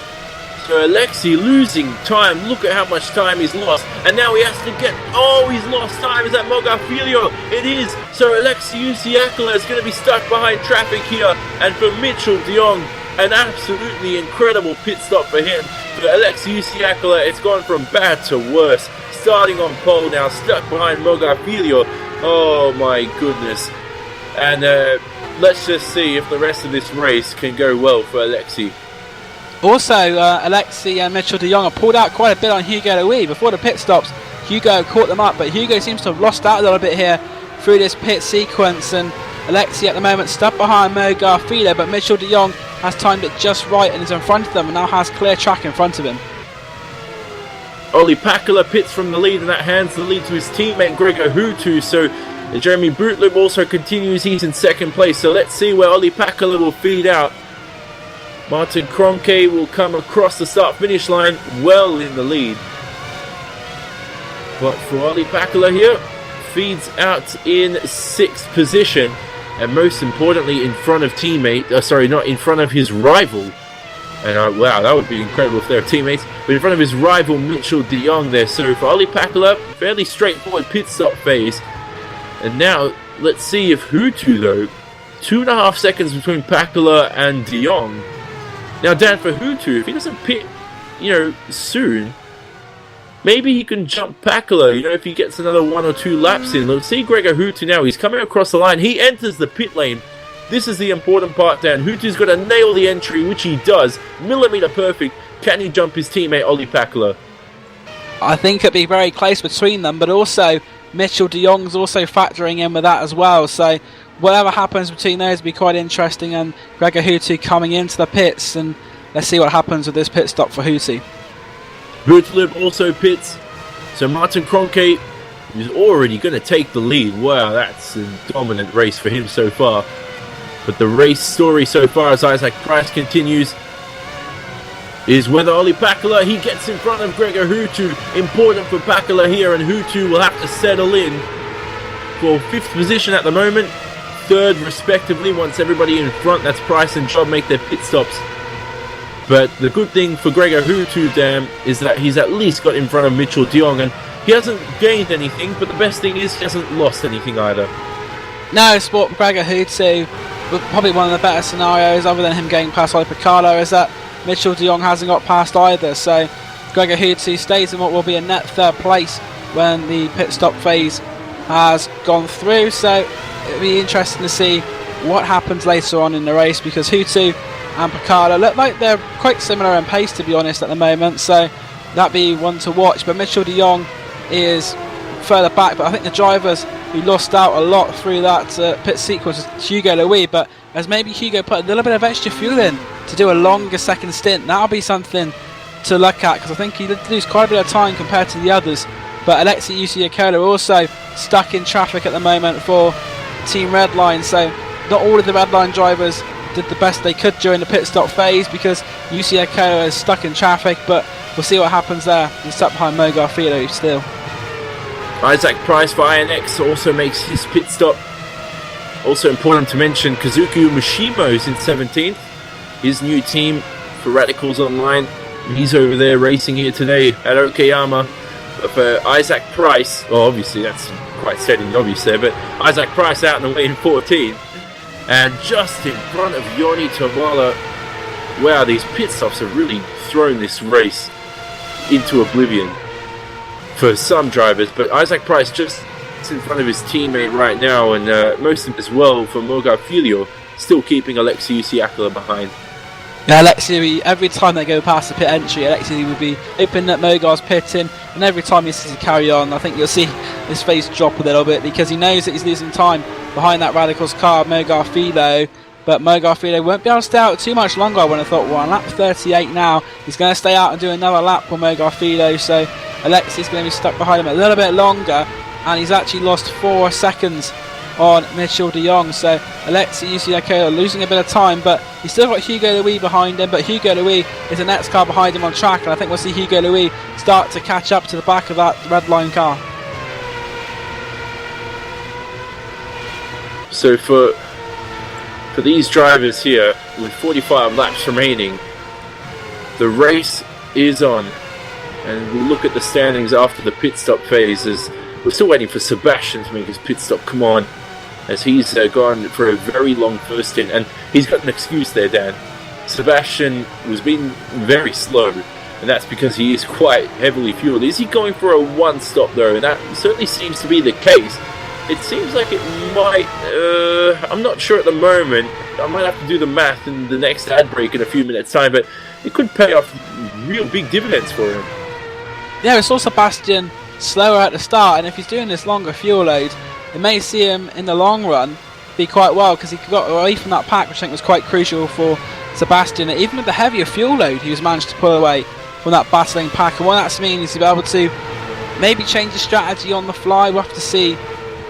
So Alexei losing time. Look at how much time he's lost. And now he has to get... Oh, he's lost time. Is that Mogafilio? It is. So Alexei Siakala is going to be stuck behind traffic here. And for Mitchell de Jong, an absolutely incredible pit stop for him. For Alexei Siakala, it's gone from bad to worse. Starting on pole now, stuck behind Mogafilio. Oh my goodness. And let's just see if the rest of this race can go well for Alexei. Also, Alexei and Mitchell de Jong have pulled out quite a bit on Hugo Louis before the pit stops. Hugo caught them up, but Hugo seems to have lost out a little bit here through this pit sequence, and Alexei at the moment stuck behind Mo Garfilo, but Mitchell de Jong has timed it just right and is in front of them and now has clear track in front of him. Olli Pakala pits from the lead, and that hands the lead to his teammate Gregor Hutu. So Jeremy Brutlub also continues, he's in second place. So let's see where Olli Pakala will feed out. Martin Kroenke will come across the start-finish line well in the lead. But for Olli Pakala here, feeds out in 6th position. And most importantly, in front of not in front of his rival. And wow, that would be incredible if they were teammates. But in front of his rival, Mitchell de Jong there. So for Olli Pakala, fairly straightforward pit stop phase. And now, let's see if Hutu, though, 2.5 seconds between Pakala and de Jong. Now, Dan, for Hutu, if he doesn't pit, soon, maybe he can jump Pakala, if he gets another 1 or 2 laps in. Let's see Gregor Hutu now. He's coming across the line. He enters the pit lane. This is the important part, Dan. Hutu's got to nail the entry, which he does. Millimeter perfect. Can he jump his teammate, Olli Pakala? I think it'd be very close between them, but also Mitchell de Jong's also factoring in with that as well. So whatever happens between those will be quite interesting, and Gregor Hutu coming into the pits, and let's see what happens with this pit stop for Hutu. Brutlub also pits. So Martin Kroenke is already going to take the lead. Wow, that's a dominant race for him so far. But the race story so far, as Isaac Price continues, is whether Olli Pakala, he gets in front of Gregor Hutu. Important for Pakala here, and Hutu will have to settle in for 5th position at the moment. 3rd respectively once everybody in front, that's Price and Job, make their pit stops. But the good thing for Gregor Hutu, Dan, is that he's at least got in front of Mitchell de Jong, and he hasn't gained anything, but the best thing is he hasn't lost anything either. No, sport Gregor Hutu, probably one of the better scenarios other than him getting past Olli Pakala, is that Mitchell de Jong hasn't got past either, so Gregor Hutsu stays in what will be a net third place when the pit stop phase has gone through. So it'll be interesting to see what happens later on in the race, because Hutsu and Picardo look like they're quite similar in pace, to be honest, at the moment, so that'd be one to watch. But Mitchell de Jong is further back, but I think the drivers who lost out a lot through that pit sequence is Hugo Louis, but as maybe Hugo put a little bit of extra fuel in to do a longer second stint, that'll be something to look at, because I think he did lose quite a bit of time compared to the others. But Alexei Usiakola also stuck in traffic at the moment for Team Redline, so not all of the Redline drivers did the best they could during the pit stop phase, because Usiakola is stuck in traffic, but we'll see what happens there. He's stuck behind Mo Garfido still. Isaac Price for INX also makes his pit stop. Also important to mention, Kazuki Mishimo is in 17th. His new team for Radicals Online. He's over there racing here today at Okayama. But for Isaac Price, well, obviously that's quite setting the obvious there, but Isaac Price out in the way in 14th. And just in front of Yoni Tavala. Wow, these pit stops have really thrown this race into oblivion for some drivers, but Isaac Price just in front of his teammate right now, and most as well for Mogar Filio, still keeping Alexei Usiakola behind. Yeah, Alexei, every time they go past the pit entry, Alexei will be opening up Mogar's pit in, and every time he sees to carry on, I think you'll see his face drop a little bit, because he knows that he's losing time behind that Radicals car, Mogar Filio. But Mo Garfido won't be able to stay out too much longer. I would have thought, well, on lap 38 now, he's going to stay out and do another lap for Mo Garfido. So Alexi's going to be stuck behind him a little bit longer, and he's actually lost 4 seconds on Mitchell de Jong. So Alexei Usiakola losing a bit of time, but he's still got Hugo Louis behind him. But Hugo Louis is the next car behind him on track, and I think we'll see Hugo Louis start to catch up to the back of that red line car. So for these drivers here, with 45 laps remaining, the race is on. And we'll look at the standings after the pit stop phase, as we're still waiting for Sebastian to make his pit stop come on, as he's gone for a very long first stint. And he's got an excuse there, Dan. Sebastian was being very slow, and that's because he is quite heavily fueled. Is he going for a one stop though? And that certainly seems to be the case. It seems like it might, I'm not sure at the moment. I might have to do the math in the next ad break in a few minutes time, but it could pay off real big dividends for him. Yeah, we saw Sebastian slower at the start, and if he's doing this longer fuel load, it may see him in the long run be quite well, because he got away from that pack, which I think was quite crucial for Sebastian. And even with the heavier fuel load, he was managed to pull away from that battling pack, and what that's means is to be able to maybe change his strategy on the fly. We'll have to see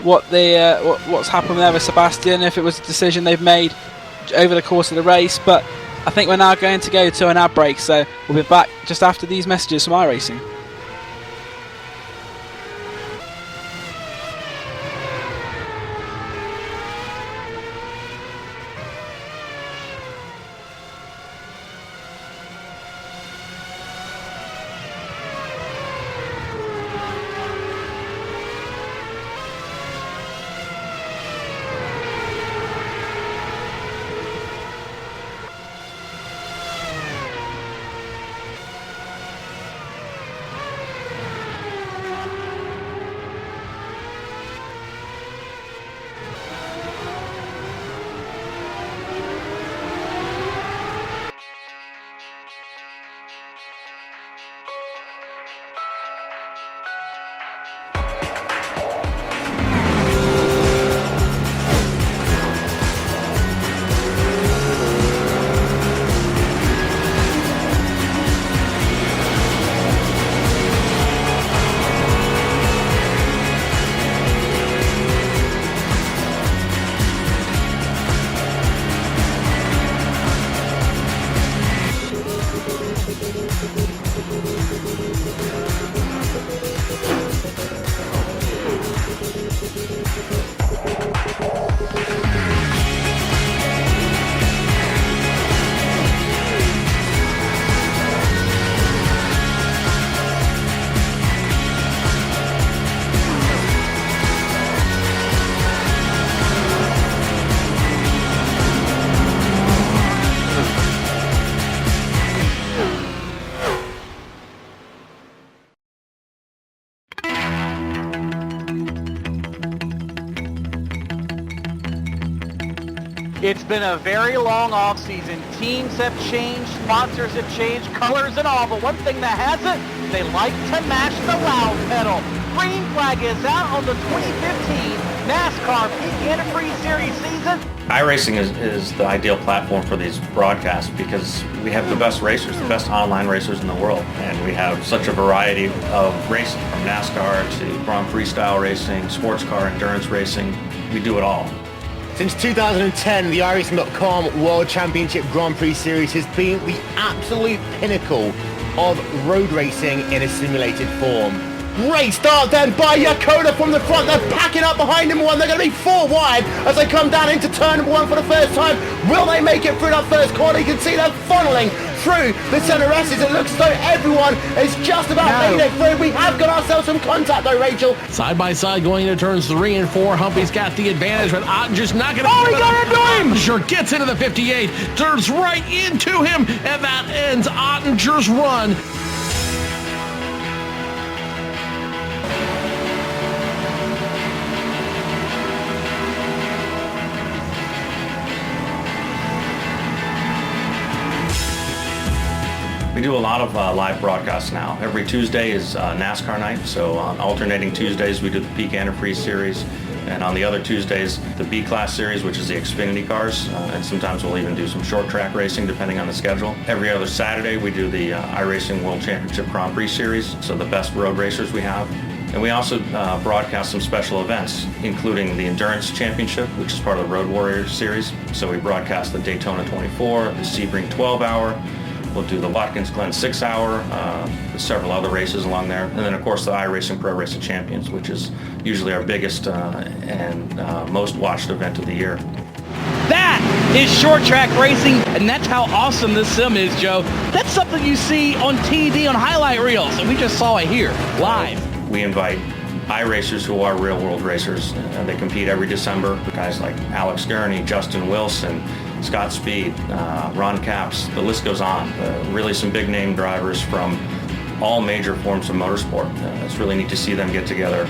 what's happened there with Sebastian, if it was a decision they've made over the course of the race. But I think we're now going to go to an ad break, so we'll be back just after these messages from iRacing. It's been a very long offseason. Teams have changed, sponsors have changed, colors and all, but one thing that hasn't, they like to mash the loud pedal. Green flag is out on the 2015 NASCAR Peak Antifreeze Series season. iRacing is the ideal platform for these broadcasts because we have the best racers, the best online racers in the world, and we have such a variety of racing, from NASCAR to Grand Prix style racing, sports car, endurance racing. We do it all. Since 2010, the iRacing.com World Championship Grand Prix Series has been the absolute pinnacle of road racing in a simulated form. Great start then by Yakoda from the front. They're packing up behind number one. They're going to be 4 wide as they come down into turn number 1 for the first time. Will they make it through that first corner? You can see them funneling through the center S's. It looks as though everyone is just about made it through. We have got ourselves some contact though, Rachel. Side by side going into turns 3 and 4. Humpy's got the advantage, but Ottinger's not going to... Oh, he got into him! Ottinger gets into the 58, turns right into him, and that ends Ottinger's run. We do a lot of live broadcasts now. Every Tuesday is NASCAR night, so on alternating Tuesdays we do the Peak Antifreeze Series, and on the other Tuesdays the B-Class Series, which is the Xfinity cars, and sometimes we'll even do some short track racing depending on the schedule. Every other Saturday we do the iRacing World Championship Grand Prix Series, so the best road racers we have. And we also broadcast some special events, including the Endurance Championship, which is part of the Road Warriors Series. So we broadcast the Daytona 24, the Sebring 12-hour, we'll do the Watkins Glen 6-hour, several other races along there, and then of course the iRacing Pro Racing Champions, which is usually our biggest and most watched event of the year. That is short track racing, and that's how awesome this sim is, Joe. That's something you see on TV on highlight reels, and we just saw it here, live. We invite iRacers who are real world racers. They compete every December. Guys like Alex Gurney, Justin Wilson, Scott Speed, Ron Capps, the list goes on. Really some big name drivers from all major forms of motorsport. It's really neat to see them get together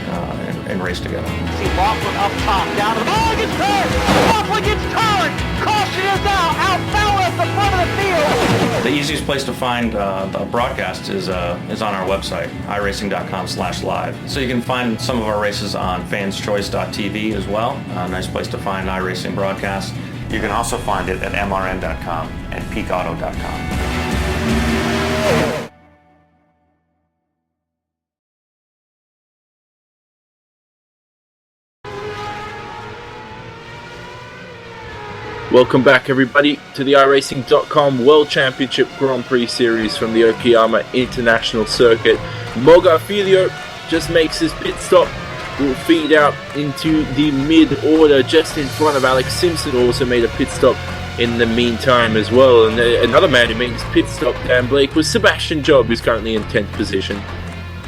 and race together. See Laughlin up top, down to the... Oh, he gets turned! Laughlin gets turned! Caution is out! Out foul at the front of the field! The easiest place to find the broadcast is on our website, iRacing.com/live. So you can find some of our races on fanschoice.tv as well. A nice place to find iRacing broadcasts. You can also find it at mrn.com and peakauto.com. Welcome back everybody to the iRacing.com World Championship Grand Prix Series from the Okayama International Circuit. Mogarfilio just makes his pit stop. Will feed out into the mid-order just in front of Alex Simpson, also made a pit stop in the meantime as well. And another man who made his pit stop, Dan Blake, was Sebastian Job, who's currently in 10th position.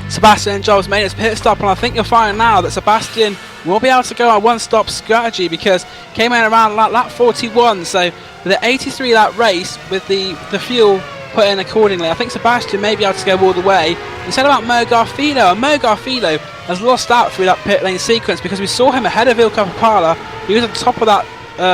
Sebastian Job's made his pit stop, and I think you'll find now that Sebastian will be able to go on a one-stop strategy because came in around lap 41, so with the 83 lap race with the fuel put in accordingly, I think Sebastian may be able to go all the way. You said about Mogarfilio, and Mogarfilio has lost out through that pit lane sequence because we saw him ahead of Ilka Papala. He was at the top of that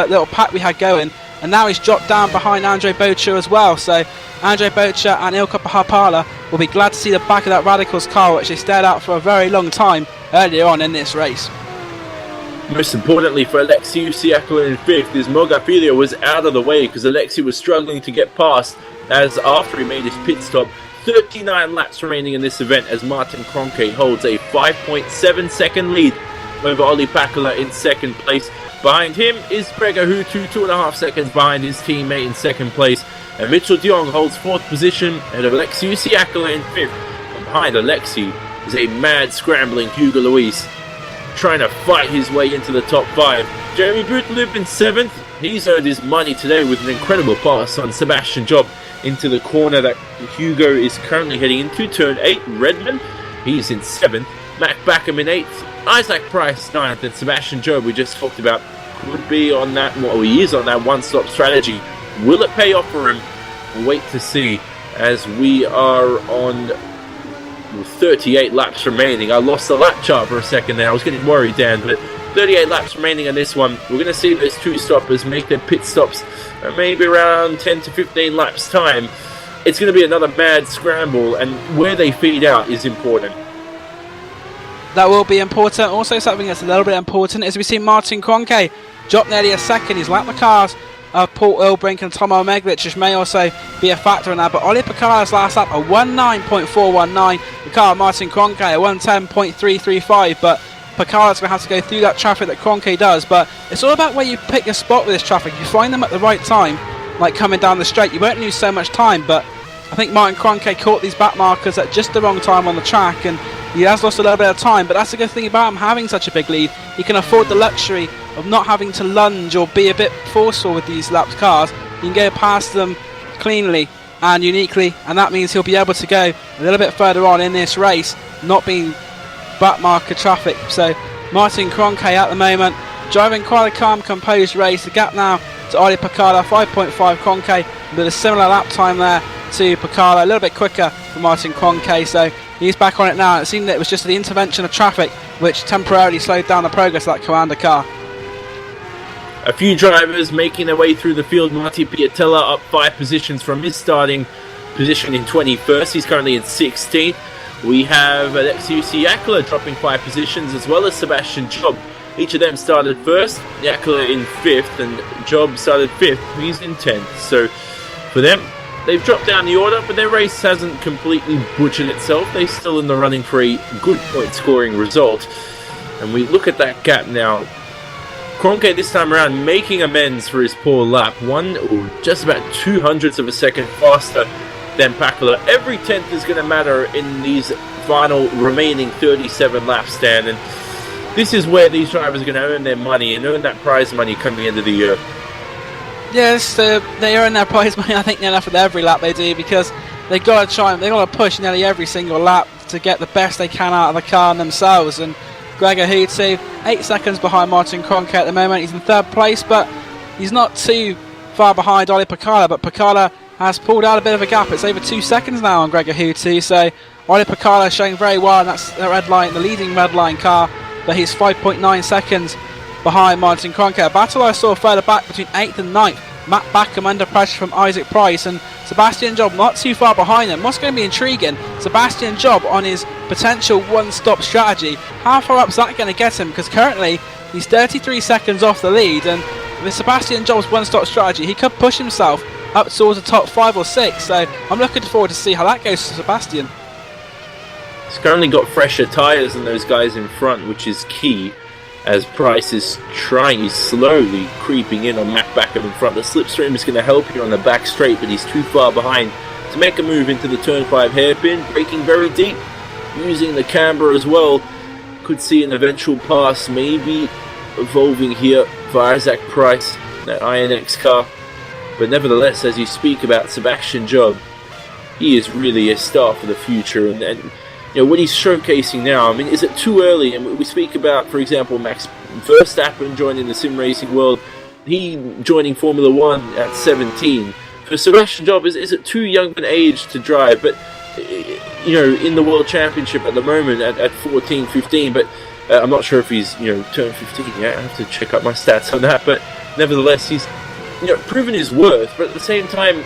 little pack we had going, and now he's dropped down behind Andre Bocha as well. So Andre Bocha and Ilka Papala will be glad to see the back of that Radicals car, which they stared out for a very long time earlier on in this race. Most importantly for Alexei Usiakala in 5th is Mogarfilio was out of the way because Alexei was struggling to get past as after he made his pit stop. 39 laps remaining in this event as Martin Kroenke holds a 5.7 second lead over Olli Pakala in 2nd place. Behind him is Gregor Hutu, 2.5 seconds behind his teammate in 2nd place. And Mitchell de Jong holds 4th position ahead of Alexei Usiakala in 5th. And behind Alexei is a mad scrambling Hugo Luis trying to fight his way into the top 5. Jeremy Bouteloup in 7th. He's earned his money today with an incredible pass on Sebastian Job into the corner that Hugo is currently heading into. Turn 8, Redman, he's in 7th. Mac Backham in 8th. Isaac Price 9th. And Sebastian Job, we just talked about, could be on that, well, he is on that one-stop strategy. Will it pay off for him? We'll wait to see as we are on 38 laps remaining. I lost the lap chart for a second there. I was getting worried, Dan, but 38 laps remaining on this one. We're going to see those two stoppers make their pit stops maybe around 10 to 15 laps time. It's going to be another mad scramble, and where they feed out is important. That will be important. Also, something that's a little bit important is we see Martin Kroenke drop nearly a second. He's lapped the cars of Paul Ilbrink and Tom Omeglic, which may also be a factor in that. But Ollie Picala's last lap, a 19.419. The car of Martin Kroenke, a 110.335. But Picala's going to have to go through that traffic that Kroenke does. But it's all about where you pick your spot with this traffic. You find them at the right time, like coming down the straight. You won't lose so much time. But I think Martin Kroenke caught these back markers at just the wrong time on the track, and he has lost a little bit of time. But that's the good thing about him having such a big lead. He can afford the luxury of not having to lunge or be a bit forceful with these lapped cars. He can go past them cleanly and uniquely, and that means he'll be able to go a little bit further on in this race, not being back marker traffic. So Martin Kroenke at the moment driving quite a calm, composed race. The gap now to Ollie Picala, 5.5 Kroenke, with a similar lap time there to Picala, a little bit quicker for Martin Kroenke. So he's back on it now. It seemed that it was just the intervention of traffic which temporarily slowed down the progress of that Coanda car. A few drivers making their way through the field. Marty Piatella up 5 positions from his starting position in 21st. He's currently in 16th. We have Alexius Yakla dropping 5 positions, as well as Sebastian Job. Each of them started first. Yakla in 5th and Job started 5th. He's in 10th. So for them, they've dropped down the order, but their race hasn't completely butchered itself. They're still in the running for a good point scoring result. And we look at that gap now. Kroenke this time around making amends for his poor lap. Just about 0.02 of a second faster than Pacula. Every 10th is going to matter in these final remaining 37 laps, Stan. And this is where these drivers are going to earn their money and earn that prize money come the end of the year. Yes, they earn their prize money, I think, enough with every lap they do, because they've got to push nearly every single lap to get the best they can out of the car and themselves. And Gregor Hutsu, 8 seconds behind Martin Kroenke at the moment. He's in 3rd place, but he's not too far behind Ollie Picala. But Picala has pulled out a bit of a gap. It's over 2 seconds now on Gregor Hutsu. So Ollie Picala showing very well, and that's the red line, the leading red line car. But he's 5.9 seconds behind Martin Kroenke. A battle I saw further back between 8th and 9th. Matt Backham under pressure from Isaac Price, and Sebastian Job not too far behind them. What's going to be intriguing, Sebastian Job on his potential one-stop strategy. How far up is that going to get him? Because currently he's 33 seconds off the lead, and with Sebastian Job's one-stop strategy, he could push himself up towards the top 5 or 6. So I'm looking forward to see how that goes for Sebastian. He's currently got fresher tyres than those guys in front, which is key, as Price is he's slowly creeping in on Matt Backham in front. The slipstream is going to help here on the back straight, but he's too far behind to make a move into the turn 5 hairpin, braking very deep, using the camber as well. Could see an eventual pass maybe evolving here for Isaac Price, that INX car. But nevertheless, as you speak about Sebastian Job, he is really a star for the future, and you know, what he's showcasing now, I mean, is it too early? And we speak about, for example, Max Verstappen joining the sim racing world, he joining Formula 1 at 17. For Sebastian Job, is it too young an age to drive? But, you know, in the World Championship at the moment at 14, 15, but I'm not sure if he's, turned 15 yet. I have to check out my stats on that. But nevertheless, he's, proven his worth. But at the same time,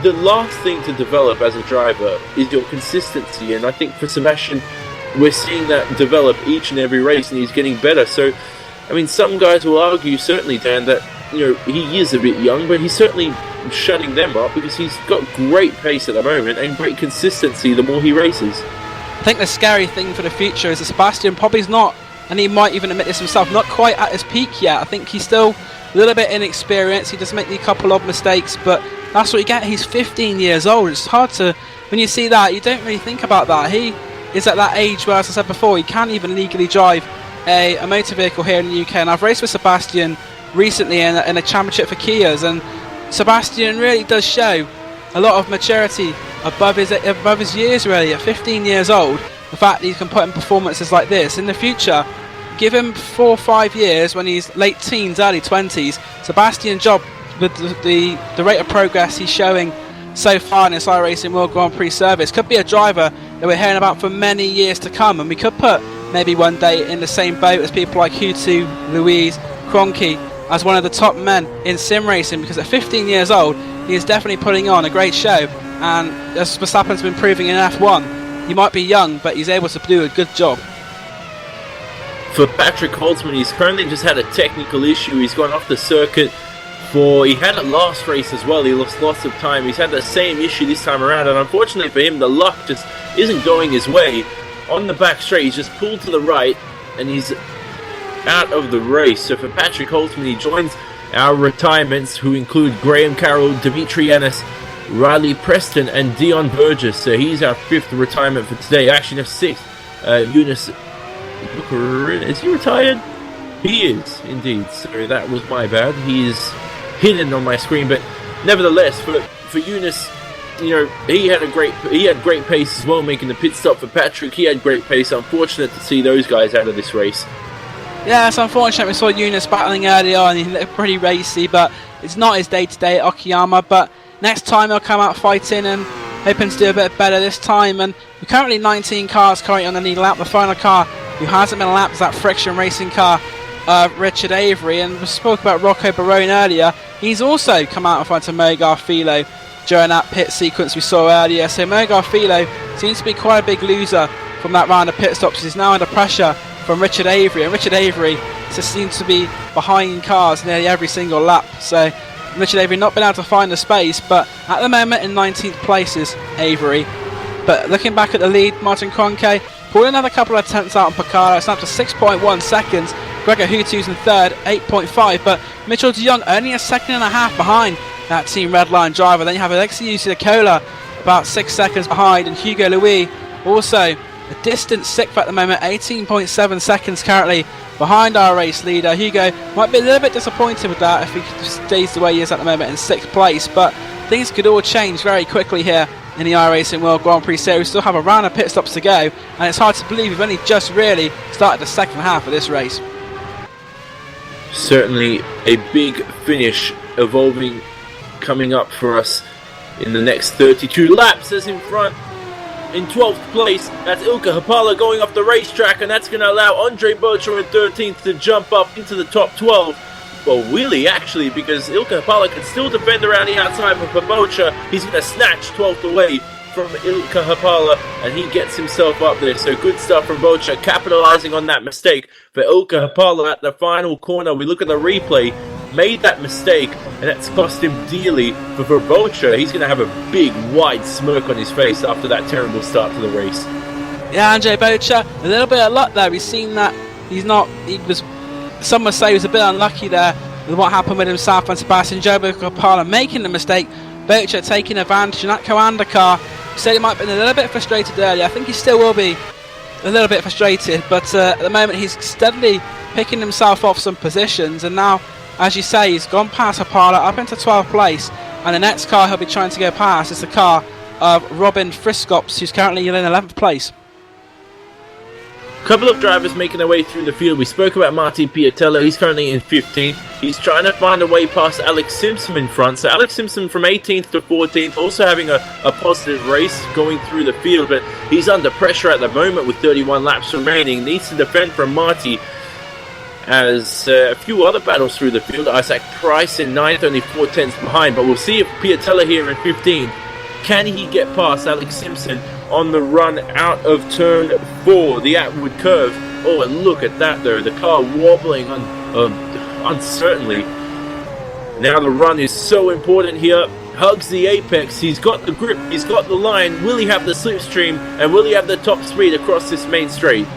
the last thing to develop as a driver is your consistency, and I think for Sebastian, we're seeing that develop each and every race, and he's getting better. So, I mean, some guys will argue, certainly, Dan, that he is a bit young, but he's certainly shutting them up because he's got great pace at the moment and great consistency the more he races. I think the scary thing for the future is that Sebastian probably's not, and he might even admit this himself, not quite at his peak yet. I think he's still a little bit inexperienced. He does make a couple of mistakes, but that's what you get. He's 15 years old. It's hard to, when you see that, you don't really think about that. He is at that age where, as I said before, he can't even legally drive a motor vehicle here in the UK. And I've raced with Sebastian recently in a championship for Kias, and Sebastian really does show a lot of maturity above his years, really. At 15 years old, the fact that he can put in performances like this in the future, give him 4 or 5 years when he's late teens, early 20s, Sebastian Job, with the rate of progress he's showing so far in this iRacing World Grand Prix service, could be a driver that we're hearing about for many years to come, and we could put maybe one day in the same boat as people like Hutu, Louise, Kroenke, as one of the top men in sim racing, because at 15 years old, he is definitely putting on a great show. And as Verstappen's been proving in F1, he might be young, but he's able to do a good job. For Patrick Holtzman, he's currently just had a technical issue. He's gone off the circuit he had it last race as well. He lost lots of time. He's had the same issue this time around, and unfortunately for him, the luck just isn't going his way. On the back straight, he's just pulled to the right, and he's out of the race. So for Patrick Holtzman, he joins our retirements, who include Graham Carroll, Dimitri Ennis, Riley Preston, and Dion Burgess. So he's our 5th retirement for today. Actually, no, 6th. Eunice Bucharin, is he retired? He is, indeed. So that was my bad. He is hidden on my screen, but nevertheless, for Eunice, you know, he had great pace as well, making the pit stop. For Patrick, he had great pace. Unfortunate to see those guys out of this race. Yeah, it's unfortunate. We saw Eunice battling earlier and he looked pretty racy, but it's not his day-to-day at Okayama. But next time he'll come out fighting and hoping to do a bit better this time. And we're currently 19 cars currently on the lead lap. The final car who hasn't been lapped is that Friction Racing car of Richard Avery. And we spoke about Rocco Barone earlier. He's also come out in front of Mogar Philo during that pit sequence we saw earlier. So Mogar Philo seems to be quite a big loser from that round of pit stops. He's now under pressure from Richard Avery, and Richard Avery just seems to be behind cars nearly every single lap. So Richard Avery not been able to find the space, but at the moment in 19th place is Avery. But looking back at the lead, Martin Kroenke pulled another couple of tenths out on Picard. It's up to 6.1 seconds. Gregor Hutu's in third, 8.5, but Mitchell de Jong only a second and a half behind that Team Redline driver. Then you have Alexei Usiakola about 6 seconds behind, and Hugo Louis also a distant 6th at the moment, 18.7 seconds currently behind our race leader. Hugo might be a little bit disappointed with that if he stays the way he is at the moment in 6th place, but things could all change very quickly here in the iRacing World Grand Prix Series. We still have a round of pit stops to go, and it's hard to believe we've only just really started the second half of this race. Certainly a big finish evolving coming up for us in the next 32 laps. As in front in 12th place, that's Ilka Hapala going off the racetrack, and that's going to allow Andre Bocher in 13th to jump up into the top 12. Well, really, actually, because Ilka Hapala can still defend around the outside, but for Bocher, he's going to snatch 12th away from Ilka Hapala, and he gets himself up there. So good stuff from Bocher, capitalizing on that mistake for Ilka Hapala at the final corner. We look at the replay, made that mistake, and that's cost him dearly. But for Bocher, he's going to have a big wide smirk on his face after that terrible start to the race. Yeah, Andre Bocher, a little bit of luck there. We've seen that some would say he was a bit unlucky there with what happened with himself and Sebastian Jobo Hapala making the mistake. Bocher taking advantage in that Coanda car. He said he might have been a little bit frustrated earlier. I think he still will be a little bit frustrated, but at the moment he's steadily picking himself off some positions, and now, as you say, he's gone past Hapala up into 12th place, and the next car he'll be trying to go past is the car of Robin Friskops, who's currently in 11th place. A couple of drivers making their way through the field. We spoke about Martin Piatello. He's currently in 15th. He's trying to find a way past Alex Simpson in front. So Alex Simpson from 18th to 14th, also having a positive race going through the field, but he's under pressure at the moment with 31 laps remaining. Needs to defend from Marty. As a few other battles through the field. Isaac Price in 9th, only 4 tenths behind. But we'll see if Piatello here in 15th, can he get past Alex Simpson on the run out of turn 4, the Atwood curve. Oh, and look at that though, the car wobbling uncertainly. Now the run is so important here. Hugs the apex, he's got the grip, he's got the line. Will he have the slipstream, and will he have the top speed across this main straight?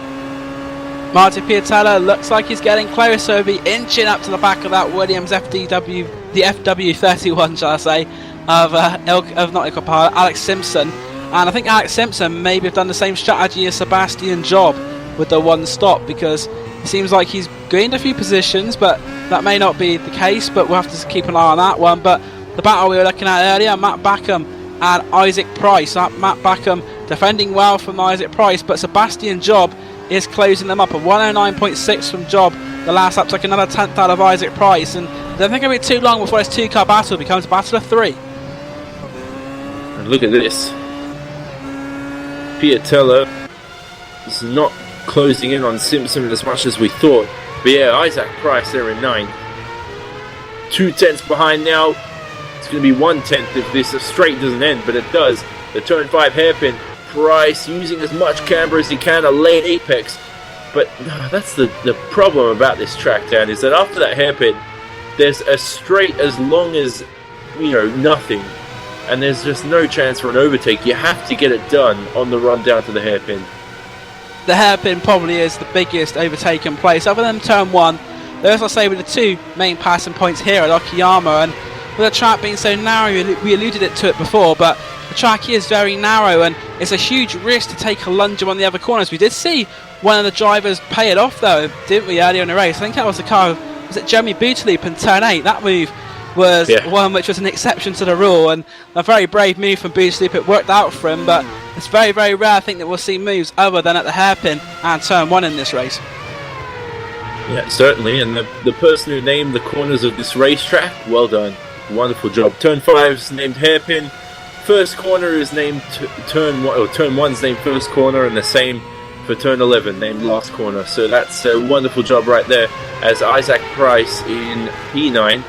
Martin Piatello looks like he's getting closer. He'll be inching up to the back of that Williams FW, the FW31, shall I say, of not Ilka Hapala, Alex Simpson. And I think Alex Simpson maybe have done the same strategy as Sebastian Job with the one stop, because it seems like he's gained a few positions, but that may not be the case, but we'll have to keep an eye on that one. But the battle we were looking at earlier, Matt Backham and Isaac Price. Matt Backham defending well from Isaac Price, but Sebastian Job is closing them up. A 109.6 from Job. The last lap took another 10th out of Isaac Price, and I don't think it'll be too long before this two-car battle becomes a battle of 3. And look at this. Piatello is not closing in on Simpson as much as we thought. But yeah, Isaac Price there in 9th. 2/10 behind now. It's going to be 1/10 if this straight doesn't end, but it does. The turn 5 hairpin. Price using as much camber as he can, a late apex. But that's the problem about this track, Dan, is that after that hairpin, there's a straight as long as, nothing. And there's just no chance for an overtake. You have to get it done on the run down to the hairpin. The hairpin probably is the biggest overtake in place. Other than turn 1, there's, I say, with the 2 main passing points here at Okayama, and with the track being so narrow, we alluded to it before, but the track is very narrow, and it's a huge risk to take a lunge on the other corners. We did see one of the drivers pay it off, though, didn't we, earlier in the race? I think that was the car, was it Jeremy Bootleap in turn 8? That move was one which was an exception to the rule, and a very brave move from Bootleap. It worked out for him, but it's very, very rare, I think, that we'll see moves other than at the hairpin and turn 1 in this race. Yeah, certainly, and the person who named the corners of this racetrack, well done. Wonderful job. Turn 5's named hairpin. First corner is named turn 1, or turn 1's named first corner, and the same for turn 11, named last corner. So that's a wonderful job right there, as Isaac Price in P9,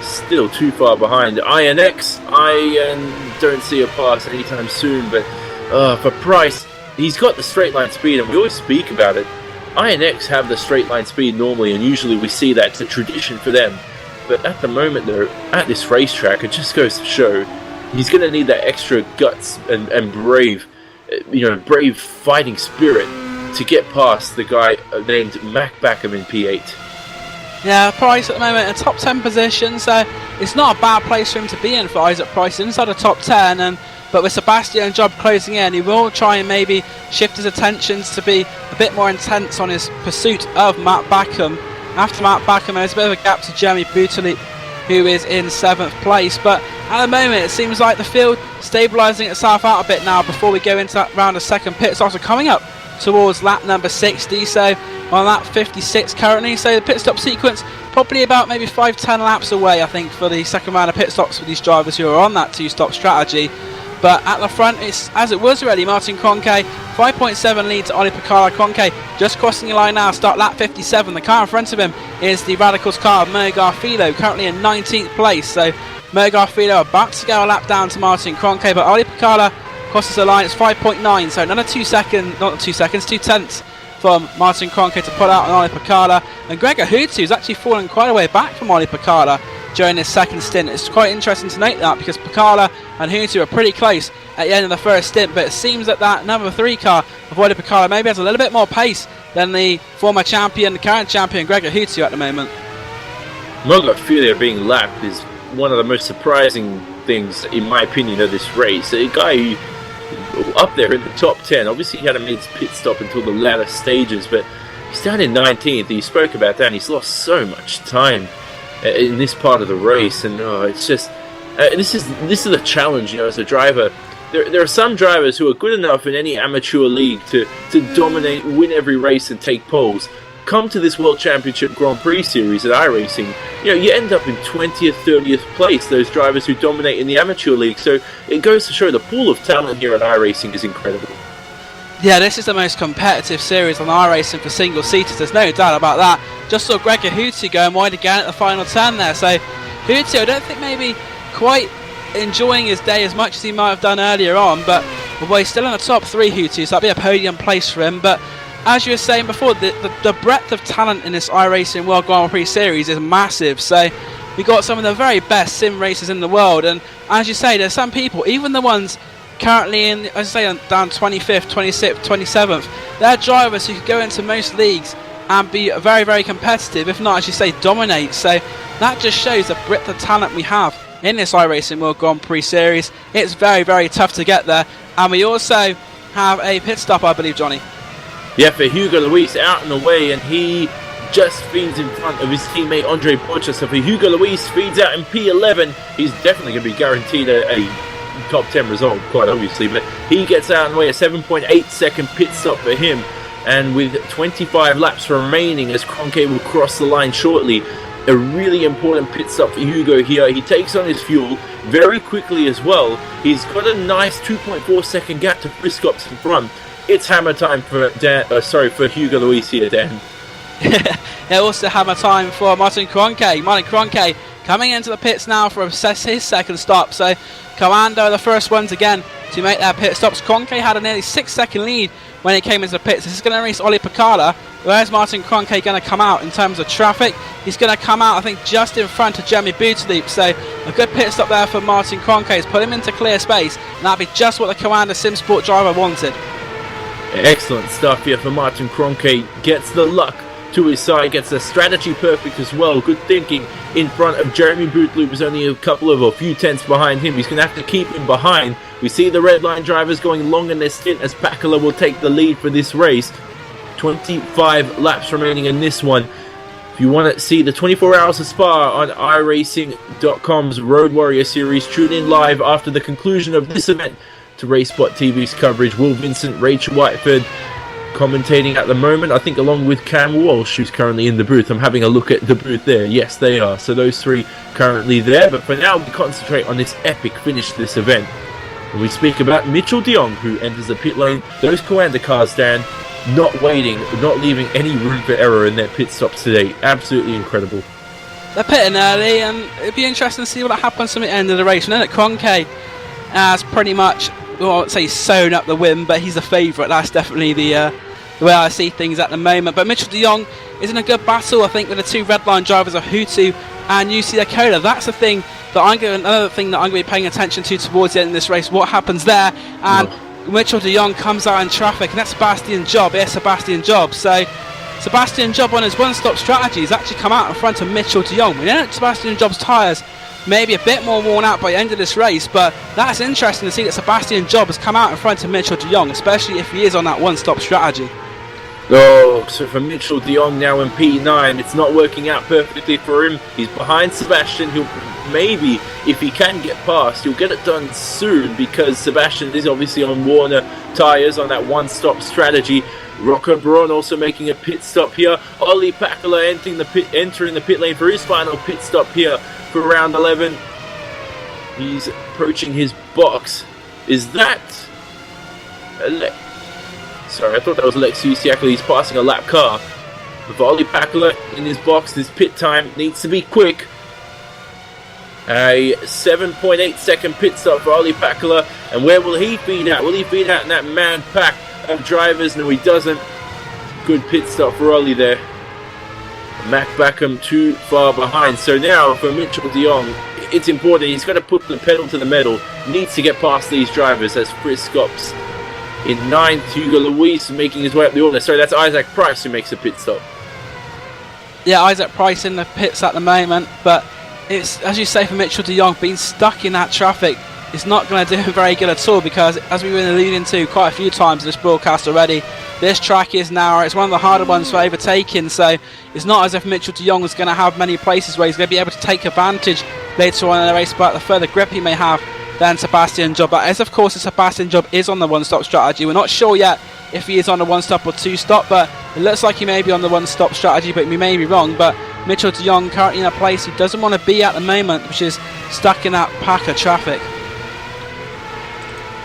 still too far behind. INX, I don't see a pass anytime soon, but for Price, he's got the straight line speed, and we always speak about it. INX have the straight line speed normally, and usually we see that. It's a tradition for them. But at the moment they're at this racetrack, it just goes to show he's going to need that extra guts and brave fighting spirit to get past the guy named Mac Backham in P8. Yeah, Price at the moment in a top 10 position, so it's not a bad place for him to be in for Isaac Price, inside the top 10, but with Sebastian Job closing in, he will try and maybe shift his attentions to be a bit more intense on his pursuit of Matt Backham. After Matt Backham, there's a bit of a gap to Jeremy Bootleap, who is in 7th place, but at the moment it seems like the field stabilising itself out a bit now before we go into that round of second pit stops. We're coming up towards lap number 60, so on lap 56 currently, so the pit stop sequence probably about maybe 5-10 laps away, I think, for the second round of pit stops for these drivers who are on that 2-stop strategy. But at the front, it's as it was already. Martin Kroenke, 5.7 lead to Oli Picala. Kroenke just crossing the line now, start lap 57. The car in front of him is the Radicals car of Mo Garfilo, currently in 19th place. So Mo Garfilo about to go a lap down to Martin Kroenke, but Oli Picala crosses the line. It's 5.9, so another 2 tenths from Martin Kroenke to put out on Oli Picala. And Gregor Hutu has actually fallen quite a way back from Oli Picala during this second stint. It's quite interesting to note that, because Picala and Hutu are pretty close at the end of the first stint, but it seems that number 3 car of Oli Picala maybe has a little bit more pace than the former champion, the current champion Gregor Hutu at the moment. Mo Garfilo being lapped is one of the most surprising things, in my opinion, of this race. A guy who up there in the top 10, obviously he hadn't made his pit stop until the latter stages, but he's down in 19th. You spoke about that, and he's lost so much time in this part of the race, and it's just this is the challenge, as a driver. There are some drivers who are good enough in any amateur league to dominate, win every race, and take poles. Come to this World Championship Grand Prix series at iRacing, you end up in 20th, 30th place, those drivers who dominate in the amateur league. So it goes to show the pool of talent here at iRacing is incredible. Yeah, this is the most competitive series on iRacing for single seaters, there's no doubt about that. Just saw Gregor Hutu going wide again at the final turn there, so Hutu, I don't think maybe quite enjoying his day as much as he might have done earlier on, but he's still in the top 3, Hutu, so that'd be a podium place for him. But as you were saying before, the breadth of talent in this iRacing World Grand Prix series is massive, so we got some of the very best sim racers in the world, and as you say, there's some people, even the ones currently in, as I say, down 25th, 26th, 27th, they're drivers who could go into most leagues and be very, very competitive, if not, as you say, dominate. So that just shows the breadth of talent we have in this iRacing World Grand Prix series. It's very, very tough to get there, and we also have a pit stop, I believe, Johnny. Yeah, for Hugo Luis out and away, and he just feeds in front of his teammate Andre Porcher. So for Hugo Luis, feeds out in P11, he's definitely going to be guaranteed a top 10 result, quite obviously, but he gets out and away, a 7.8 second pit stop for him, and with 25 laps remaining as Kroenke will cross the line shortly, a really important pit stop for Hugo here. He takes on his fuel very quickly as well. He's got a nice 2.4 second gap to Friskops in front, it's hammer time for for Hugo Luis here, Dan. Yeah, also hammer time for Martin Kroenke. Martin Kroenke coming into the pits now for his second stop. So Commando are the first ones again to make their pit stops. Kroenke had a nearly 6-second lead when he came into the pits. This is going to race Ollie Picard. Where's Martin Kroenke going to come out in terms of traffic? He's going to come out, I think, just in front of Jeremy Boutaloop. So a good pit stop there for Martin Kroenke. He's put him into clear space, and that'll be just what the Commando Simsport driver wanted. Excellent stuff here for Martin Kroenke. Gets the luck to his side, gets the strategy perfect as well. Good thinking in front of Jeremy Boutaloop, is only a few tenths behind him. He's going to have to keep him behind. We see the red line drivers going long in their stint as Pakala will take the lead for this race. 25 laps remaining in this one. If you want to see the 24 hours of Spa on iRacing.com's Road Warrior series, tune in live after the conclusion of this event to RaceSpotTV's coverage. Will Vincent, Rachel Whiteford commentating at the moment, I think, along with Cam Walsh, who's currently in the booth. I'm having a look at the booth there. Yes, they are. So those three currently there. But for now, we concentrate on this epic finish to this event. And we speak about Mitchell de Jong, who enters the pit lane. Those Coanda cars, Dan, not waiting, not leaving any room for error in their pit stops today. Absolutely incredible. They're pitting early, and it'd be interesting to see what happens from the end of the race. We know that Kroenke has pretty much, well, I would say sewn up the win, but he's the favourite. That's definitely the way I see things at the moment. But Mitchell de Jong is in a good battle, I think, with the two red line drivers of Hutu and UC Akola. That's the thing that another thing that I'm going to be paying attention to towards the end of this race. What happens there? And Mitchell de Jong comes out in traffic, and that's Sebastian Job. Yes, Sebastian Job. So Sebastian Job on his one-stop strategy has actually come out in front of Mitchell de Jong. We know that Sebastian Job's tyres maybe a bit more worn out by the end of this race, but that's interesting to see that Sebastian Job has come out in front of Mitchell de Jong, especially if he is on that one-stop strategy. Oh, so for Mitchell de Jong now in P9, it's not working out perfectly for him. He's behind Sebastian. He'll maybe, if he can get past, he'll get it done soon, because Sebastian is obviously on Warner tyres on that one-stop strategy. Rocco Braun also making a pit stop here. Ollie Pakala entering the pit lane for his final pit stop here for round 11. He's approaching his box. Is that... Sorry, I thought that was Alexei Usiakli. He's passing a lap car. But for Ollie Pakala in his box, this pit time needs to be quick. A 7.8 second pit stop for Ollie Pakala. And where will he feed out? Will he feed out in that mad pack of drivers? No, he doesn't. Good pit stop for Ollie there. Mac Backham too far behind. So now for Mitchell de Jong, it's important. He's got to put the pedal to the metal. Needs to get past these drivers as Chris Scops in 9th. Hugo Luis making his way up the order. Sorry, that's Isaac Price who makes a pit stop. Yeah, Isaac Price in the pits at the moment, but it's, as you say, for Mitchell de Jong, being stuck in that traffic is not going to do him very good at all, because as we've been alluding to quite a few times in this broadcast already, this track is narrow. It's one of the harder ones for overtaking, so it's not as if Mitchell de Jong is going to have many places where he's going to be able to take advantage later on in the race, but the further grip he may have than Sebastian Job. But as of course Sebastian Job is on the one-stop strategy, we're not sure yet if he is on a one-stop or two-stop, but it looks like he may be on the one-stop strategy, but we may be wrong. But Mitchell de Jong currently in a place he doesn't want to be at the moment, which is stuck in that pack of traffic.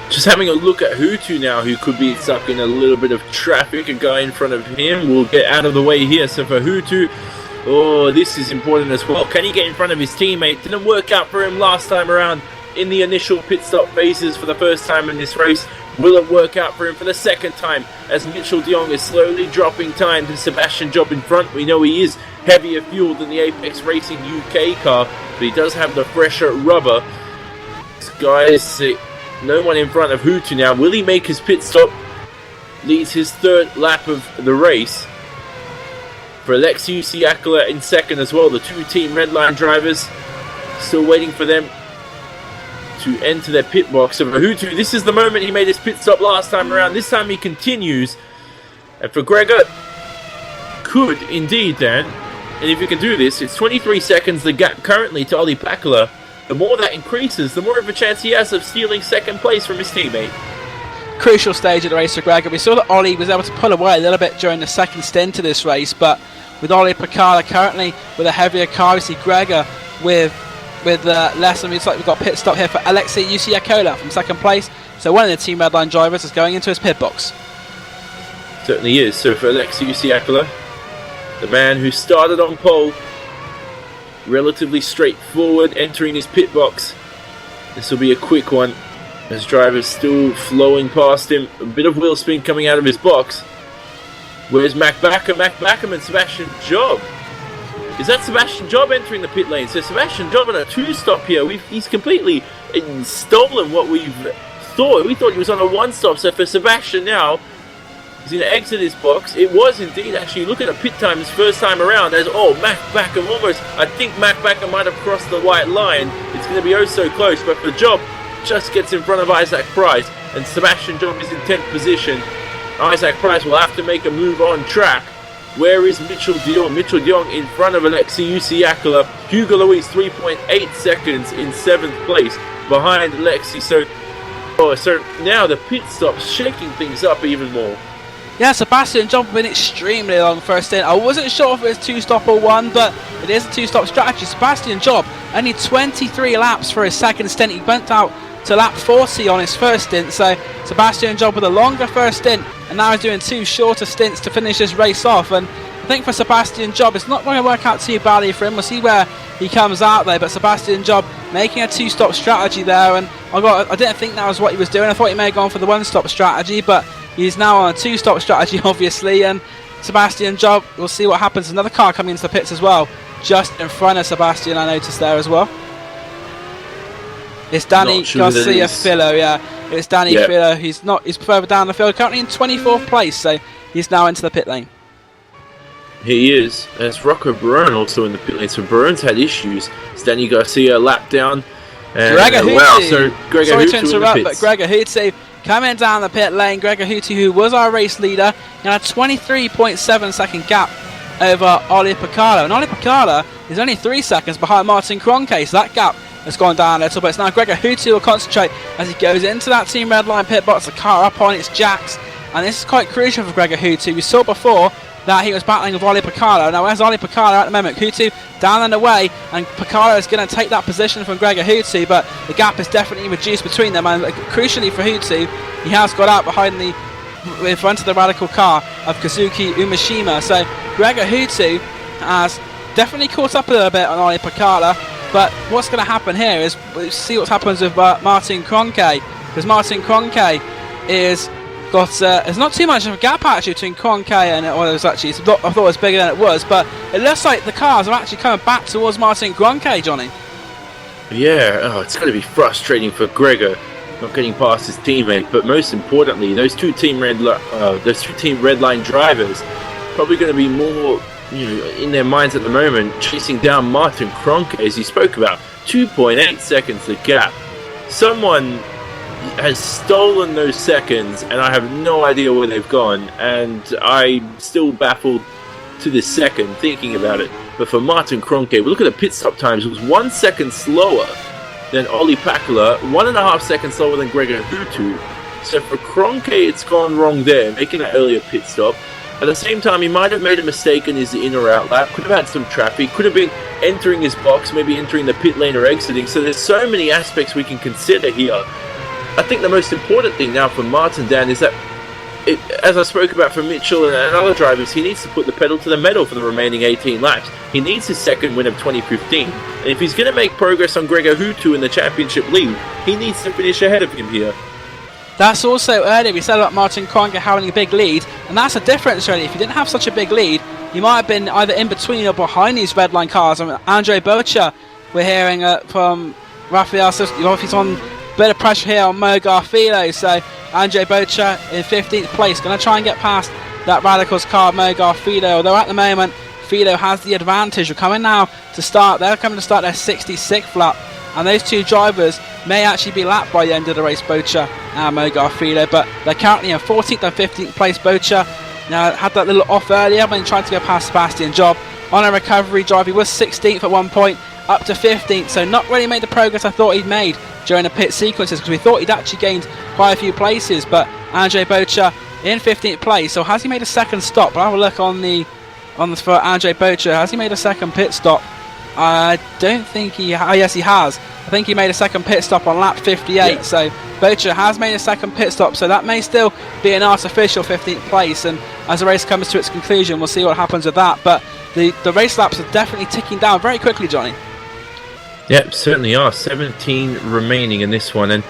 Just having a look at Hutu now, who could be stuck in a little bit of traffic. A guy in front of him will get out of the way here. So for Hutu, oh, this is important as well. Can he get in front of his teammate? Didn't work out for him last time around in the initial pit stop phases for the first time in this race. Will it work out for him for the second time as Mitchell de Jong is slowly dropping time to Sebastian Job in front? We know he is heavier fueled than the Apex Racing UK car, but he does have the fresher rubber. This guy is no one in front of Hutu now. Will he make his pit stop? Leads his third lap of the race. For Alexei Usiakli in second as well. The two team redline drivers still waiting for them to enter their pit box. So for Hutu, this is the moment he made his pit stop last time around. This time he continues. And for Gregor, could indeed, Dan. And if you can do this, it's 23 seconds the gap currently to Ollie Pakala. The more that increases, the more of a chance he has of stealing second place from his teammate. Crucial stage of the race for Gregor. We saw that Ollie was able to pull away a little bit during the second stint of this race, but with Ollie Pakala currently with a heavier car, we see Gregor with less than we've got pit stop here for Alexei Usiakli from second place. So one of the team redline drivers is going into his pit box. Certainly is. So for Alexei Usiakala, the man who started on pole, relatively straightforward, entering his pit box. This will be a quick one, as drivers still flowing past him. A bit of wheel spin coming out of his box. Where's Mac Backham and Sebastian Job? Is that Sebastian Job entering the pit lane? So Sebastian Job on a 2-stop here. He's completely stolen what we've thought. We thought he was on a 1-stop. So for Sebastian now, he's going to exit his box. It was indeed actually, look at the pit time his first time around, as Mac Backham I think Mac Backham might have crossed the white line. It's going to be oh so close, but the Job just gets in front of Isaac Price, and Sebastian Job is in 10th position. Isaac Price will have to make a move on track. Where is Mitchell de Jong? Mitchell de Jong in front of Alexei Usiakala. Hugo Luis 3.8 seconds in 7th place behind Alexei. So now the pit stop's shaking things up even more. Yeah, Sebastian Job been extremely long first stint. I wasn't sure if it was 2-stop or 1, but it is a 2-stop strategy. Sebastian Job only 23 laps for his second stint. He went out to lap 40 on his first stint, so Sebastian Job with a longer first stint, and now he's doing 2 shorter stints to finish this race off. And I think for Sebastian Job, it's not going to work out too badly for him. We'll see where he comes out there, but Sebastian Job making a 2-stop strategy there, and I didn't think that was what he was doing. I thought he may have gone for the 1-stop strategy, but he's now on a 2-stop strategy, obviously. And Sebastian Job, we'll see what happens. Another car coming into the pits as well, just in front of Sebastian, I noticed there as well. It's Danny Garcia Fillo, yeah. It's Danny Fillo. He's further down the field, currently in 24th place, so he's now into the pit lane. He is. There's Rocco Barone also in the pit lane, so Barone's had issues. It's Danny Garcia lap down. Gregor Houty. Wow, so Gregor Sorry Houty to interrupt, but Gregor Houty coming down the pit lane. Gregor Houty, who was our race leader, had a 23.7 second gap over Ollie Piccardo. And Ollie Piccardo is only 3 seconds behind Martin Kroenke, so that gap has gone down a little bit. It's now Gregor Houty will concentrate as he goes into that Team Redline pit box, the car up on its jacks, and this is quite crucial for Gregor Houty. We saw before that he was battling with Ollie Piccardo. Now where's Ollie Piccardo at the moment? Houty down and away, and Piccardo is going to take that position from Gregor Houty, but the gap is definitely reduced between them, and crucially for Houty, he has got out in front of the radical car of Kazuki Umeshima. So Gregor Houty has definitely caught up a little bit on Ollie Piccardo. But what's going to happen here is we'll see what happens with Martin Kroenke, because Martin Kroenke there's not too much of a gap actually between Kroenke and I thought it was bigger than it was, but it looks like the cars are actually coming back towards Martin Kroenke, Johnny. Yeah, it's going to be frustrating for Gregor not getting past his teammate, but most importantly, those two team Redline drivers probably going to be more in their minds at the moment, chasing down Martin Kroenke, as you spoke about. 2.8 seconds the gap. Someone has stolen those seconds, and I have no idea where they've gone, and I'm still baffled to this second thinking about it. But for Martin Kroenke, we look at the pit stop times, it was 1 second slower than Ollie Pacula, 1.5 seconds slower than Gregor Houty. So for Kroenke, it's gone wrong there, making that earlier pit stop. At the same time, he might have made a mistake in his in or out lap, could have had some traffic, could have been entering his box, maybe entering the pit lane or exiting. So there's so many aspects we can consider here. I think the most important thing now for Martin, Dan, is that, as I spoke about for Mitchell and other drivers, he needs to put the pedal to the metal for the remaining 18 laps. He needs his second win of 2015. And if he's going to make progress on Gregor Houty in the championship lead, he needs to finish ahead of him here. That's also earlier we said about Martin Kroenke having a big lead, and that's a difference really. If you didn't have such a big lead, you might have been either in between or behind these redline cars. I mean, Andre Bocha, we're hearing from Rafael, he's on a bit of pressure here on Mo Garfilo, so Andre Bocha in 15th place, going to try and get past that Radicals car, Mo Garfilo, although at the moment Fido has the advantage. They're coming to start their 66th lap, and those two drivers may actually be lapped by the end of the race, Bocha and Mo Garfilo, but they're currently in 14th and 15th place. Bocha had that little off earlier when he tried to go past Sebastian Job on a recovery drive. He was 16th at one point, up to 15th, so not really made the progress I thought he'd made during the pit sequences, because we thought he'd actually gained quite a few places. But Andre Bocha in 15th place, so has he made a second stop? I'll have a look for Andre Bocha. Has he made a second pit stop? I don't think he... Oh, yes, he has. I think he made a second pit stop on lap 58, Yeah. so Bocha has made a second pit stop, so that may still be an artificial 15th place, and as the race comes to its conclusion, we'll see what happens with that. But the race laps are definitely ticking down very quickly, Johnny. Yep, certainly are. 17 remaining in this one, and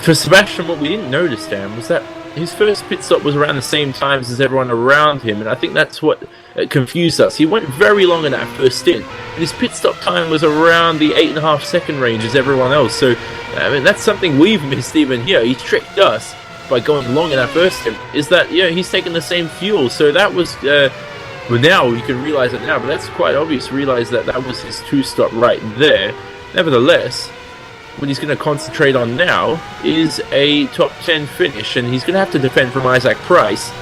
for Sebastian, what we didn't notice, Dan, was that his first pit stop was around the same times as everyone around him, and I think that's what confused us. He went very long in that first stint, and his pit stop time was around the 8.5 second range as everyone else. So, I mean, that's something we've missed even here. He tricked us by going long in that first stint. Is that, he's taking the same fuel, so that was... well, now you can realize it now, but that's quite obvious. Realize that that was his two-stop right there. Nevertheless, what he's going to concentrate on now is a top 10 finish, and he's going to have to defend from Isaac Price.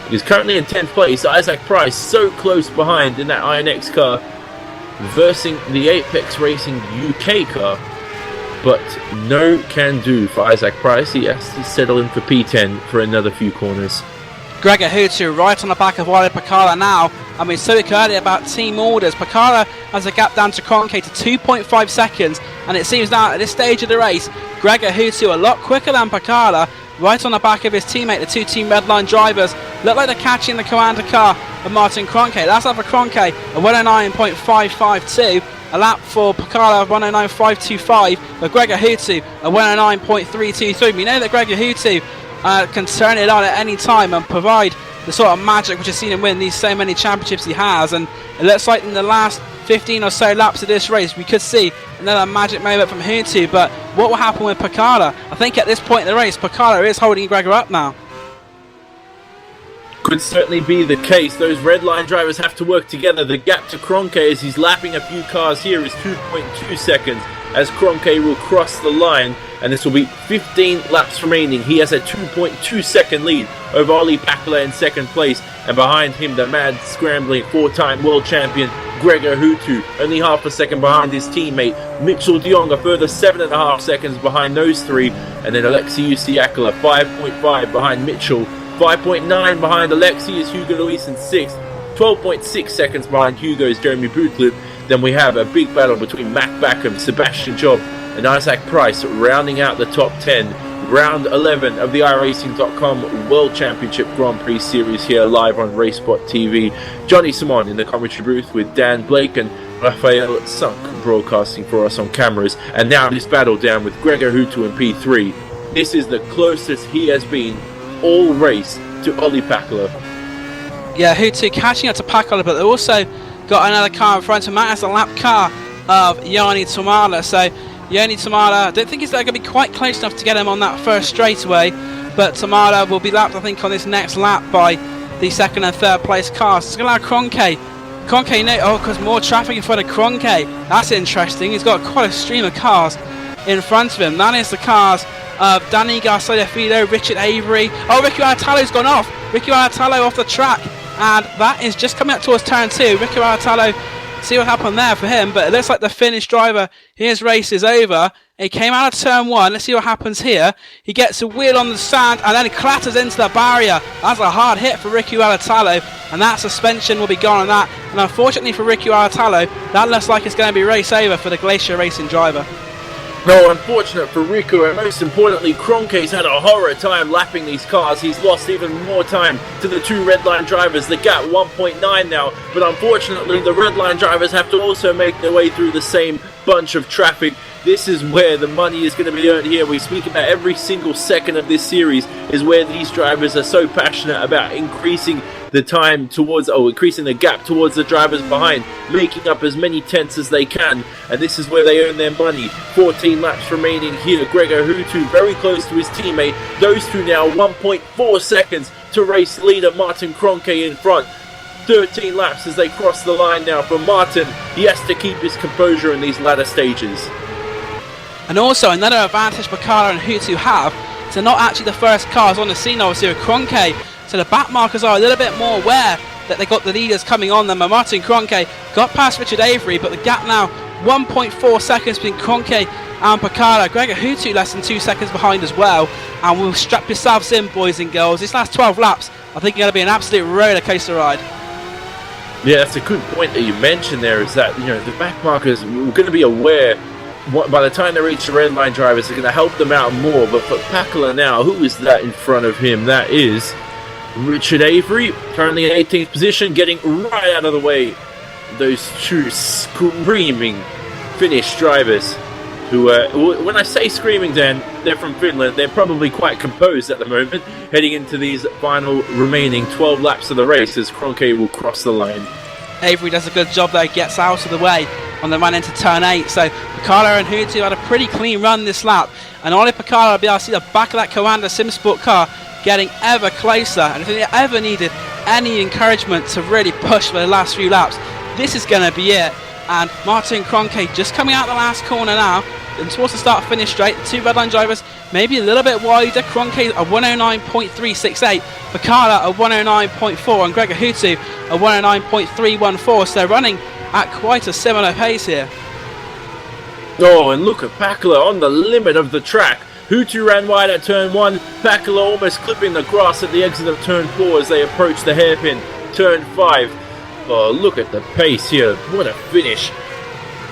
He's currently in 10th place. Isaac Price so close behind in that INX car, versing the Apex Racing UK car, but no can do for Isaac Price. He has to settle in for P10 for another few corners. Gregor Hutu right on the back of Wally Pacala now. And we spoke earlier about team orders. Pacala has a gap down to Kroenke to 2.5 seconds, and it seems now at this stage of the race, Gregor Hutu a lot quicker than Pacala, right on the back of his teammate. The two team Redline drivers look like they're catching the commander car of Martin Kroenke. That's up for Kroenke, a 109.552. A lap for Pacala of 109.525, but Gregor Hutu a 109.323. We know that Gregor Hutu can turn it on at any time and provide the sort of magic which has seen him win these so many championships he has, and it looks like in the last 15 or so laps of this race we could see another magic moment from Hutu. But what will happen with Pacala? I think at this point in the race Pacala is holding Gregor up now. Could certainly be the case. Those red line drivers have to work together. The gap to Kroenke as he's lapping a few cars here is 2.2 seconds as Kroenke will cross the line, and this will be 15 laps remaining. He has a 2.2 second lead over Olli Pacala in second place, and behind him the mad scrambling four-time world champion Gregor Hutu, only half a second behind his teammate Mitchell de Jong, a further 7.5 seconds behind those three, and then Alexei Usiakala 5.5 behind Mitchell, 5.9 behind Alexei is Hugo Luis in 6th, 12.6 seconds behind Hugo's Jeremy Bootlip. Then we have a big battle between Mac Backham, Sebastian Job and Isaac Price rounding out the top 10. Round 11 of the iRacing.com World Championship Grand Prix Series here live on RaceSpotTV. Johnny Simon in the commentary booth with Dan Blake and Raphael Sunk broadcasting for us on cameras. And now this battle down with Gregor Hutu in P3. This is the closest he has been all race to Olli Pacala. Yeah, Hutu catching up to Pacala, but they also got another car in front of him. That's a lap car of Jani Tomala. So Jani Tomala, I don't think he's going to be quite close enough to get him on that first straightaway, but Tomala will be lapped, I think, on this next lap by the second and third place cars. So it's going to allow Kroenke, because more traffic in front of Kroenke. That's interesting. He's got quite a stream of cars in front of him. That is the cars of Danny Garcia-Fido, Richard Avery. Oh, Ricky Aratalo's gone off. Ricky Aratalo off the track, and that is just coming up towards turn 2. Ricky Aratalo, see what happened there for him, but it looks like the Finnish driver, his race is over. He came out of turn 1. Let's see what happens here. He gets a wheel on the sand and then he clatters into the barrier. That's a hard hit for Ricky Aratalo, and that suspension will be gone on that. And unfortunately for Ricky Aratalo, that looks like it's going to be race over for the Glacier Racing driver. No, unfortunate for Riku, and most importantly, Kroenke's had a horror time lapping these cars. He's lost even more time to the two red line drivers. The gap 1.9 now, but unfortunately the red line drivers have to also make their way through the same bunch of traffic. This is where the money is going to be earned here. We speak about every single second of this series is where these drivers are so passionate about increasing the time towards, increasing the gap towards the drivers behind, making up as many tenths as they can, and this is where they earn their money. 14 laps remaining here. Gregor Hutu very close to his teammate. Those two now 1.4 seconds to race leader Martin Kroenke in front. 13 laps as they cross the line now for Martin. He has to keep his composure in these latter stages. And also another advantage Pacala and Hutu have, they're not actually the first cars on the scene obviously with Kroenke, so the back markers are a little bit more aware that they got the leaders coming on them. And Martin Kroenke got past Richard Avery, but the gap now 1.4 seconds between Kroenke and Pacala. Gregor Hutu less than 2 seconds behind as well, and we'll strap yourselves in, boys and girls. This last 12 laps I think are going to be an absolute roller coaster ride. Yeah, that's a good point that you mentioned there, is that, you know, the back markers were going to be aware by the time they reach the red line drivers, they're going to help them out more. But for Pakala now, who is that in front of him? That is Richard Avery, currently in 18th position, getting right out of the way those two screaming Finnish drivers who, when I say screaming, Dan, they're from Finland. They're probably quite composed at the moment, heading into these final remaining 12 laps of the race as Kroenke will cross the line. Avery does a good job though, gets out of the way on the run into turn 8. So Pakala and Hutu had a pretty clean run this lap, and Olli Pakala will be able to see the back of that Coanda Simsport car getting ever closer. And if they ever needed any encouragement to really push for the last few laps, this is going to be it. And Martin Kroenke just coming out the last corner now and towards the start finish straight. The two redline drivers maybe a little bit wider. Kroenke a 109.368, Pakala a 109.4, and Gregor Hutu a 109.314. So they're running at quite a similar pace here. Oh, and look at Pakala on the limit of the track. Hutu ran wide at turn 1, Pakala almost clipping the grass at the exit of turn 4 as they approach the hairpin. Turn 5. Oh, look at the pace here. What a finish.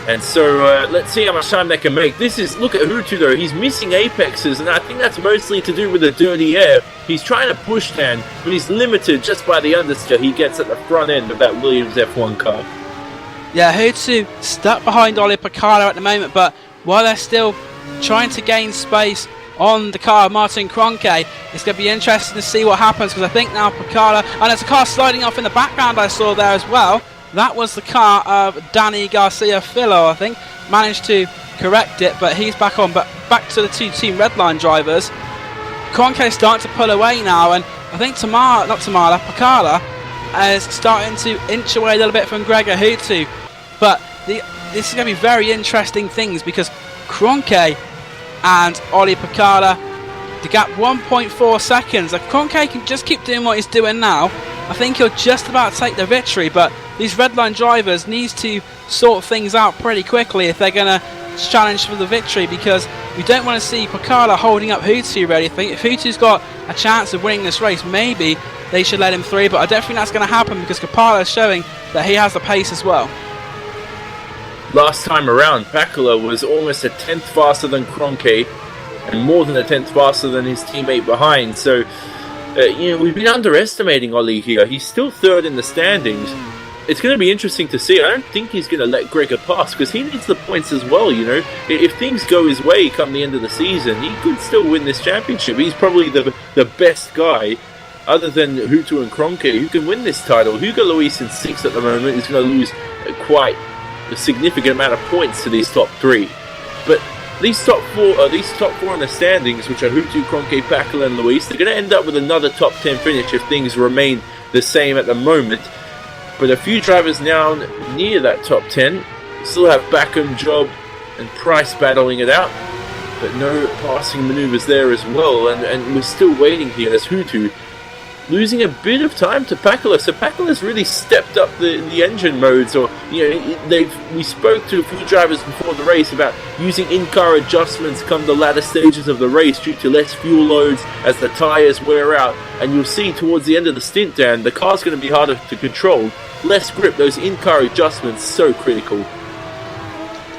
And so let's see how much time they can make. Look at Hutu though. He's missing apexes, and I think that's mostly to do with the dirty air. He's trying to push Dan, but he's limited just by the understeer he gets at the front end of that Williams F1 car. Yeah, Hutu stuck behind Olli Pakala at the moment, but while they're still trying to gain space on the car of Martin Kroenke, it's going to be interesting to see what happens, because I think now Pakala, and there's a car sliding off in the background I saw there as well. That was the car of Danny Garcia Fillo, I think. Managed to correct it, but he's back on. But back to the two team redline drivers. Kroenke is starting to pull away now, and I think Pakala is starting to inch away a little bit from Gregor Hutu. But this is going to be very interesting things, because Kroenke and Olli Pakala, the gap 1.4 seconds. If Kroenke can just keep doing what he's doing now, I think he'll just about take the victory. But these redline drivers need to sort things out pretty quickly if they're going to challenge for the victory, because we don't want to see Pakala holding up Hutu or anything. If Hutu's got a chance of winning this race, maybe they should let him through, but I don't think that's going to happen, because Pakala is showing that he has the pace as well. Last time around, Pakala was almost a 10th faster than Kroenke, and more than a 10th faster than his teammate behind. So, we've been underestimating Ollie here. He's still third in the standings. It's going to be interesting to see. I don't think he's going to let Gregor pass, because he needs the points as well, you know. If things go his way come the end of the season, he could still win this championship. He's probably the best guy, other than Hutu and Kroenke, who can win this title. Hugo Luis in 6th at the moment is going to lose quite a significant amount of points to these top 3. But these top four in the standings, which are Hutu, Kroenke, Pakala and Luis, they're going to end up with another top 10 finish if things remain the same at the moment. But a few drivers now near that top 10 still have Backham, Job and Price battling it out, but no passing manoeuvres there as well, and we're still waiting here. There's Hutu losing a bit of time to Pakala. So Pakala's really stepped up the engine modes, or we spoke to a few drivers before the race about using in-car adjustments come the latter stages of the race due to less fuel loads as the tyres wear out. And you'll see towards the end of the stint, Dan, the car's going to be harder to control, less grip. Those in-car adjustments so critical.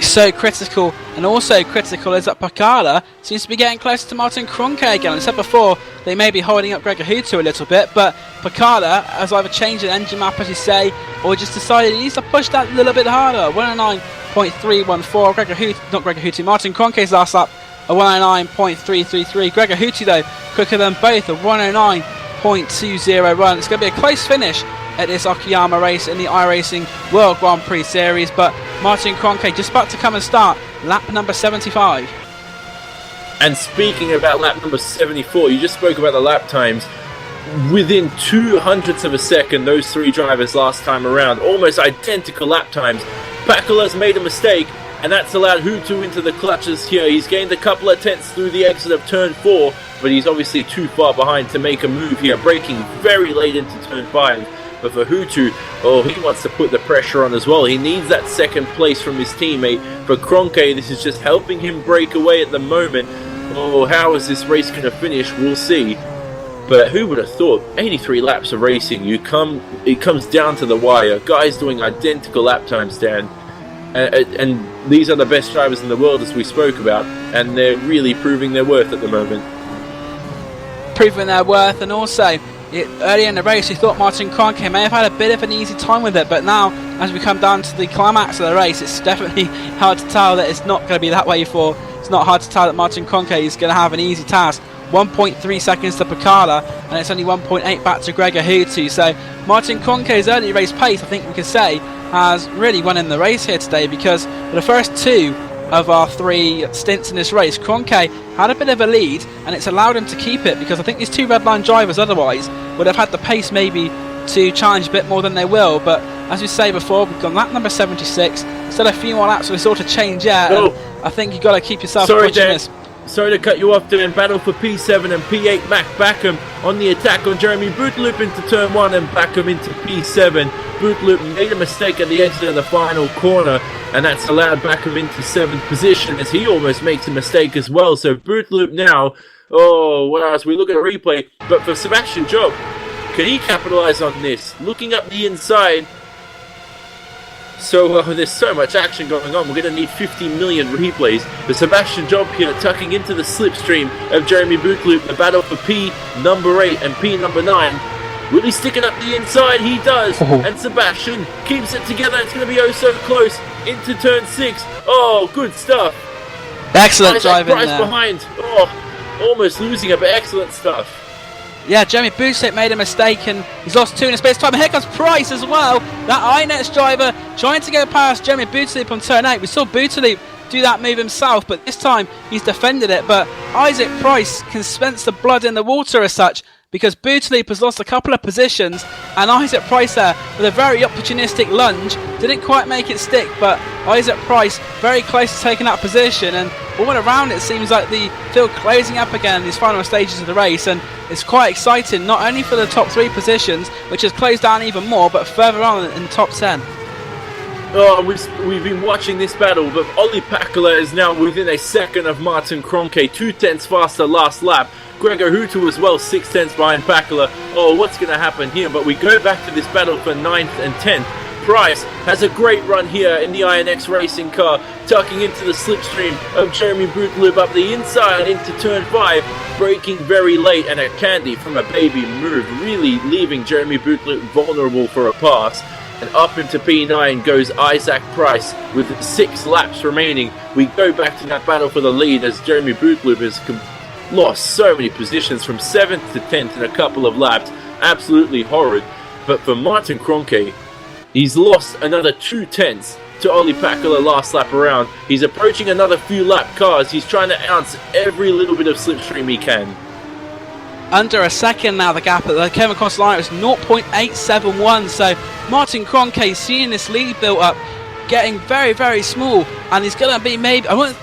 So critical, and also critical is that Pakala seems to be getting closer to Martin Kroenke again. I said before, they may be holding up Gregor Hutu a little bit, but Pakala has either changed an engine map, as you say, or just decided he needs to push that a little bit harder. 109.314, Martin Kroenke's last lap, a 109.333. Gregor Hutu, though, quicker than both, a 109.20 run. It's going to be a close finish at this Okayama race in the iRacing World Grand Prix Series, but Martin Kroenke just about to come and start lap number 75. And speaking about lap number 74, you just spoke about the lap times. Within 0.02 of a second, those three drivers last time around, almost identical lap times. Pakala's made a mistake, and that's allowed Hutu into the clutches here. He's gained a couple of tenths through the exit of turn 4, but he's obviously too far behind to make a move here, braking very late into turn 5. But for Hutu, he wants to put the pressure on as well. He needs that second place from his teammate. For Kroenke, this is just helping him break away at the moment. How is this race going to finish? We'll see. But who would have thought 83 laps of racing, it comes down to the wire, guys doing identical lap times, Dan, and these are the best drivers in the world, as we spoke about, and they're really proving their worth at the moment. Proving their worth, and also earlier in the race we thought Martin Kroenke may have had a bit of an easy time with it, but now as we come down to the climax of the race, it's definitely hard to tell that it's not going to be that way it's not hard to tell that Martin Kroenke is going to have an easy task. 1.3 seconds to Pecala, and it's only 1.8 back to Gregor Houtu. So Martin Kroenke's early race pace, I think we could say, has really won in the race here today, because for the first 2 of our 3 stints in this race, Kroenke had a bit of a lead, and it's allowed him to keep it, because I think these 2 red line drivers otherwise would have had the pace maybe to challenge a bit more than they will. But as we say before, we've gone lap number 76, still a few more laps of this sort of change yet. I think you've got to keep yourself pushing this. Sorry to cut you off, Dan. Battle for P7 and P8. Mac Backham on the attack on Jeremy Bootloop into turn 1 and Backham into P7. Bootloop made a mistake at the exit of the final corner, and that's allowed Backham into 7th position, as he almost makes a mistake as well. So Bootloop now, as we look at a replay, but for Sebastian Job, can he capitalise on this? Looking up the inside. So there's so much action going on, we're going to need 50 million replays. But Sebastian Job here tucking into the slipstream of Jeremy Bootloop, the battle for P number 8 and P number 9. Will he stick it up the inside? He does. And Sebastian keeps it together. It's going to be oh so close into turn 6. Oh, good stuff. Excellent driving Price there. Behind. Almost losing it, but excellent stuff. Yeah, Jeremy Bootloop made a mistake and he's lost 2 in a space of time. And here comes Price as well. That iNets driver trying to go past Jeremy Bootloop on turn 8. We saw Bootloop do that move himself, but this time he's defended it. But Isaac Price can sense the blood in the water as such, because Bootloop has lost a couple of positions, and Isaac Price there with a very opportunistic lunge didn't quite make it stick, but Isaac Price very close to taking that position, and all around it seems like the field closing up again in these final stages of the race, and it's quite exciting, not only for the top 3 positions, which has closed down even more, but further on in the top 10. We've been watching this battle, but Olli Pakala is now within a second of Martin Kroenke, 2/10 faster last lap. Gregor Houtu as well, 6/10 behind Pakala. What's going to happen here? But we go back to this battle for 9th and 10th. Price has a great run here in the INX racing car, tucking into the slipstream of Jeremy Bootloop up the inside into turn 5, braking very late, and a candy from a baby move, really leaving Jeremy Bootloop vulnerable for a pass. And up into P9 goes Isaac Price with 6 laps remaining. We go back to that battle for the lead as Jeremy Bootloop has lost so many positions from 7th to 10th in a couple of laps. Absolutely horrid. But for Martin Kroenke, he's lost another 2/10 to Olli Pakala last lap around. He's approaching another few lap cars. He's trying to ounce every little bit of slipstream he can. Under a second now, the gap that came across the line was 0.871, so Martin Kroenke seeing this lead built up, getting very, very small, and he's going to be maybe, I wouldn't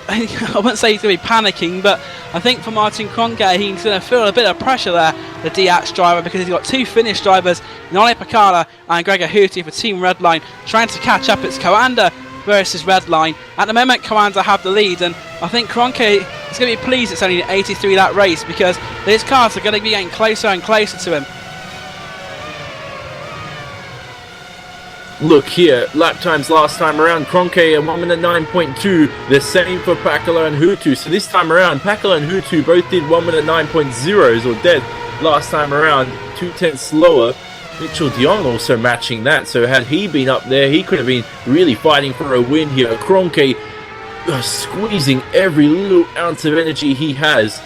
say he's going to be panicking, but I think for Martin Kroenke, he's going to feel a bit of pressure there, the DX driver, because he's got 2 Finnish drivers, Olli Pakala and Gregor Houtu for Team Redline, trying to catch up. It's Coanda versus Redline. At the moment, Coanda have the lead, and I think Kroenke is going to be pleased it's only an 83 lap race, because these cars are going to be getting closer and closer to him. Look here, lap times last time around, Kroenke at 1 minute 9.2, the same for Pakala and Houtu. So this time around, Pakala and Houtu both did 1 minute 9.0s or dead last time around, 2/10 slower. Mitchell Dion also matching that, so had he been up there, he could have been really fighting for a win here. Kroenke squeezing every little ounce of energy he has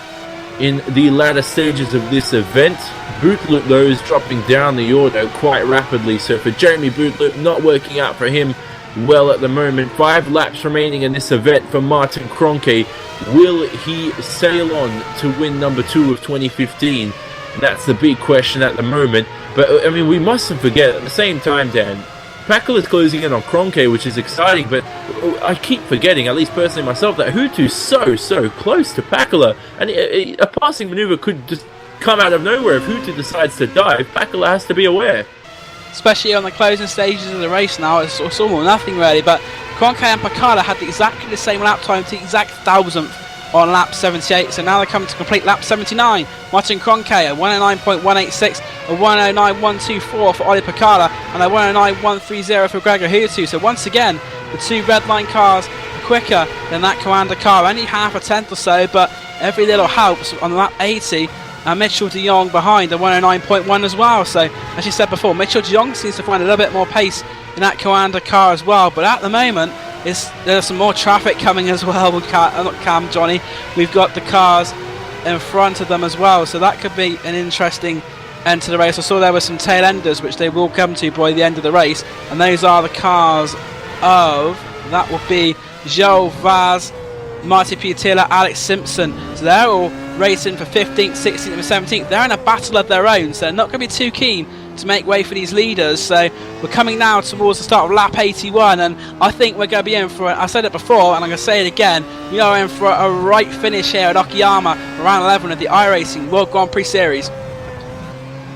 in the latter stages of this event. Bootloop though is dropping down the order quite rapidly, so for Jeremy Bootloop, not working out for him well at the moment. 5 laps remaining in this event for Martin Kroenke. Will he sail on to win number 2 of 2015? That's the big question at the moment. But I mean, we mustn't forget at the same time, Dan, Pakala is closing in on Kroenke, which is exciting, but I keep forgetting, at least personally myself, that Houtu's so close to Pakala, and a passing maneuver could just come out of nowhere. If Houtu decides to dive, Pakala has to be aware. Especially on the closing stages of the race now, it's all or nothing really, but Kroenke and Pakala had exactly the same lap time to the exact 1,000th on lap 78. So now they're coming to complete lap 79. Martin Kroenke a 109.186, a 109.124 for Olli Pekala, and a 109.130 for Gregor Hutu. So once again, the two red line cars are quicker than that Commander car, only half a tenth or so, but every little helps. On lap 80, Mitchell de Jong behind a 109.1 as well. So as you said before, Mitchell de Jong seems to find a little bit more pace in that Commander car as well, but at the moment there's some more traffic coming as well with Johnny. We've got the cars in front of them as well, so that could be an interesting end to the race. I saw there were some tail enders which they will come to by the end of the race, and those are the cars of, that will be Joe Vaz, Marty Piatila, Alex Simpson. So they're all racing for 15th, 16th and 17th. They're in a battle of their own, so they're not going to be too keen to make way for these leaders. So we're coming now towards the start of lap 81, and I think we're going to be in for it. I said it before and I'm going to say it again, we are in for a right finish here at Okayama, round 11 of the iRacing World Grand Prix Series.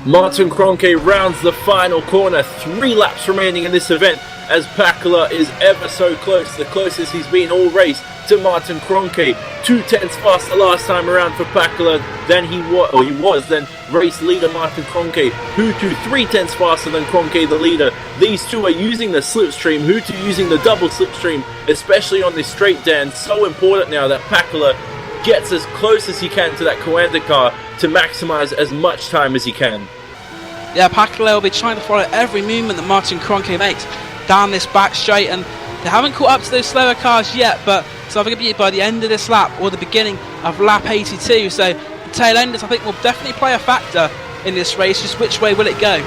Martin Kroenke rounds the final corner, 3 laps remaining in this event, as Pacala is ever so close, the closest he's been all race to Martin Kroenke. 2/10 faster last time around for Pacala than he was then race leader Martin Kroenke. Hutu 3/10 faster than Kroenke, the leader. These two are using the slipstream, Hutu using the double slipstream, especially on this straight down. So important now that Pacala gets as close as he can to that Coanda car to maximise as much time as he can. Yeah, Pacala will be trying to follow every movement that Martin Kroenke makes down this back straight, and they haven't caught up to those slower cars yet, but so I think it'll be by the end of this lap or the beginning of lap 82. So the tail enders I think will definitely play a factor in this race. Just which way will it go?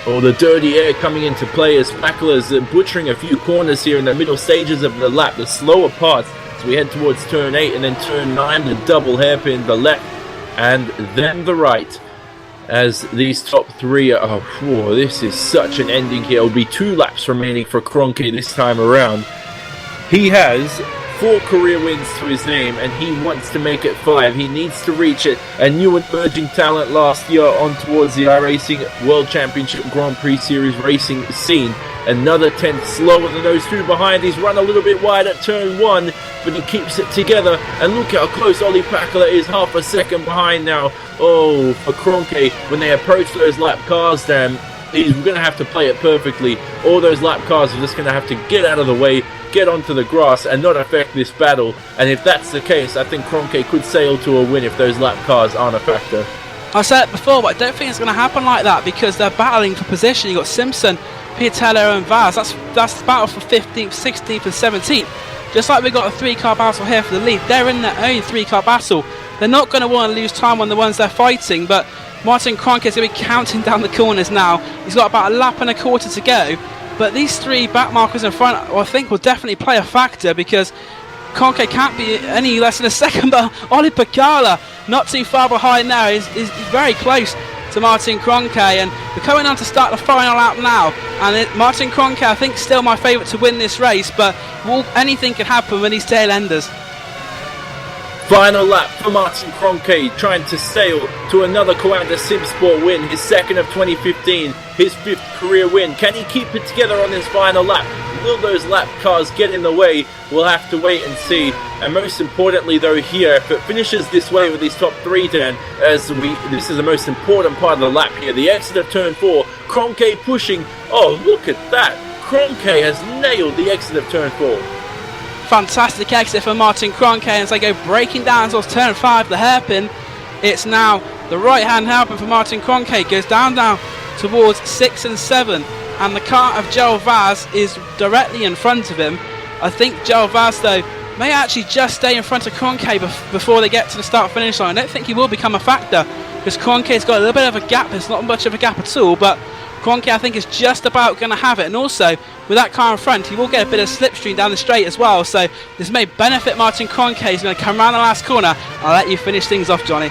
Oh, the dirty air coming into play as Pacala's butchering a few corners here in the middle stages of the lap, the slower parts, as we head towards turn 8 and then turn 9, the double hairpin, the left and then the right. As these top 3 are, this is such an ending here. It'll be 2 laps remaining for Kroenke this time around. He has 4 career wins to his name and he wants to make it 5. He needs to reach it. A new emerging talent last year on towards the iRacing World Championship Grand Prix Series racing scene. Another 10th slower than those 2 behind. He's run a little bit wide at turn 1, but he keeps it together. And look how close Olli Pacala is, half a second behind now. Oh, for Kroenke, when they approach those lap cars, he's going to have to play it perfectly. All those lap cars are just going to have to get out of the way, get onto the grass and not affect this battle. And if that's the case, I think Kroenke could sail to a win if those lap cars aren't a factor. I said it before, but I don't think it's going to happen like that because they're battling for position. You've got Simpson, Piatella and Vaz. That's the battle for 15th, 16th and 17th. Just like we've got a 3-car battle here for the lead, they're in their own 3-car battle. They're not going to want to lose time on the ones they're fighting, but Martin Kroenke is going to be counting down the corners now. He's got about a lap and a quarter to go, but these 3 back markers in front, I think, will definitely play a factor because Kroenke can't be any less than a second, but Olli Pacala, not too far behind now, is very close to Martin Kroenke, and we're coming on to start the final lap now, and Martin Kroenke, I think, still my favourite to win this race, but anything can happen with these tail enders. Final lap for Martin Kroenke, trying to sail to another Coanda SimSport win, his 2nd of 2015, his 5th career win. Can he keep it together on this final lap? Will those lap cars get in the way? We'll have to wait and see. And most importantly though here, if it finishes this way with these top 3 down, this is the most important part of the lap here, the exit of turn 4, Kroenke pushing, oh look at that, Kroenke has nailed the exit of turn 4. Fantastic exit for Martin Kroenke as they go breaking down towards turn 5, the hairpin. It's now the right hand hairpin for Martin Kroenke, goes down towards 6 and 7, and the car of Joel Vaz is directly in front of him. I think Joel Vaz though may actually just stay in front of Kroenke before they get to the start finish line. I don't think he will become a factor because Kroenke's got a little bit of a gap. There's not much of a gap at all, but Kroenke I think is just about going to have it, and also with that car in front he will get a bit of slipstream down the straight as well, so this may benefit Martin Kroenke. He's going to come around the last corner. I'll let you finish things off, Johnny.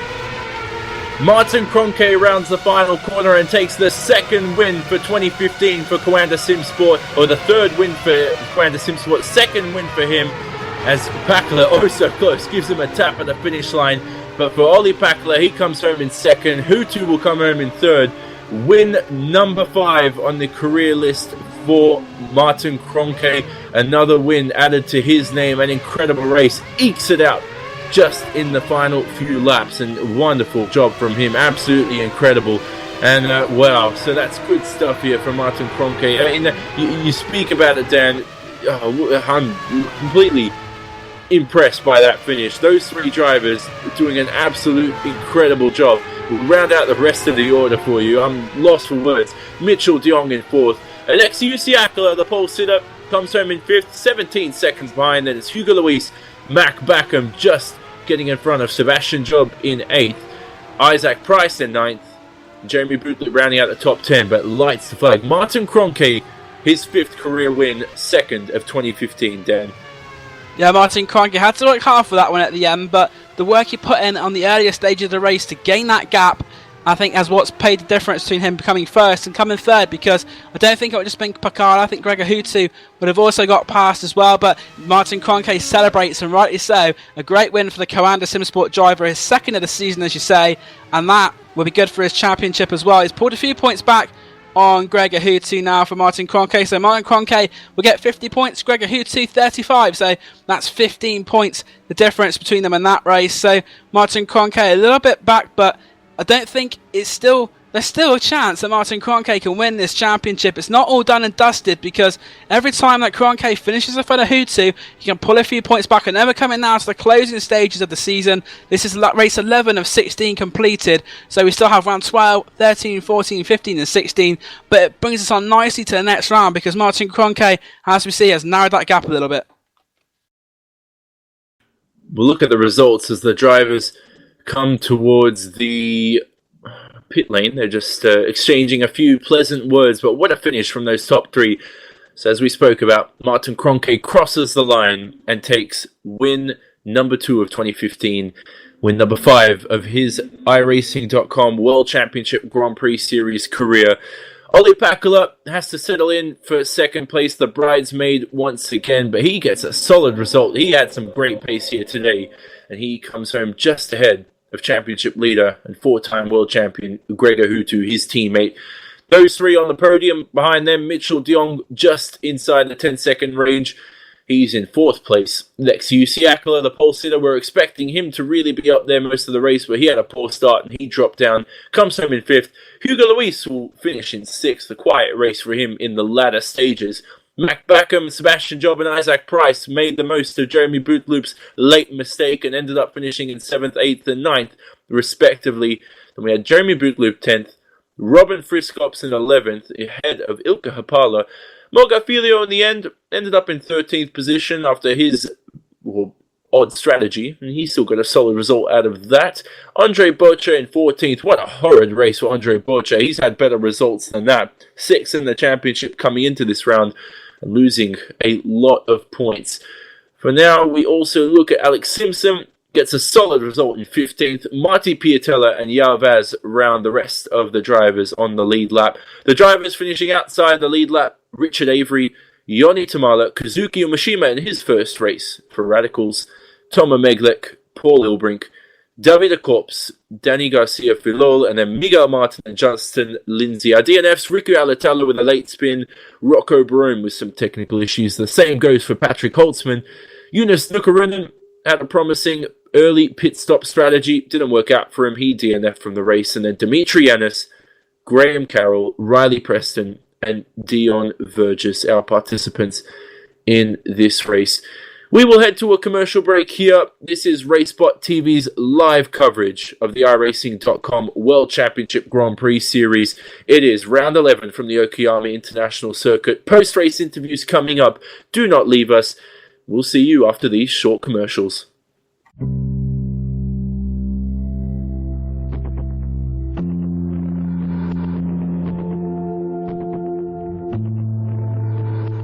Martin Kroenke rounds the final corner and takes the 2nd win for 2015 for Coanda SimSport, or the 3rd win for Coanda SimSport, 2nd win for him, as Pacala, oh so close, gives him a tap at the finish line. But for Olli Pacala, he comes home in 2nd, Hutu will come home in 3rd. Win number 5 on the career list for Martin Kroenke. Another win added to his name. An incredible race. Ekes it out just in the final few laps, and wonderful job from him. Absolutely incredible. And wow, so that's good stuff here from Martin Kroenke. I mean, you speak about it, Dan. I'm completely impressed by that finish. Those three drivers doing an absolute incredible job. We'll round out the rest of the order for you. I'm lost for words. Mitchell de Jong in fourth. Alexei Usiakala, the pole sitter, comes home in fifth, 17 seconds behind. Then it's Hugo Luis, Mac Backham just getting in front of Sebastian Job in eighth. Isaac Price in ninth. Jeremy Bootlet rounding out the top 10, but lights the flag. Martin Kroenke, his fifth career win, second of 2015, Dan. Yeah, Martin Kroenke had to work hard for that one at the end, but the work he put in on the earlier stage of the race to gain that gap, I think, has what's paid the difference between him becoming first and coming third, because I don't think it would just been Picard. I think Gregor Hutu would have also got past as well, but Martin Kroenke celebrates, and rightly so. A great win for the Coanda Simsport driver, his second of the season, as you say, and that will be good for his championship as well. He's pulled a few points back on Gregor Hutu now for Martin Kroenke. So Martin Kroenke will get 50 points, Gregor Hutu 35. So that's 15 points, the difference between them in that race. So Martin Kroenke a little bit back, but I don't think there's still a chance that Martin Kroenke can win this championship. It's not all done and dusted, because every time that Kroenke finishes in front of Hutu, he can pull a few points back. And then we're coming now to the closing stages of the season. This is race 11 of 16 completed, so we still have round 12, 13, 14, 15 and 16, but it brings us on nicely to the next round, because Martin Kroenke, as we see, has narrowed that gap a little bit. We'll look at the results as the drivers come towards the pit lane. They're just exchanging a few pleasant words, but what a finish from those top three. So as we spoke about, Martin Kroenke crosses the line and takes win number 2 of 2015, win number 5 of his iRacing.com World Championship Grand Prix Series career. Olli Pakala has to settle in for second place, the bridesmaid once again, but he gets a solid result. He had some great pace here today, and he comes home just ahead of championship leader and 4-time world champion Gregor Hutu, his teammate. Those three on the podium. Behind them, Mitchell de Jong just inside the 10-second range. He's in 4th place. Alexei Usiakala, the pole sitter, we're expecting him to really be up there most of the race, but he had a poor start and he dropped down. Comes home in 5th. Hugo Luis will finish in 6th. A quiet race for him in the latter stages. Mac Backham, Sebastian Job and Isaac Price made the most of Jeremy Bootloop's late mistake and ended up finishing in 7th, 8th and 9th, respectively. Then we had Jeremy Bootloop 10th, Robin Friskops in 11th, ahead of Ilka Hapala. Morgafilio in the end ended up in 13th position after his odd strategy, and he still got a solid result out of that. Andre Bocha in 14th. What a horrid race for Andre Bocha. He's had better results than that. 6th in the championship coming into this round, losing a lot of points. For now, we also look at Alex Simpson. Gets a solid result in 15th. Marty Piatella and Yao Vaz round the rest of the drivers on the lead lap. The drivers finishing outside the lead lap, Richard Avery, Yoni Tamala, Kazuki Umashima in his first race for Radicals, Toma Meglek, Paul Ilbrink, David Akorps, Danny Garcia Filol, and then Miguel Martin and Justin Lindsay. Our DNFs, Riku Alatalo with a late spin, Rocco Barone with some technical issues. The same goes for Patrick Holtzman. Yunus Nukarunen had a promising early pit stop strategy. Didn't work out for him. He DNF'd from the race. And then Dimitri Yanis, Graham Carroll, Riley Preston, and Dion Vergis, our participants in this race. We will head to a commercial break here. This is RaceSpotTV's live coverage of the iRacing.com World Championship Grand Prix Series. It is round 11 from the Okayama International Circuit. Post-race interviews coming up. Do not leave us. We'll see you after these short commercials.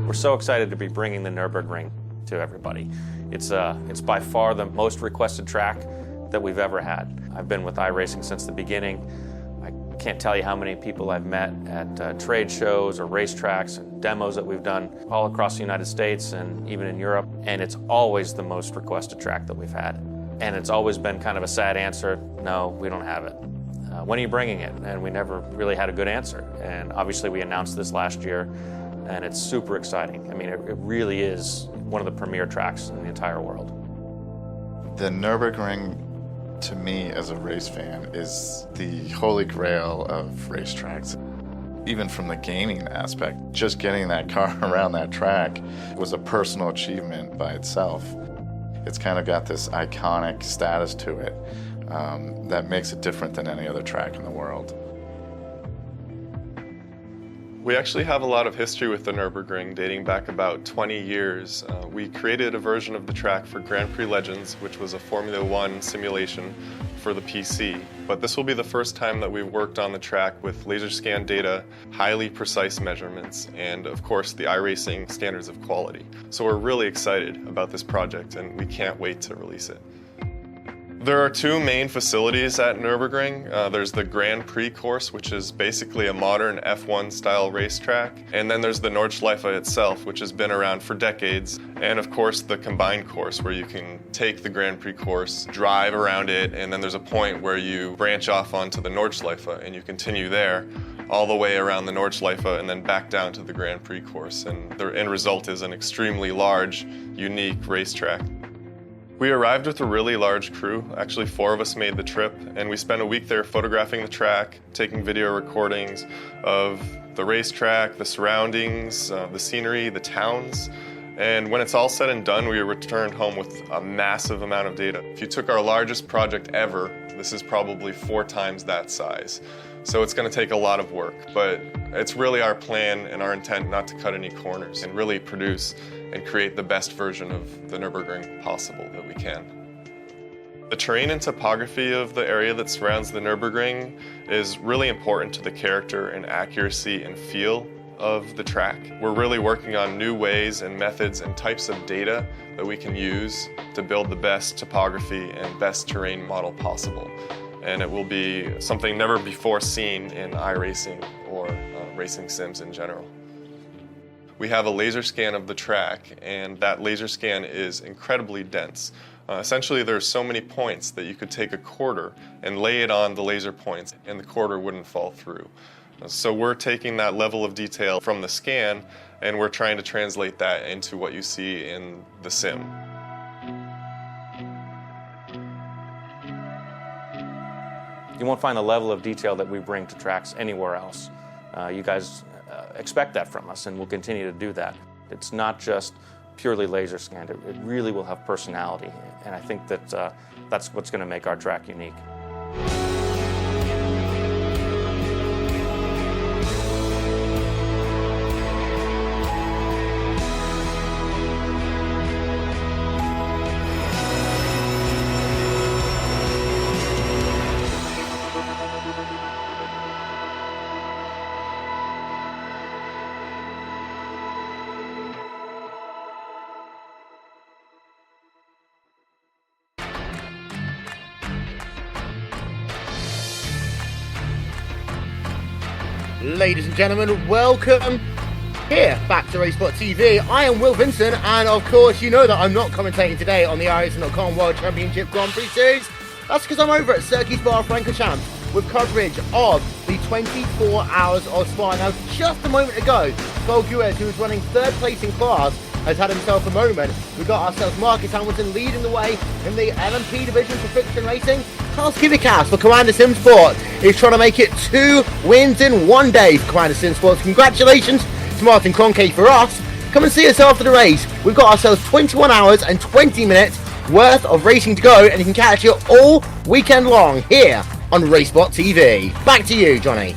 We're so excited to be bringing the Nürburgring to everybody. It's by far the most requested track that we've ever had. I've been with iRacing since the beginning. I can't tell you how many people I've met at trade shows or racetracks and demos that we've done all across the United States and even in Europe, and it's always the most requested track that we've had. And it's always been kind of a sad answer, no, we don't have it. When are you bringing it? And we never really had a good answer. And obviously we announced this last year and it's super exciting. I mean, it really is one of the premier tracks in the entire world. The Nürburgring, to me as a race fan, is the holy grail of racetracks. Even from the gaming aspect, just getting that car around that track was a personal achievement by itself. It's kind of got this iconic status to it that makes it different than any other track in the world. We actually have a lot of history with the Nürburgring dating back about 20 years. We created a version of the track for Grand Prix Legends, which was a Formula One simulation for the PC. But this will be the first time that we've worked on the track with laser scan data, highly precise measurements, and of course the iRacing standards of quality. So we're really excited about this project and we can't wait to release it. There are two main facilities at Nürburgring. There's the Grand Prix course, which is basically a modern F1 style racetrack. And then there's the Nordschleife itself, which has been around for decades. And of course the combined course, where you can take the Grand Prix course, drive around it, and then there's a point where you branch off onto the Nordschleife and you continue there all the way around the Nordschleife and then back down to the Grand Prix course. And the end result is an extremely large, unique racetrack. We arrived with a really large crew. Actually, 4 of us made the trip, and we spent a week there photographing the track, taking video recordings of the racetrack, the surroundings, the scenery, the towns. And when it's all said and done, we returned home with a massive amount of data. If you took our largest project ever, this is probably 4 times that size. So it's going to take a lot of work, but it's really our plan and our intent not to cut any corners and really produce and create the best version of the Nürburgring possible that we can. The terrain and topography of the area that surrounds the Nürburgring is really important to the character and accuracy and feel of the track. We're really working on new ways and methods and types of data that we can use to build the best topography and best terrain model possible. And it will be something never before seen in iRacing or racing sims in general. We have a laser scan of the track, and that laser scan is incredibly dense. Essentially, there's so many points that you could take a quarter and lay it on the laser points, and the quarter wouldn't fall through. So we're taking that level of detail from the scan, and we're trying to translate that into what you see in the sim. You won't find the level of detail that we bring to tracks anywhere else. You guys expect that from us, and we'll continue to do that. It's not just purely laser scanned. It really will have personality, and I think that that's what's going to make our track unique. Ladies and gentlemen, welcome here back to RaceSpotTV. I am Will Vincent, and of course you know that I'm not commentating today on the iRacing.com World Championship Grand Prix Series. That's because I'm over at Circuit Spa-Francorchamps with coverage of the 24 Hours of Spa. Now, just a moment ago, Paul Guez, who was running 3rd place in class, has had himself a moment. We've got ourselves Marcus Hamilton leading the way in the LMP division for Fiction Racing. Carl Skibikas for Commander Sim Sport is trying to make it 2 wins in 1 day for Commander Sim Sports. Congratulations to Martin Kroenke for us. Come and see us after the race. We've got ourselves 21 hours and 20 minutes worth of racing to go, and you can catch it all weekend long here on RaceSpotTV. Back to you, Johnny.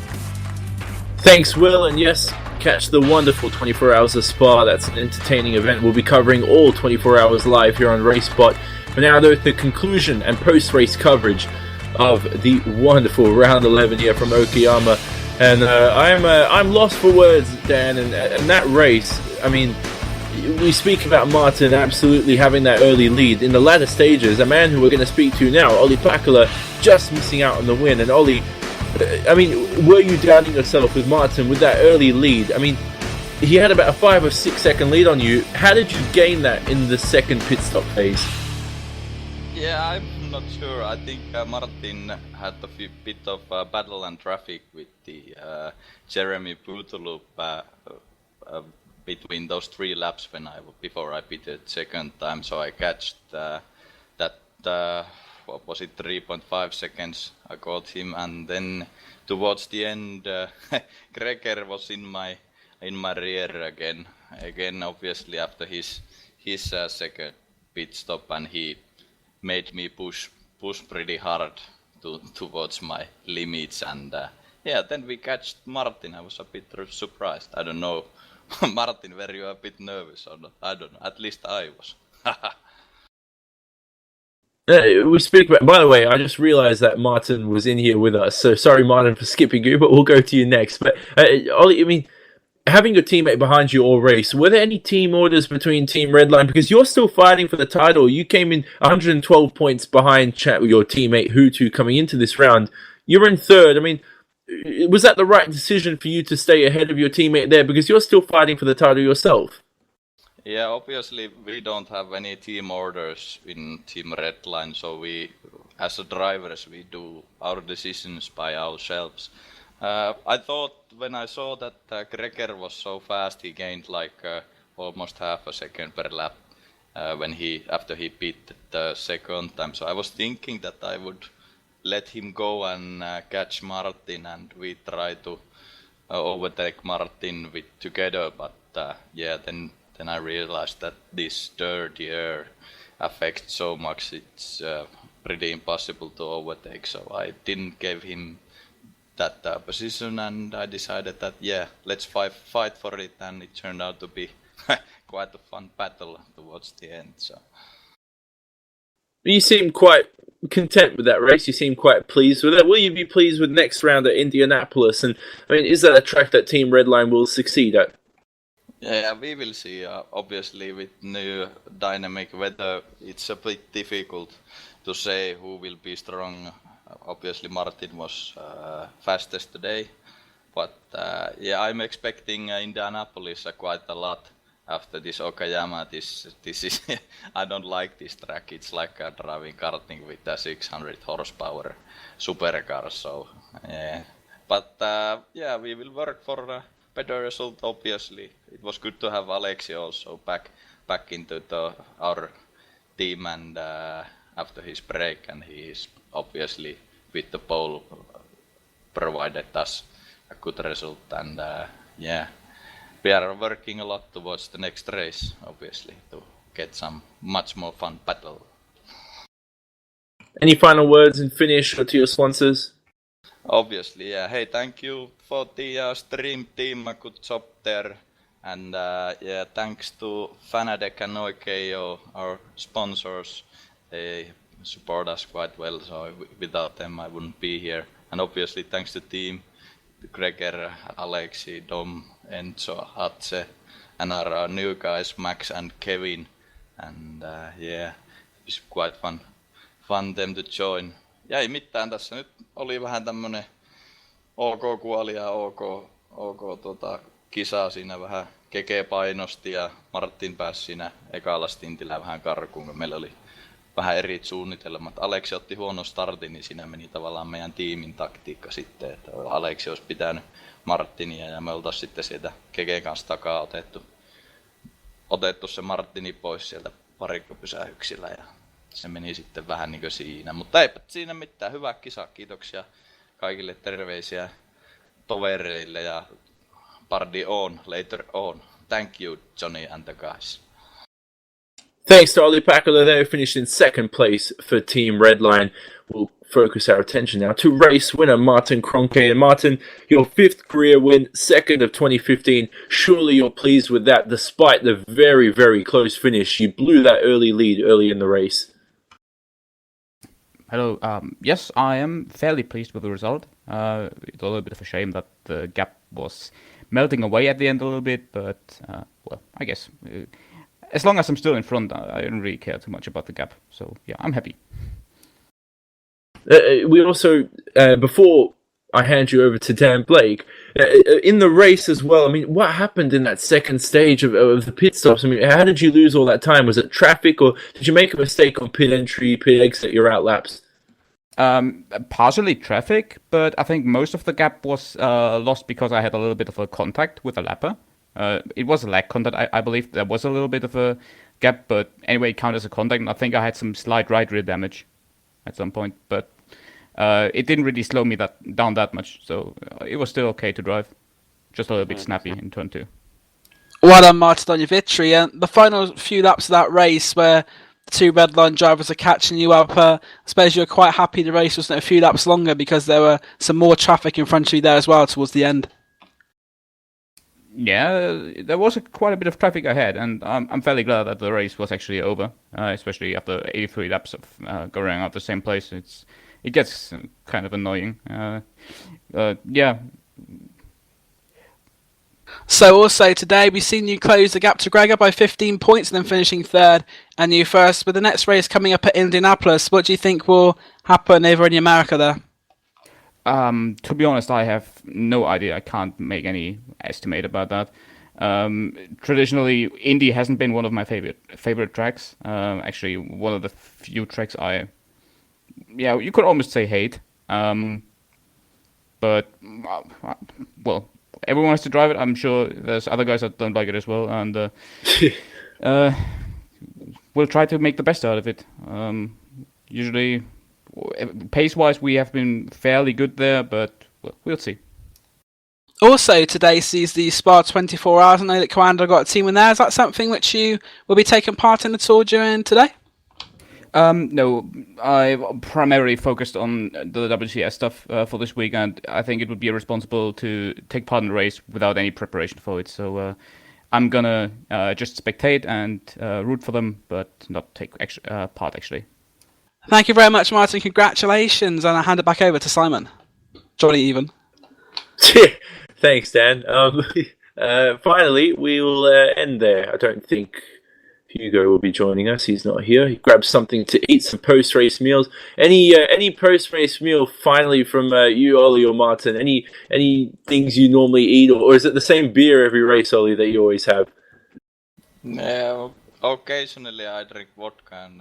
Thanks, Will, and yes, catch the wonderful 24 Hours of Spa. That's an entertaining event. We'll be covering all 24 hours live here on RaceSpot. But now, though, the conclusion and post-race coverage of the wonderful Round 11 here from Okayama. And I'm lost for words, Dan, and that race, I mean, we speak about Martin absolutely having that early lead. In the latter stages, a man who we're going to speak to now, Olli Pakala, just missing out on the win. And Olli, I mean, were you doubting yourself with Martin with that early lead? I mean, he had about a 5 or 6 second lead on you. How did you gain that in the second pit stop phase? Yeah, I'm not sure. I think Martin had a bit of battle and traffic with the Jeremy Boutoloop between those 3 laps before I pitted second time. So I catched that what was it, 3.5 seconds. I got him, and then towards the end, Greger was in my rear again. Obviously after his second pit stop, and he made me push pretty hard towards my limits, and then we catched Martin. I was a bit surprised. I don't know, Martin, were you a bit nervous or not? I don't know. At least I was. We speak about. By the way, I just realised that Martin was in here with us. So sorry, Martin, for skipping you, but we'll go to you next. But Ollie, I mean, having your teammate behind you all race, were there any team orders between Team Redline? Because you're still fighting for the title. You came in 112 points behind your teammate Hutu coming into this round. You're in third. I mean, was that the right decision for you to stay ahead of your teammate there? Because you're still fighting for the title yourself. Yeah, obviously we don't have any team orders in Team Redline, so we, as drivers, we do our decisions by ourselves. I thought when I saw that Greger was so fast, he gained like almost half a second per lap after he pit the second time. So I was thinking that I would let him go and catch Martin, and we try to overtake Martin together. But then I realized that this dirty air affects so much, it's pretty impossible to overtake. So I didn't give him that position, and I decided that let's fight for it, and it turned out to be quite a fun battle towards the end. So you seem quite content with that race. You seem quite pleased with it. Will you be pleased with next round at Indianapolis? And I mean, is that a track that Team Redline will succeed at? Yeah, we will see. Obviously, with new dynamic weather, it's a bit difficult to say who will be strong. Obviously, Martin was fastest today, but I'm expecting Indianapolis quite a lot after this Okayama. This is I don't like this track. It's like driving karting with a 600 horsepower supercar. So, but we will work for a better result. Obviously, it was good to have Alexi also back into our team, and after his break, and he is obviously with the pole provided us a good result, and we are working a lot towards the next race, obviously, to get some much more fun battle. Any final words in Finnish to your sponsors? Obviously, hey, thank you for the stream team, good job there, and thanks to Fanadec and Okayama, our sponsors. They support us quite well, so without them I wouldn't be here. And obviously thanks to team, Greger, Alexi, Dom, Enzo, Hatse, and our new guys Max and Kevin. And it's quite fun them to join. Ja ei mitään, tässä nyt oli vähän tämmönen OK kuoli ja OK kisaa siinä, vähän Keke painosti ja Martin pääsi siinä ekalla stintillä vähän karkuun, kun meillä oli vähän eri suunnitelmat. Aleksi otti huonon startin, niin siinä meni tavallaan meidän tiimin taktiikka sitten, että Aleksi olisi pitänyt Martinia ja me oltaisiin sitten sieltä Keken kanssa takaa otettu se Martini pois sieltä parikkopysähyksillä ja se meni sitten vähän niin kuin siinä, mutta eipä siinä mitään. Hyvä kisa, kiitoksia kaikille, terveisiä tovereille ja party on, later on. Thank you, Johnny and the guys. Thanks to Olli Pakala there, who finished in second place for Team Redline. We'll focus our attention now to race winner Martin Kroenke. And Martin, your 5th career win, 2nd of 2015. Surely you're pleased with that, despite the very, very close finish. You blew that early lead early in the race. Hello. Yes, I am fairly pleased with the result. It's a little bit of a shame that the gap was melting away at the end a little bit, but well, I guess as long as I'm still in front, I don't really care too much about the gap. So yeah, I'm happy. We also, before I hand you over to Dan Blake, in the race as well, I mean, what happened in that second stage of the pit stops? I mean, how did you lose all that time? Was it traffic, or did you make a mistake on pit entry, pit exit, your out laps? Partially traffic, but I think most of the gap was lost because I had a little bit of a contact with a lapper. It was a lag contact. I believe there was a little bit of a gap, but anyway, it counted as a contact. And I think I had some slight right rear damage at some point, but it didn't really slow me down that much. So it was still okay to drive. Just a little bit snappy in turn 2. Well done, Martin, on your victory. And the final few laps of that race where the two red line drivers are catching you up, I suppose you're quite happy the race wasn't a few laps longer because there were some more traffic in front of you there as well towards the end. Yeah, there was quite a bit of traffic ahead, and I'm fairly glad that the race was actually over, especially after 83 laps of going around the same place. It gets kind of annoying. Yeah. So also today we've seen you close the gap to Gregor by 15 points and then finishing third and you first. With the next race coming up at Indianapolis, what do you think will happen over in America there? To be honest, I have no idea. I can't make any estimate about that. Traditionally, Indy hasn't been one of my favorite tracks. Actually, one of the few tracks you could almost say hate. But well, everyone has to drive it. I'm sure there's other guys that don't like it as well, and we'll try to make the best out of it. Usually, pace-wise, we have been fairly good there, but we'll see. Also, today sees the Spa 24 Hours. I know that Commander got a team in there. Is that something which you will be taking part in at all during today? No, I primarily focused on the WCS stuff for this week, and I think it would be irresponsible to take part in the race without any preparation for it. So I'm gonna just spectate and root for them, but not take part actually. Thank you very much, Martin. Congratulations, and I'll hand it back over to Simon. Johnny, even. Thanks, Dan. Finally, we will end there. I don't think Hugo will be joining us. He's not here. He grabbed something to eat, some post-race meals. Any post-race meal finally from you, Ollie or Martin? Any things you normally eat, or is it the same beer every race, Ollie, that you always have? No, occasionally I drink vodka and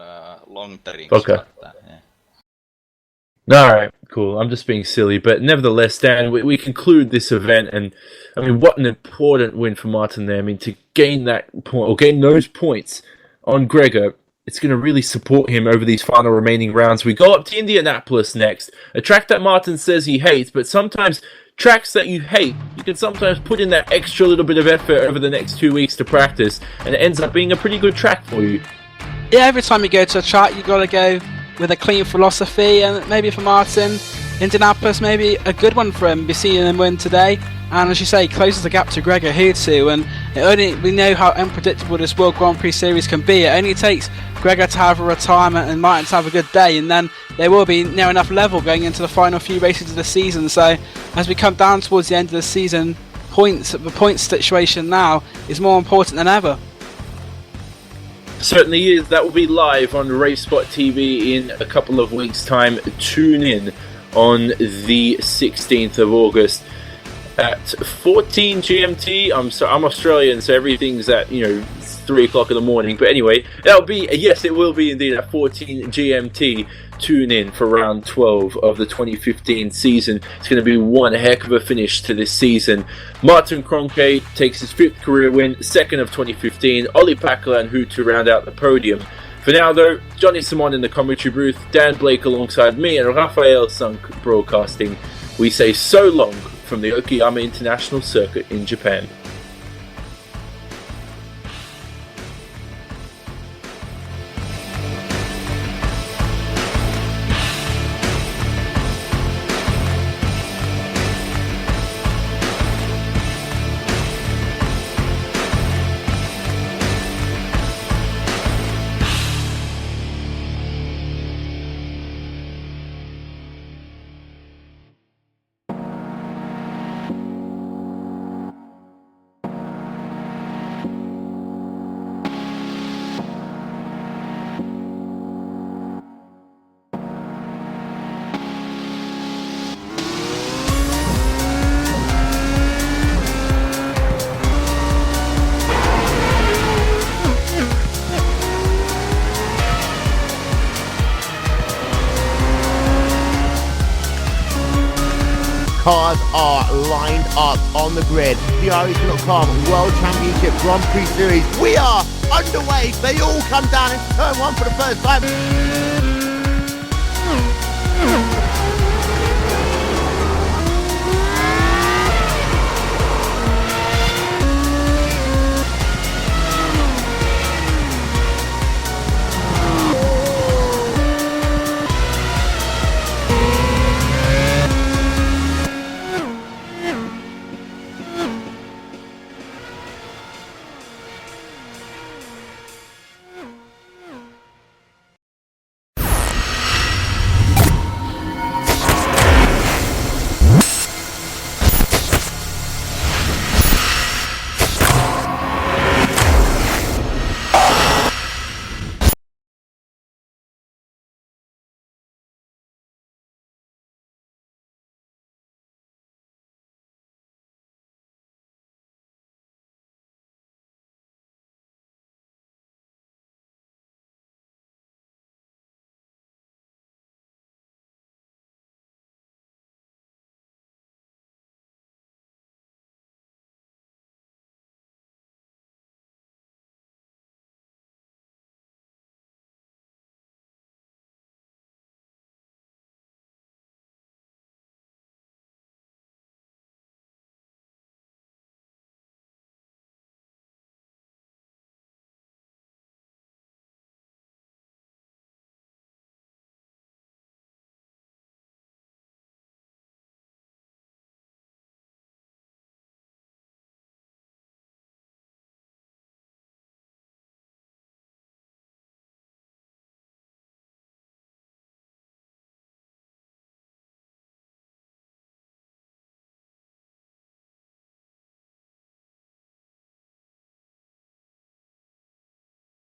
long drinks. Okay. But, yeah. All right, cool. I'm just being silly, but nevertheless, Dan, we conclude this event, and I mean, what an important win for Martin there. I mean, to gain that point or gain those points on Gregor, it's going to really support him over these final remaining rounds. We go up to Indianapolis next, a track that Martin says he hates, but sometimes tracks that you hate, you can sometimes put in that extra little bit of effort over the next 2 weeks to practice, and it ends up being a pretty good track for you. Yeah, every time you go to a track, you got to go with a clean philosophy, and maybe for Martin, Indianapolis maybe a good one for him. We're seeing him win today, and as you say, closes the gap to Gregor Hutsu, and we know how unpredictable this World Grand Prix Series can be. It only takes Gregor to have a retirement and Martin to have a good day, and then there will be near enough level going into the final few races of the season. So as we come down towards the end of the season, the points situation now is more important than ever. Certainly is. That will be live on RaceSpotTV in a couple of weeks' time. Tune in on the 16th of August at 14 GMT. I'm Australian, so everything's at 3 o'clock in the morning. But anyway, it will be indeed at 14 GMT. Tune in for round 12 of the 2015 season. It's going to be one heck of a finish to this season. Martin Kroenke takes his 5th career win, 2nd of 2015. Ollie Pakala and Hoot to round out the podium. For now, though, Johnny Simon in the commentary booth, Dan Blake alongside me, and Raphael Sunk broadcasting. We say so long from the Okayama International Circuit in Japan. cars are lined up on the grid. The iRacing.com World Championship Grand Prix Series. We are underway. They all come down into turn one for the first time.